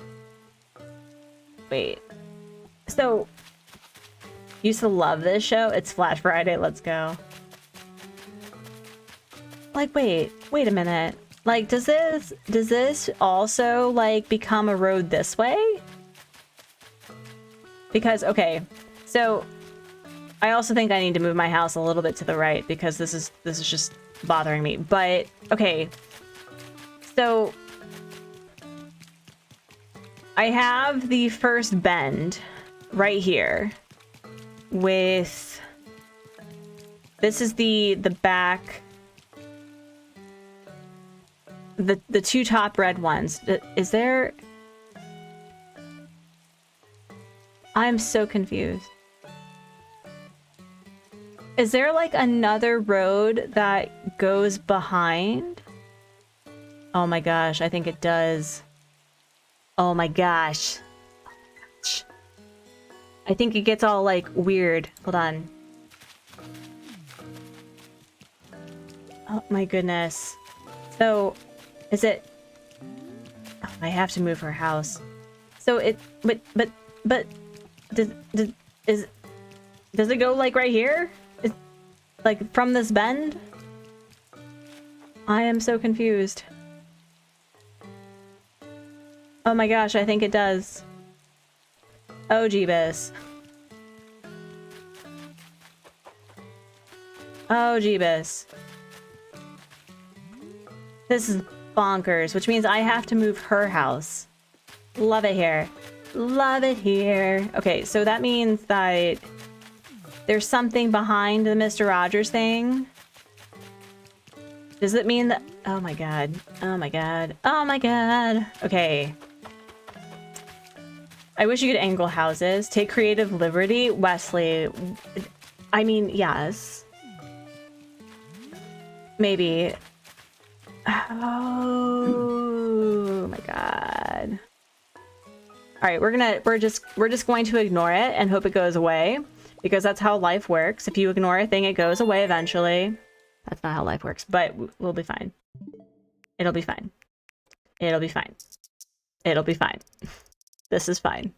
So, used to love this show. It's Flash Friday. Let's go. Like, wait a minute. Like, does this also like become a road this way? Because, okay, so I also think I need to move my house a little bit to the right because this is just bothering me. But okay, so I have the first bend right here with, this is the back, the 2 top red ones. Is there... I'm so confused. Is there like another road that goes behind? Oh my gosh, I think it does. Oh my gosh. I think it gets all like weird. Hold on. Oh my goodness. So, is it... Oh, I have to move her house. So it... But... Does it go like right here? Like, from this bend? I am so confused. Oh my gosh, I think it does. Oh, Jeebus. Oh, Jeebus. This is bonkers, which means I have to move her house. Love it here. Love it here. Okay, so that means that there's something behind the Mr. Rogers thing. Does it mean that... Oh my god. Oh my god. Oh my god. Okay. I wish you could angle houses. Take creative liberty. Wesley. I mean, yes. Maybe. Oh my god. All right, we're just going to ignore it and hope it goes away, because that's how life works. If you ignore a thing, it goes away eventually. That's not how life works, but we'll be fine. It'll be fine. It'll be fine. It'll be fine. This is fine.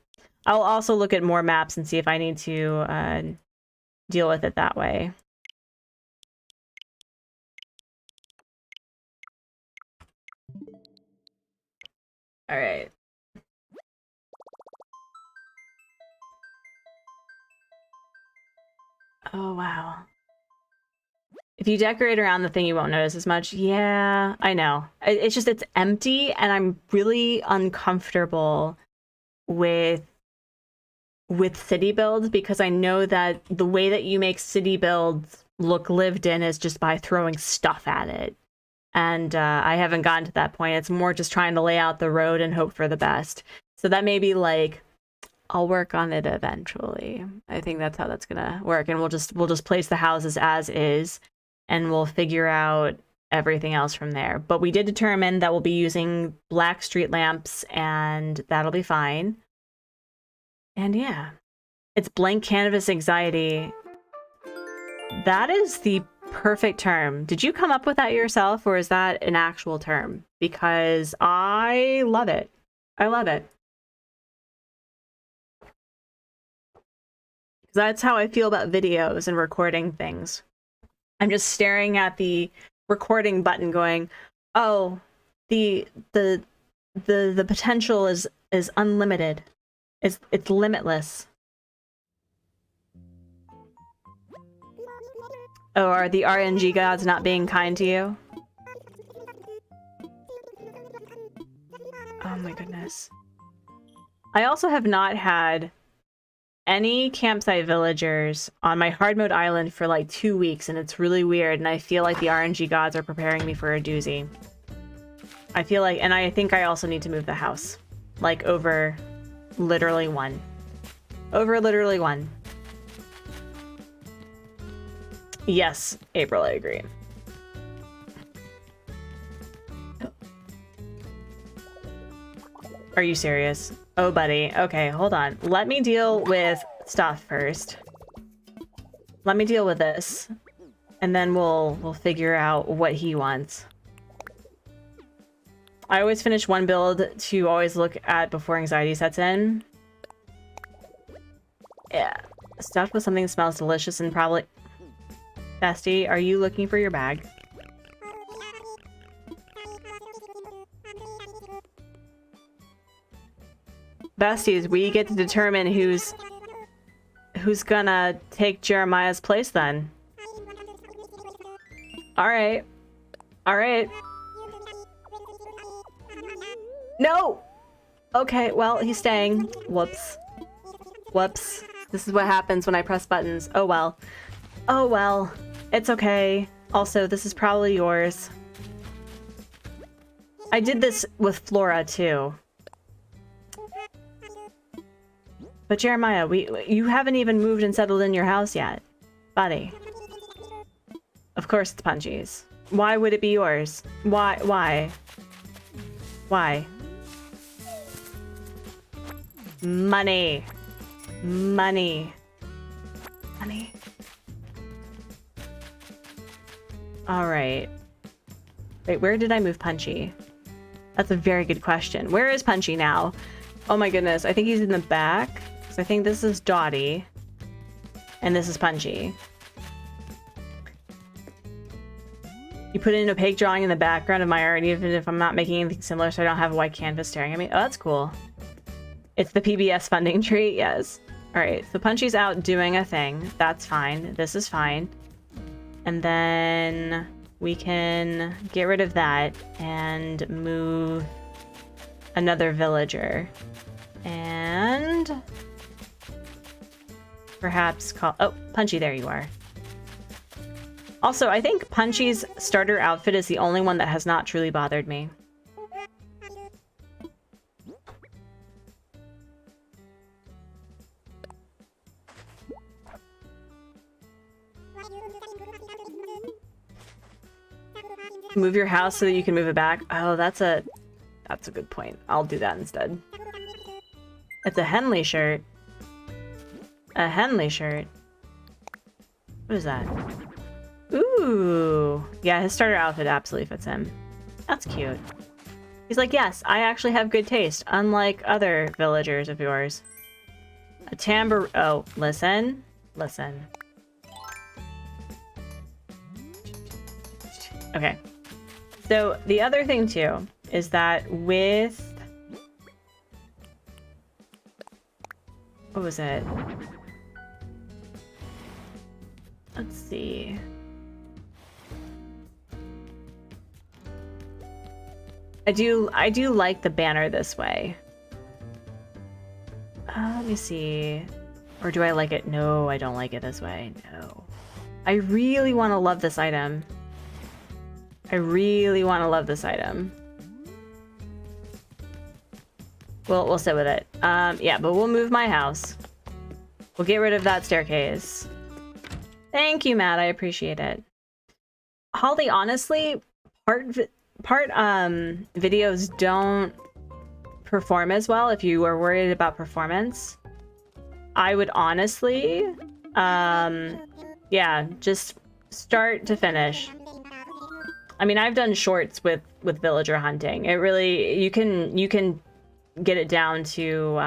I'll also look at more maps and see if I need to deal with it that way. All right. Oh, wow. If you decorate around the thing, you won't notice as much. Yeah, I know. It's just, it's empty, and I'm really uncomfortable with city builds, because I know that the way that you make city builds look lived in is just by throwing stuff at it. And I haven't gotten to that point. It's more just trying to lay out the road and hope for the best. So that may be like, I'll work on it eventually. I think that's how that's gonna work. And we'll just place the houses as is, and we'll figure out everything else from there. But we did determine that we'll be using black street lamps, and that'll be fine. And yeah, it's blank canvas anxiety. That is the perfect term. Did you come up with that yourself, or is that an actual term? Because I love it. I love it. That's how I feel about videos and recording things. I'm just staring at the recording button going, oh, the potential is unlimited. It's limitless. Oh, are the RNG gods not being kind to you? Oh my goodness. I also have not had any campsite villagers on my hard mode island for like 2 weeks, and it's really weird, and I feel like the RNG gods are preparing me for a doozy. I feel like, and I think I also need to move the house. Like over literally one. Over literally one. Yes, April, I agree. Are you serious? Oh, buddy. Okay, hold on. Let me deal with stuff first. Let me deal with this. And then we'll figure out what he wants. I always finish one build to always look at before anxiety sets in. Yeah. Stuffed with something that smells delicious and probably... Bestie, are you looking for your bag? Besties, we get to determine who's gonna take Jeremiah's place then. Alright. Alright. No! Okay, well, he's staying. Whoops. Whoops. This is what happens when I press buttons. Oh well. Oh well. It's okay. Also, this is probably yours. I did this with Flora too. But Jeremiah, you haven't even moved and settled in your house yet. Buddy. Of course it's Punchy's. Why would it be yours? Why? Why? Money. Money. Money. Alright. Wait, where did I move Punchy? That's a very good question. Where is Punchy now? Oh my goodness, I think he's in the back. So I think this is Dottie. And this is Punchy. You put in an opaque drawing in the background of my art, even if I'm not making anything similar, so I don't have a white canvas staring at me. Oh, that's cool. It's the PBS funding tree, yes. All right, so Punchy's out doing a thing. That's fine. This is fine. And then we can get rid of that and move another villager. And perhaps call... Oh, Punchy, there you are. Also, I think Punchy's starter outfit is the only one that has not truly bothered me. Move your house so that you can move it back. Oh, that's a good point. I'll do that instead. It's a Henley shirt. A Henley shirt. What is that? Ooh. Yeah, his starter outfit absolutely fits him. That's cute. He's like, yes, I actually have good taste, unlike other villagers of yours. A tambour... Oh, listen. Listen. Okay. So, the other thing, too, is that with... What was it? Let's see. I do like the banner this way. Let me see. Or do I like it? No, I don't like it this way. No. I really want to love this item. I really want to love this item. We'll sit with it. Yeah, but we'll move my house. We'll get rid of that staircase. Thank you, Matt. I appreciate it. Holly, honestly, part videos don't perform as well if you are worried about performance. I would honestly, yeah, just start to finish. I mean, I've done shorts with villager hunting. It really, you can get it down to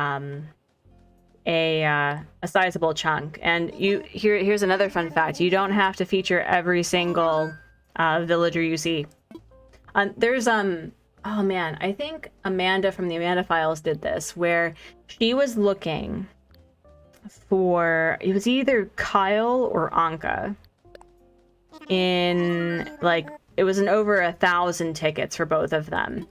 a sizable chunk. And here's another fun fact: you don't have to feature every single villager you see. There's oh man, I think Amanda from the Amanda Files did this, where she was looking for, it was either Kyle or Anka in, like, it was in over 1,000 tickets for both of them.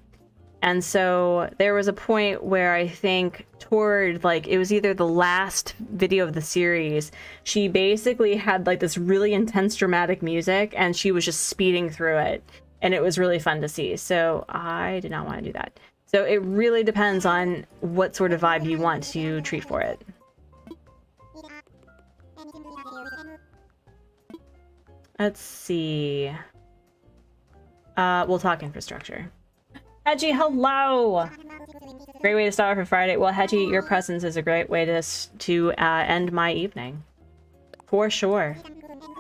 And so there was a point where I think toward, like, it was either the last video of the series, she basically had like this really intense dramatic music and she was just speeding through it. And it was really fun to see. So I did not want to do that. So it really depends on what sort of vibe you want to treat for it. Let's see. We'll talk infrastructure. Hedgie, hello! Great way to start off for Friday. Well, Hedgie, your presence is a great way to end my evening. For sure.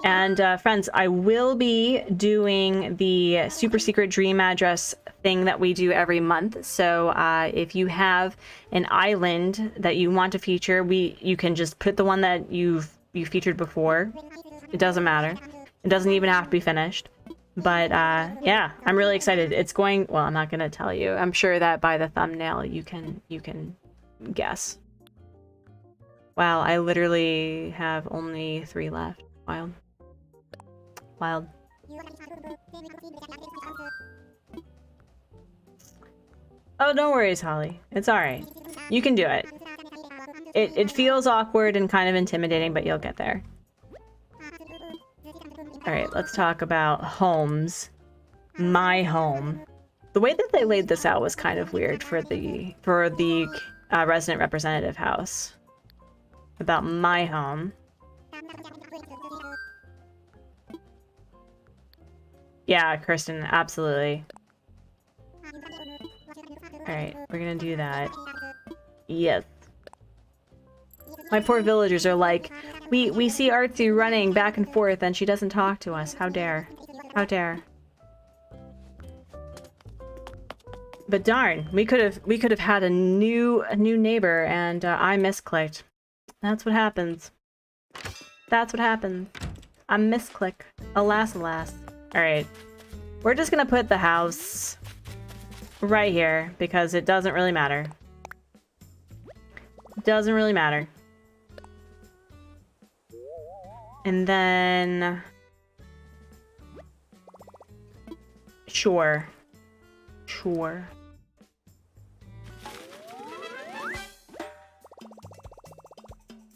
And friends, I will be doing the super secret dream address thing that we do every month. So if you have an island that you want to feature, you can just put the one that you've featured before. It doesn't matter. It doesn't even have to be finished. But yeah, I'm really excited. It's going, well, I'm not gonna tell you. I'm sure that by the thumbnail you can guess. Wow, I literally have only 3 left. Wild. Wild. Oh, no worries, Holly. It's alright. You can do it. It feels awkward and kind of intimidating, but you'll get there. Alright, let's talk about homes. My home. The way that they laid this out was kind of weird for the resident representative house. About my home. Yeah, Kirsten, absolutely. Alright, we're gonna do that. Yes. My poor villagers are like, we see Artsy running back and forth and she doesn't talk to us. How dare. How dare. But darn, we could have had a new neighbor and I misclicked. That's what happens. That's what happens. I misclick. Alas, alas. Alright. We're just gonna put the house right here because it doesn't really matter. Doesn't really matter. And then... Sure. Sure.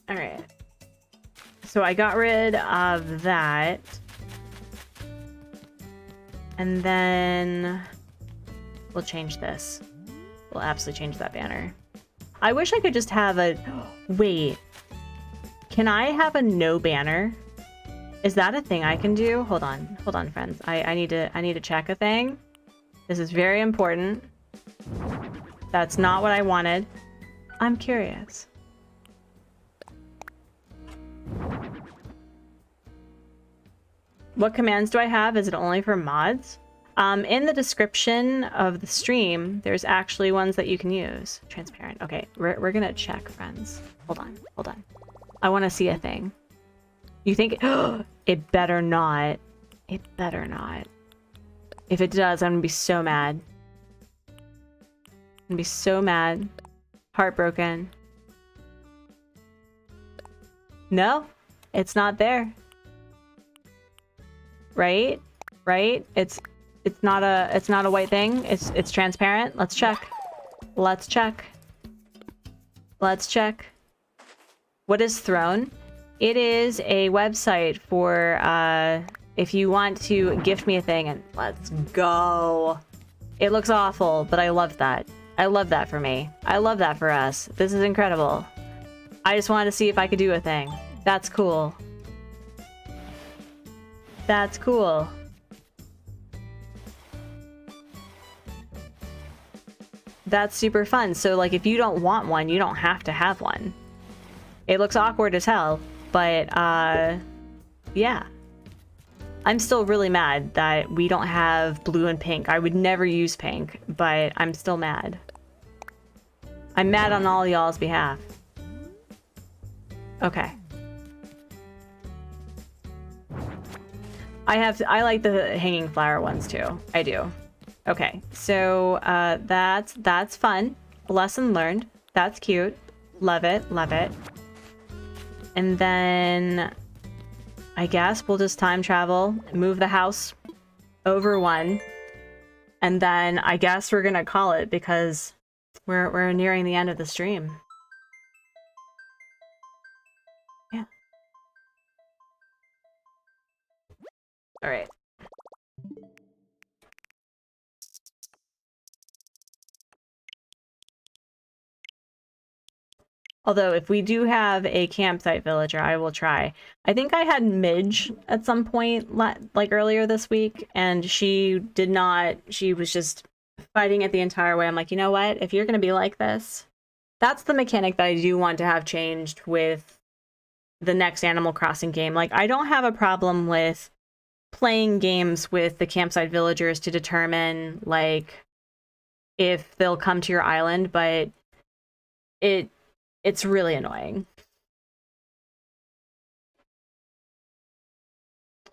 Alright. So I got rid of that. And then... We'll change this. We'll absolutely change that banner. I wish I could just have a... Wait. Can I have a no banner? Is that a thing I can do? Hold on. Hold on, friends. I need to check a thing. This is very important. That's not what I wanted. I'm curious. What commands do I have? Is it only for mods? In the description of the stream, there's actually ones that you can use. Transparent. Okay, we're gonna check, friends. Hold on, hold on. I want to see a thing. You think... It better not. It better not. If it does, I'm gonna be so mad. I'm gonna be so mad. Heartbroken. No, it's not there. Right? Right? It's not a white thing. It's transparent. Let's check. Let's check. Let's check. What is Throne? It is a website for if you want to gift me a thing, and let's go. It looks awful, but I love that. I love that for me. I love that for us. This is incredible. I just wanted to see if I could do a thing. That's cool. That's cool. That's super fun. So, like, if you don't want one, you don't have to have one. It looks awkward as hell, but, yeah. I'm still really mad that we don't have blue and pink. I would never use pink, but I'm still mad. I'm mad on all y'all's behalf. Okay. I like the hanging flower ones too. I do. Okay, so that's fun. Lesson learned. That's cute. Love it, love it. And then I guess we'll just time travel, move the house over one, and then I guess we're gonna call it because we're nearing the end of the stream. Yeah. All right. Although, if we do have a campsite villager, I will try. I think I had Midge at some point, like earlier this week, and she did not... She was just fighting it the entire way. I'm like, you know what? If you're going to be like this... That's the mechanic that I do want to have changed with the next Animal Crossing game. Like, I don't have a problem with playing games with the campsite villagers to determine, like, if they'll come to your island, but it's really annoying.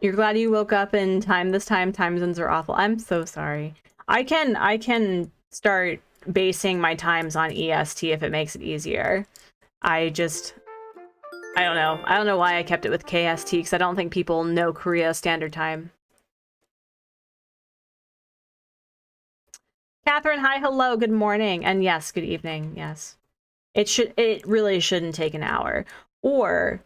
You're glad you woke up in time this time? Time zones are awful. I'm so sorry. I can start basing my times on EST if it makes it easier. I don't know. I don't know why I kept it with KST, because I don't think people know Korea Standard Time. Catherine, hi, hello, good morning. And yes, good evening, yes. It really shouldn't take an hour. Or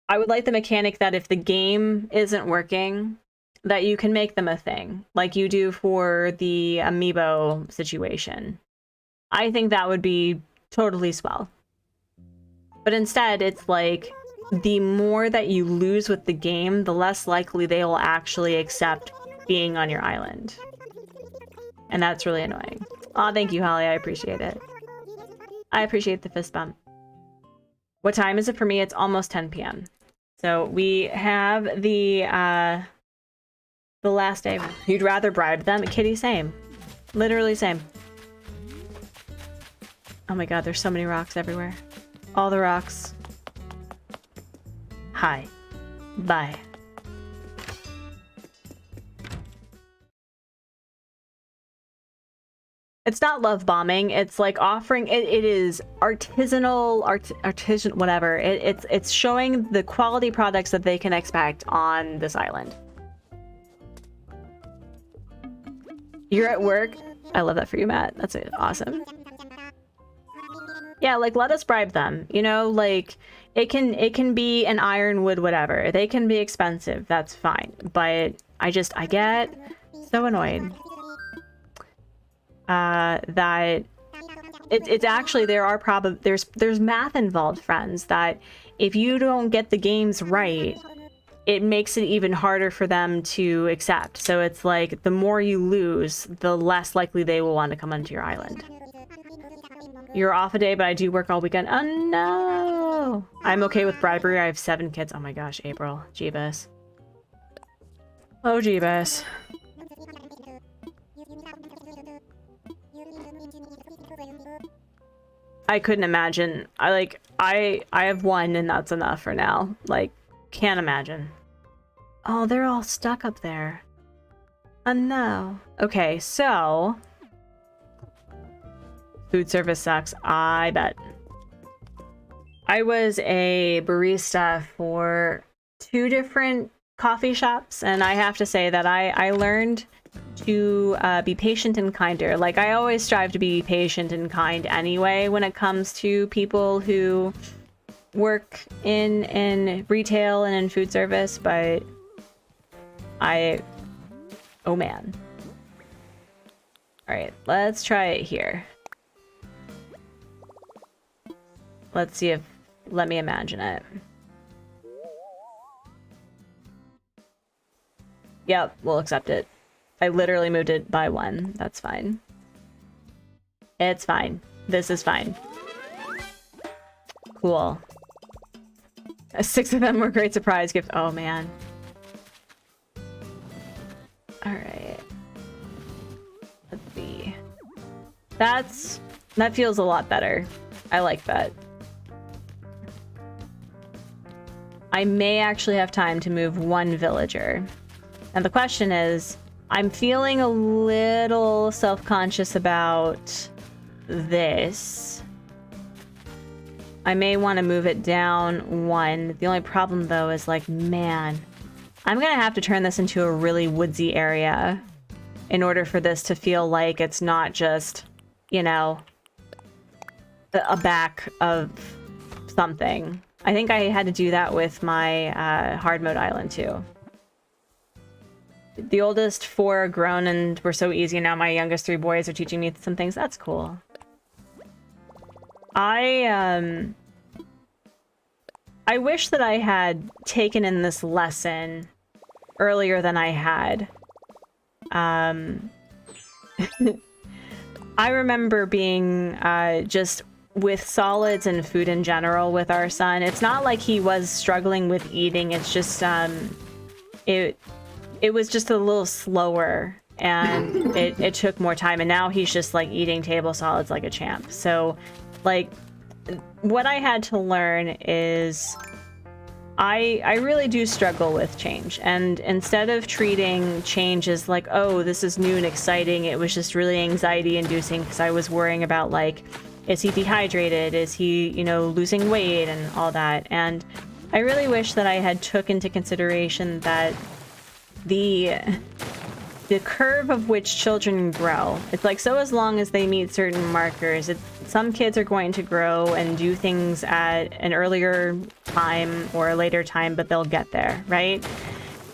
I would like the mechanic that if the game isn't working, that you can make them a thing, like you do for the amiibo situation. I think that would be totally swell. But instead, it's like, the more that you lose with the game, the less likely they will actually accept being on your island. And that's really annoying. Aw, thank you, Holly, I appreciate it. I appreciate the fist bump. What time is it for me? It's almost 10 p.m. So we have the last day. You'd rather bribe them? Kitty, same. Literally same. Oh my god, there's so many rocks everywhere. All the rocks. Hi. Bye. It's not love bombing. It's like offering. It is artisanal, artisan, whatever. It's showing the quality products that they can expect on this island. You're at work. I love that for you, Matt. That's awesome. Yeah, like let us bribe them. You know, like it can be an ironwood, whatever. They can be expensive. That's fine. But I get so annoyed. That it's actually there's math involved, friends, that if you don't get the games right, it makes it even harder for them to accept. So it's like the more you lose, the less likely they will want to come onto your island. You're off a day, but I do work all weekend. Oh no! I'm okay with bribery. I have 7 kids. Oh my gosh, April. Jeebus. Oh Jeebus. I couldn't imagine. I have 1 and that's enough for now. Like, can't imagine. Oh, they're all stuck up there. Oh no. Okay, so food service sucks. I bet. I was a barista for 2 different coffee shops, and I have to say that I learned to be patient and kinder. Like, I always strive to be patient and kind anyway when it comes to people who work in retail and in food service, but oh man. All right, let's try it here. Let's see if, let me imagine it. Yep, we'll accept it. I literally moved it by 1. That's fine. It's fine. This is fine. Cool. 6 of them were great surprise gift. Oh man. Alright. Let's see. That feels a lot better. I like that. I may actually have time to move 1 villager. And the question is, I'm feeling a little self-conscious about this. I may want to move it down 1. The only problem though is like, man, I'm gonna have to turn this into a really woodsy area in order for this to feel like it's not just, you know, a back of something. I think I had to do that with my hard mode island too. The oldest 4 are grown and were so easy. Now my youngest 3 boys are teaching me some things. That's cool. I wish that I had taken in this lesson earlier than I had. I remember being just with solids and food in general with our son. It's not like he was struggling with eating. It's just it was just a little slower, and it took more time, and now he's just like eating table solids like a champ. So like what I had to learn is I really do struggle with change, and instead of treating change as like, oh, this is new and exciting, it was just really anxiety inducing because I was worrying about like, is he dehydrated, is he, you know, losing weight and all that. And I really wish that I had took into consideration that the curve of which children grow. It's like, so as long as they meet certain markers, some kids are going to grow and do things at an earlier time or a later time, but they'll get there, right?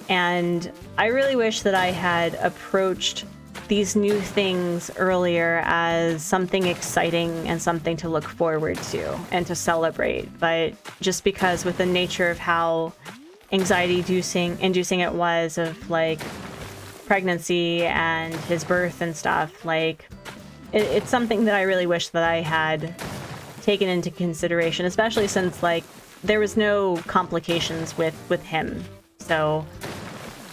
And I really wish that I had approached these new things earlier as something exciting and something to look forward to and to celebrate. But just because with the nature of how anxiety-inducing it was of like pregnancy and his birth and stuff, like it's something that I really wish that I had taken into consideration, especially since like there was no complications with him. So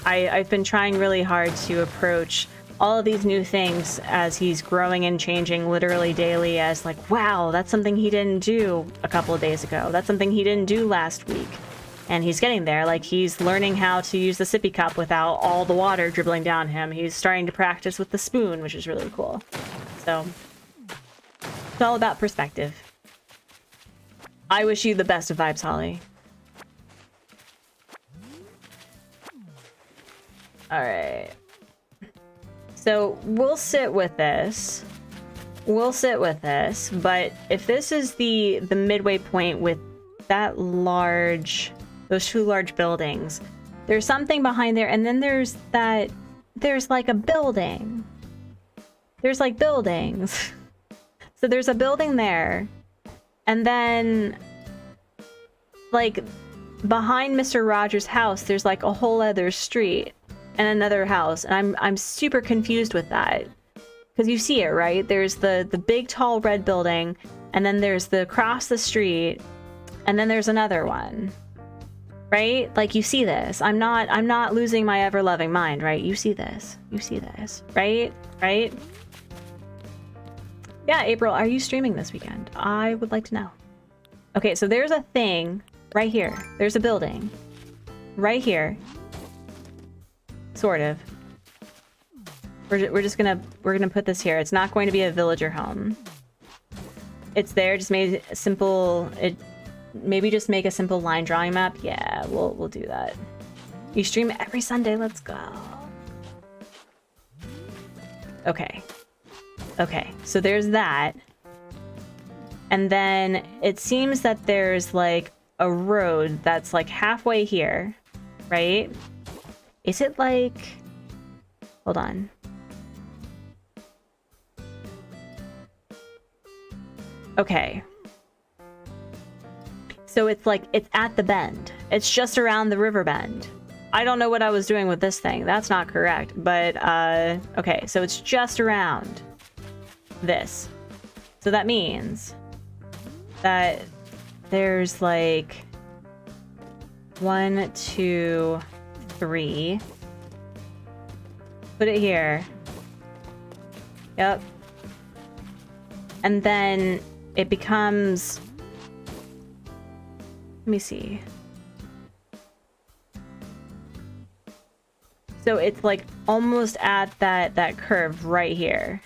I've been trying really hard to approach all of these new things as he's growing and changing literally daily as like, wow, that's something he didn't do a couple of days ago. That's something he didn't do last week. And he's getting there. Like, he's learning how to use the sippy cup without all the water dribbling down him. He's starting to practice with the spoon, which is really cool. So it's all about perspective. I wish you the best of vibes, Holly. All right. So we'll sit with this. We'll sit with this, but if this is the midway point with that large, those two large buildings, there's something behind there, and then there's like a building. There's like buildings. So there's a building there, and then like behind Mr. Rogers' house, there's like a whole other street and another house, and I'm super confused with that. Because you see it, right? There's the big tall red building, and then there's the across the street, and then there's another one. Right? Like you see this. I'm not losing my ever loving mind, right? You see this. You see this. Right? Right? Yeah, April, are you streaming this weekend? I would like to know. Okay, so there's a thing right here. There's a building right here. Sort of. We're gonna put this here. It's not going to be a villager home. It's there, just made simple. Maybe just make a simple line drawing map. Yeah, we'll do that. You stream every Sunday. Let's go. Okay. Okay, so there's that. And then it seems that there's like a road that's like halfway here, right? Is it like... Hold on. Okay. So it's like, it's at the bend. It's just around the river bend. I don't know what I was doing with this thing. That's not correct. But, okay, so it's just around this. So that means that there's like 1, 2, 3. Put it here. Yep. And then it becomes... Let me see. So it's like almost at that curve right here.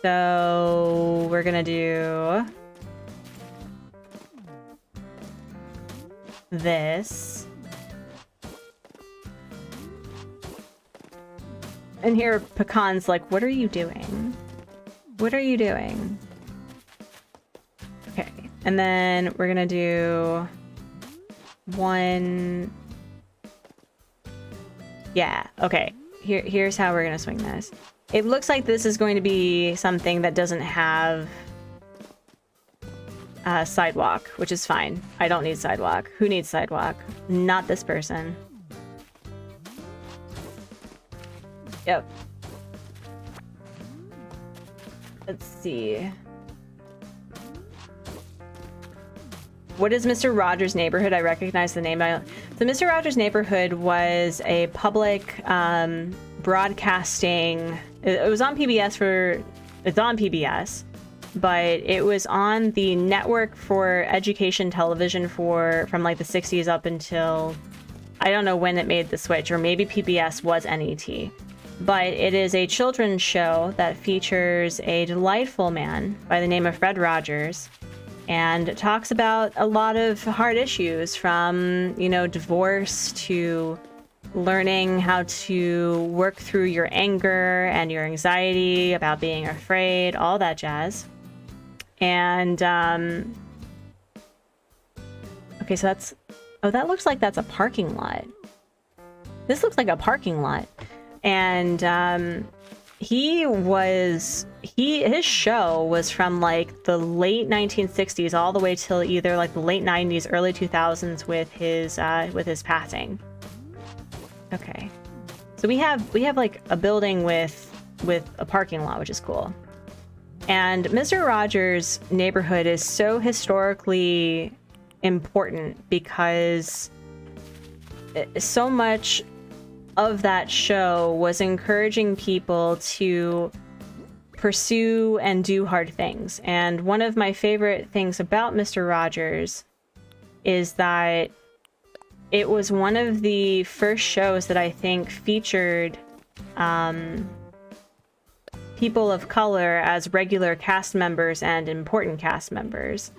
So we're gonna do this. And here Pecan's like, what are you doing? What are you doing? Okay. And then we're gonna do 1. Yeah, okay. Here's how we're gonna swing this. It looks like this is going to be something that doesn't have a sidewalk, which is fine. I don't need sidewalk. Who needs sidewalk? Not this person. Yep. Let's see. What is Mr. Rogers' Neighborhood? I recognize the name. So Mr. Rogers' Neighborhood was a public broadcasting. It was on PBS for... It's on PBS, but it was on the network for education television from like the 60s up until... I don't know when it made the switch, or maybe PBS was NET. But it is a children's show that features a delightful man by the name of Fred Rogers, and talks about a lot of hard issues, from, you know, divorce to learning how to work through your anger and your anxiety about being afraid, all that jazz. And okay, so that's... Oh, that looks like that's a parking lot. This looks like a parking lot. And his show was from like the late 1960s all the way till either like the late 90s, early 2000s with his passing. Okay, so we have like a building with a parking lot, which is cool. And Mr. Rogers' Neighborhood is so historically important because so much of that show was encouraging people to pursue and do hard things. And one of my favorite things about Mr. Rogers is that it was one of the first shows that I think featured people of color as regular cast members and important cast members.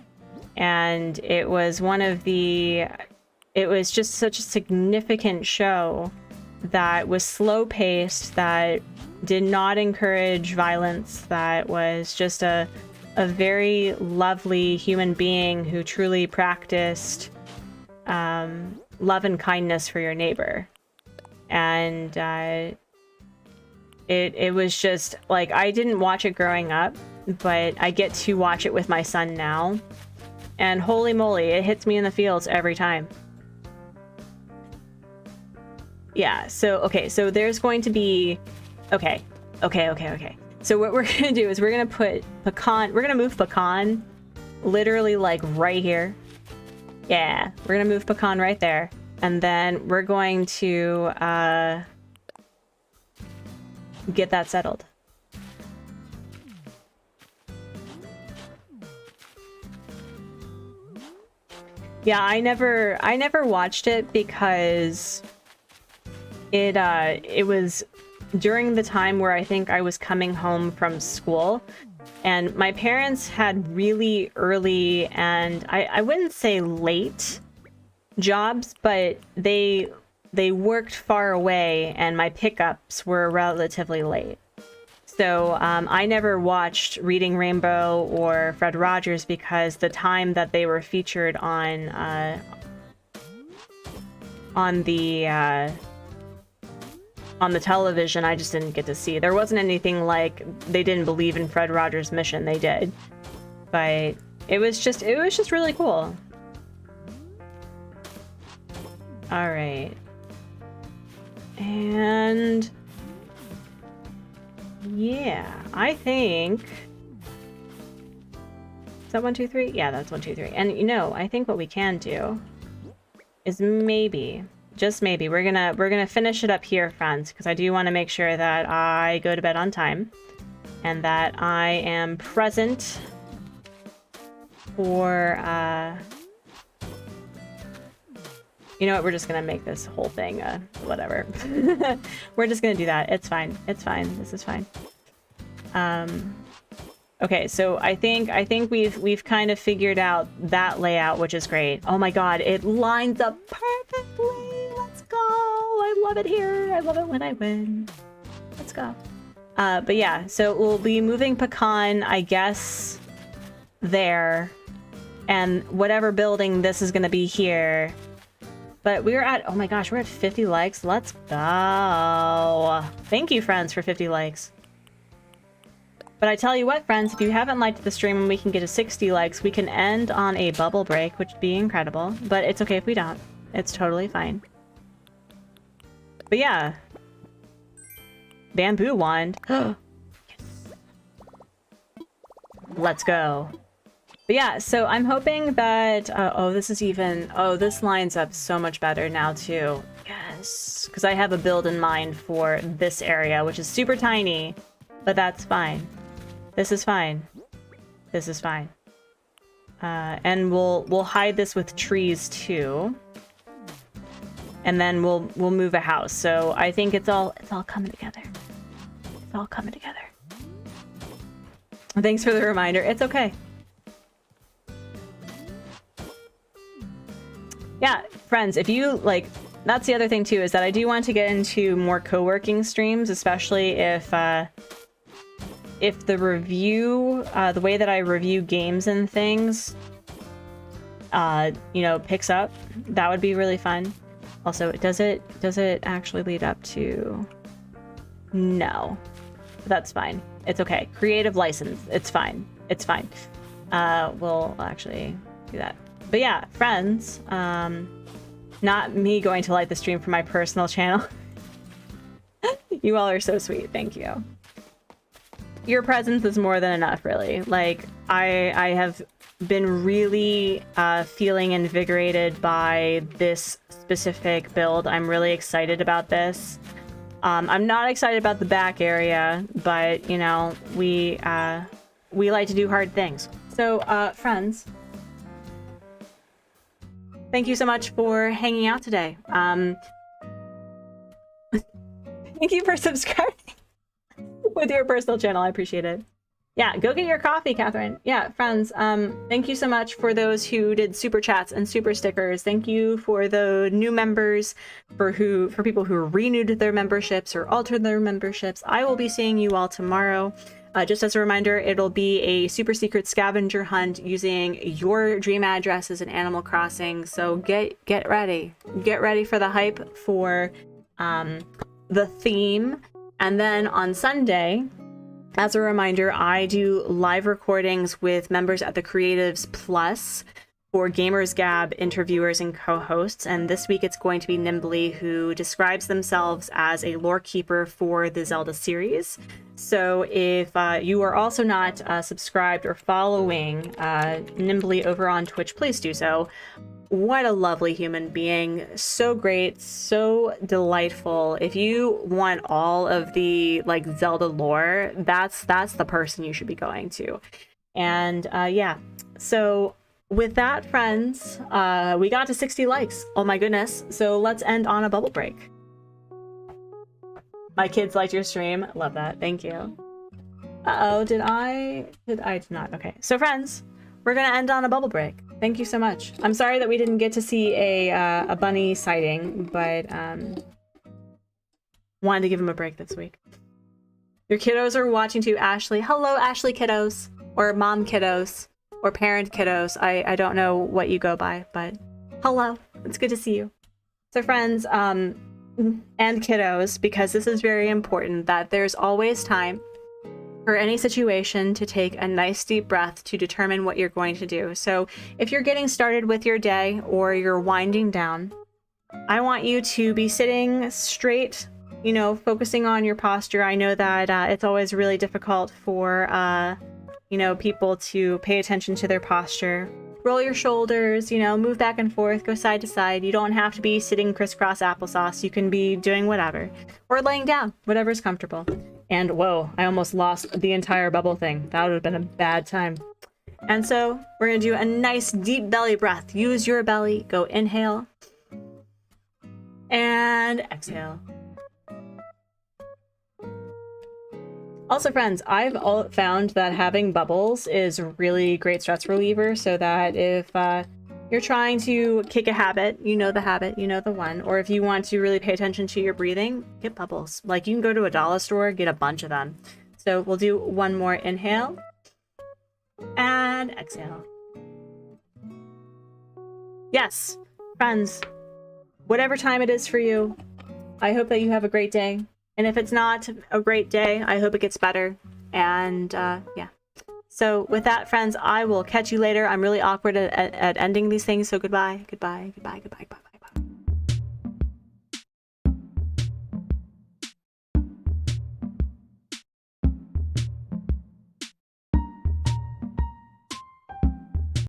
And it was it was just such a significant show that was slow-paced, that did not encourage violence, that was just a very lovely human being who truly practiced love and kindness for your neighbor. And it was just, like, I didn't watch it growing up, but I get to watch it with my son now. And holy moly, it hits me in the feels every time. Yeah, so, okay, so there's going to be... Okay. So what we're gonna do is we're gonna put Pecan... We're gonna move Pecan literally, like, right here. Yeah, we're gonna move Pecan right there. And then we're going to, get that settled. Yeah, I never watched it because it was during the time where I think I was coming home from school, and my parents had really early, and I wouldn't say late jobs, but they worked far away, and my pickups were relatively late. So I never watched Reading Rainbow or Fred Rogers because the time that they were featured on the television, I just didn't get to see. There wasn't anything like they didn't believe in Fred Rogers' mission. They did, but it was just really cool. All right, and yeah, I think, is that 1, 2, 3? Yeah, that's 1, 2, 3. And you know, I think what we can do is maybe, just maybe, we're gonna finish it up here, friends, because I do want to make sure that I go to bed on time and that I am present for you know what, we're just gonna make this whole thing whatever. We're just gonna do that. It's fine. It's fine. This is fine. Okay, so I think we've kind of figured out that layout, which is great. Oh my god, it lines up perfectly. Let's go. I love it here. I love it when I win. Let's go. But yeah, so we'll be moving Pecan, I guess, there, and whatever building this is gonna be here. But we're at, oh my gosh, we're at 50 likes. Let's go. Thank you, friends, for 50 likes. But I tell you what, friends, if you haven't liked the stream and we can get to 60 likes, we can end on a bubble break, which would be incredible. But it's okay if we don't. It's totally fine. But yeah. Bamboo wand. Yes. Let's go. But yeah, so I'm hoping that, oh, this is even, oh, this lines up so much better now too. Yes, because I have a build in mind for this area, which is super tiny, but that's fine. This is fine. This is fine. And we'll hide this with trees too. And then we'll move a house. So I think it's all coming together. It's all coming together. Thanks for the reminder. It's okay. Yeah, friends, if you, like, that's the other thing too, is that I do want to get into more co-working streams, especially if the review, the way that I review games and things, you know, picks up. That would be really fun. Also, does it actually lead up to... No. That's fine. It's okay. Creative license. It's fine. It's fine. We'll actually do that. But yeah, friends, not me going to light the stream for my personal channel. You all are so sweet. Thank you. Your presence is more than enough, really. Like, I have been really feeling invigorated by this specific build. I'm really excited about this. I'm not excited about the back area, but, you know, we like to do hard things. So, friends, thank you so much for hanging out today. Thank you for subscribing. with your personal channel. I appreciate it. Yeah, go get your coffee, Catherine. Yeah, friends, thank you so much for those who did super chats and super stickers. Thank you for the new members, for people who renewed their memberships or altered their memberships. I will be seeing you all tomorrow. Just as a reminder, it'll be a super secret scavenger hunt using your dream address as an Animal Crossing. So get ready. Get ready for the hype for the theme. And then on Sunday, as a reminder, I do live recordings with members at the Creatives Plus for Gamers Gab interviewers and co-hosts. And this week it's going to be Nimbly, who describes themselves as a lore keeper for the Zelda series. So if you are also not subscribed or following Nimbly over on Twitch, please do so. What a lovely human being. So great, so delightful. If you want all of the like Zelda lore, that's the person you should be going to. And yeah, so with that, friends, we got to 60 likes. Oh my goodness. So let's end on a bubble break. My kids liked your stream. Love that. Thank you. Uh-oh, did I did not. Okay. So friends, we're going to end on a bubble break. Thank you so much. I'm sorry that we didn't get to see a bunny sighting, but wanted to give him a break this week. Your kiddos are watching too, Ashley. Hello, Ashley kiddos, or mom kiddos, or parent kiddos. I don't know what you go by, but hello. It's good to see you. So friends, and kiddos, because this is very important, that there's always time for any situation to take a nice deep breath to determine what you're going to do. So if you're getting started with your day or you're winding down, I want you to be sitting straight, you know, focusing on your posture. I know that it's always really difficult for, you know, people to pay attention to their posture. Roll your shoulders, you know, move back and forth, go side to side. You don't have to be sitting crisscross applesauce. You can be doing whatever. Or laying down, whatever's comfortable. And whoa, I almost lost the entire bubble thing. That would have been a bad time. And so we're going to do a nice deep belly breath. Use your belly. Go inhale. And exhale. Also, friends, I've found that having bubbles is a really great stress reliever, so that if you're trying to kick a habit, you know the one, or if you want to really pay attention to your breathing, get bubbles. Like, you can go to a dollar store, get a bunch of them. So we'll do one more inhale and exhale. Yes, friends, whatever time it is for you, I hope that you have a great day. And if it's not a great day, I hope it gets better. And yeah. So with that, friends, I will catch you later. I'm really awkward at ending these things. So goodbye, goodbye, goodbye, goodbye, goodbye.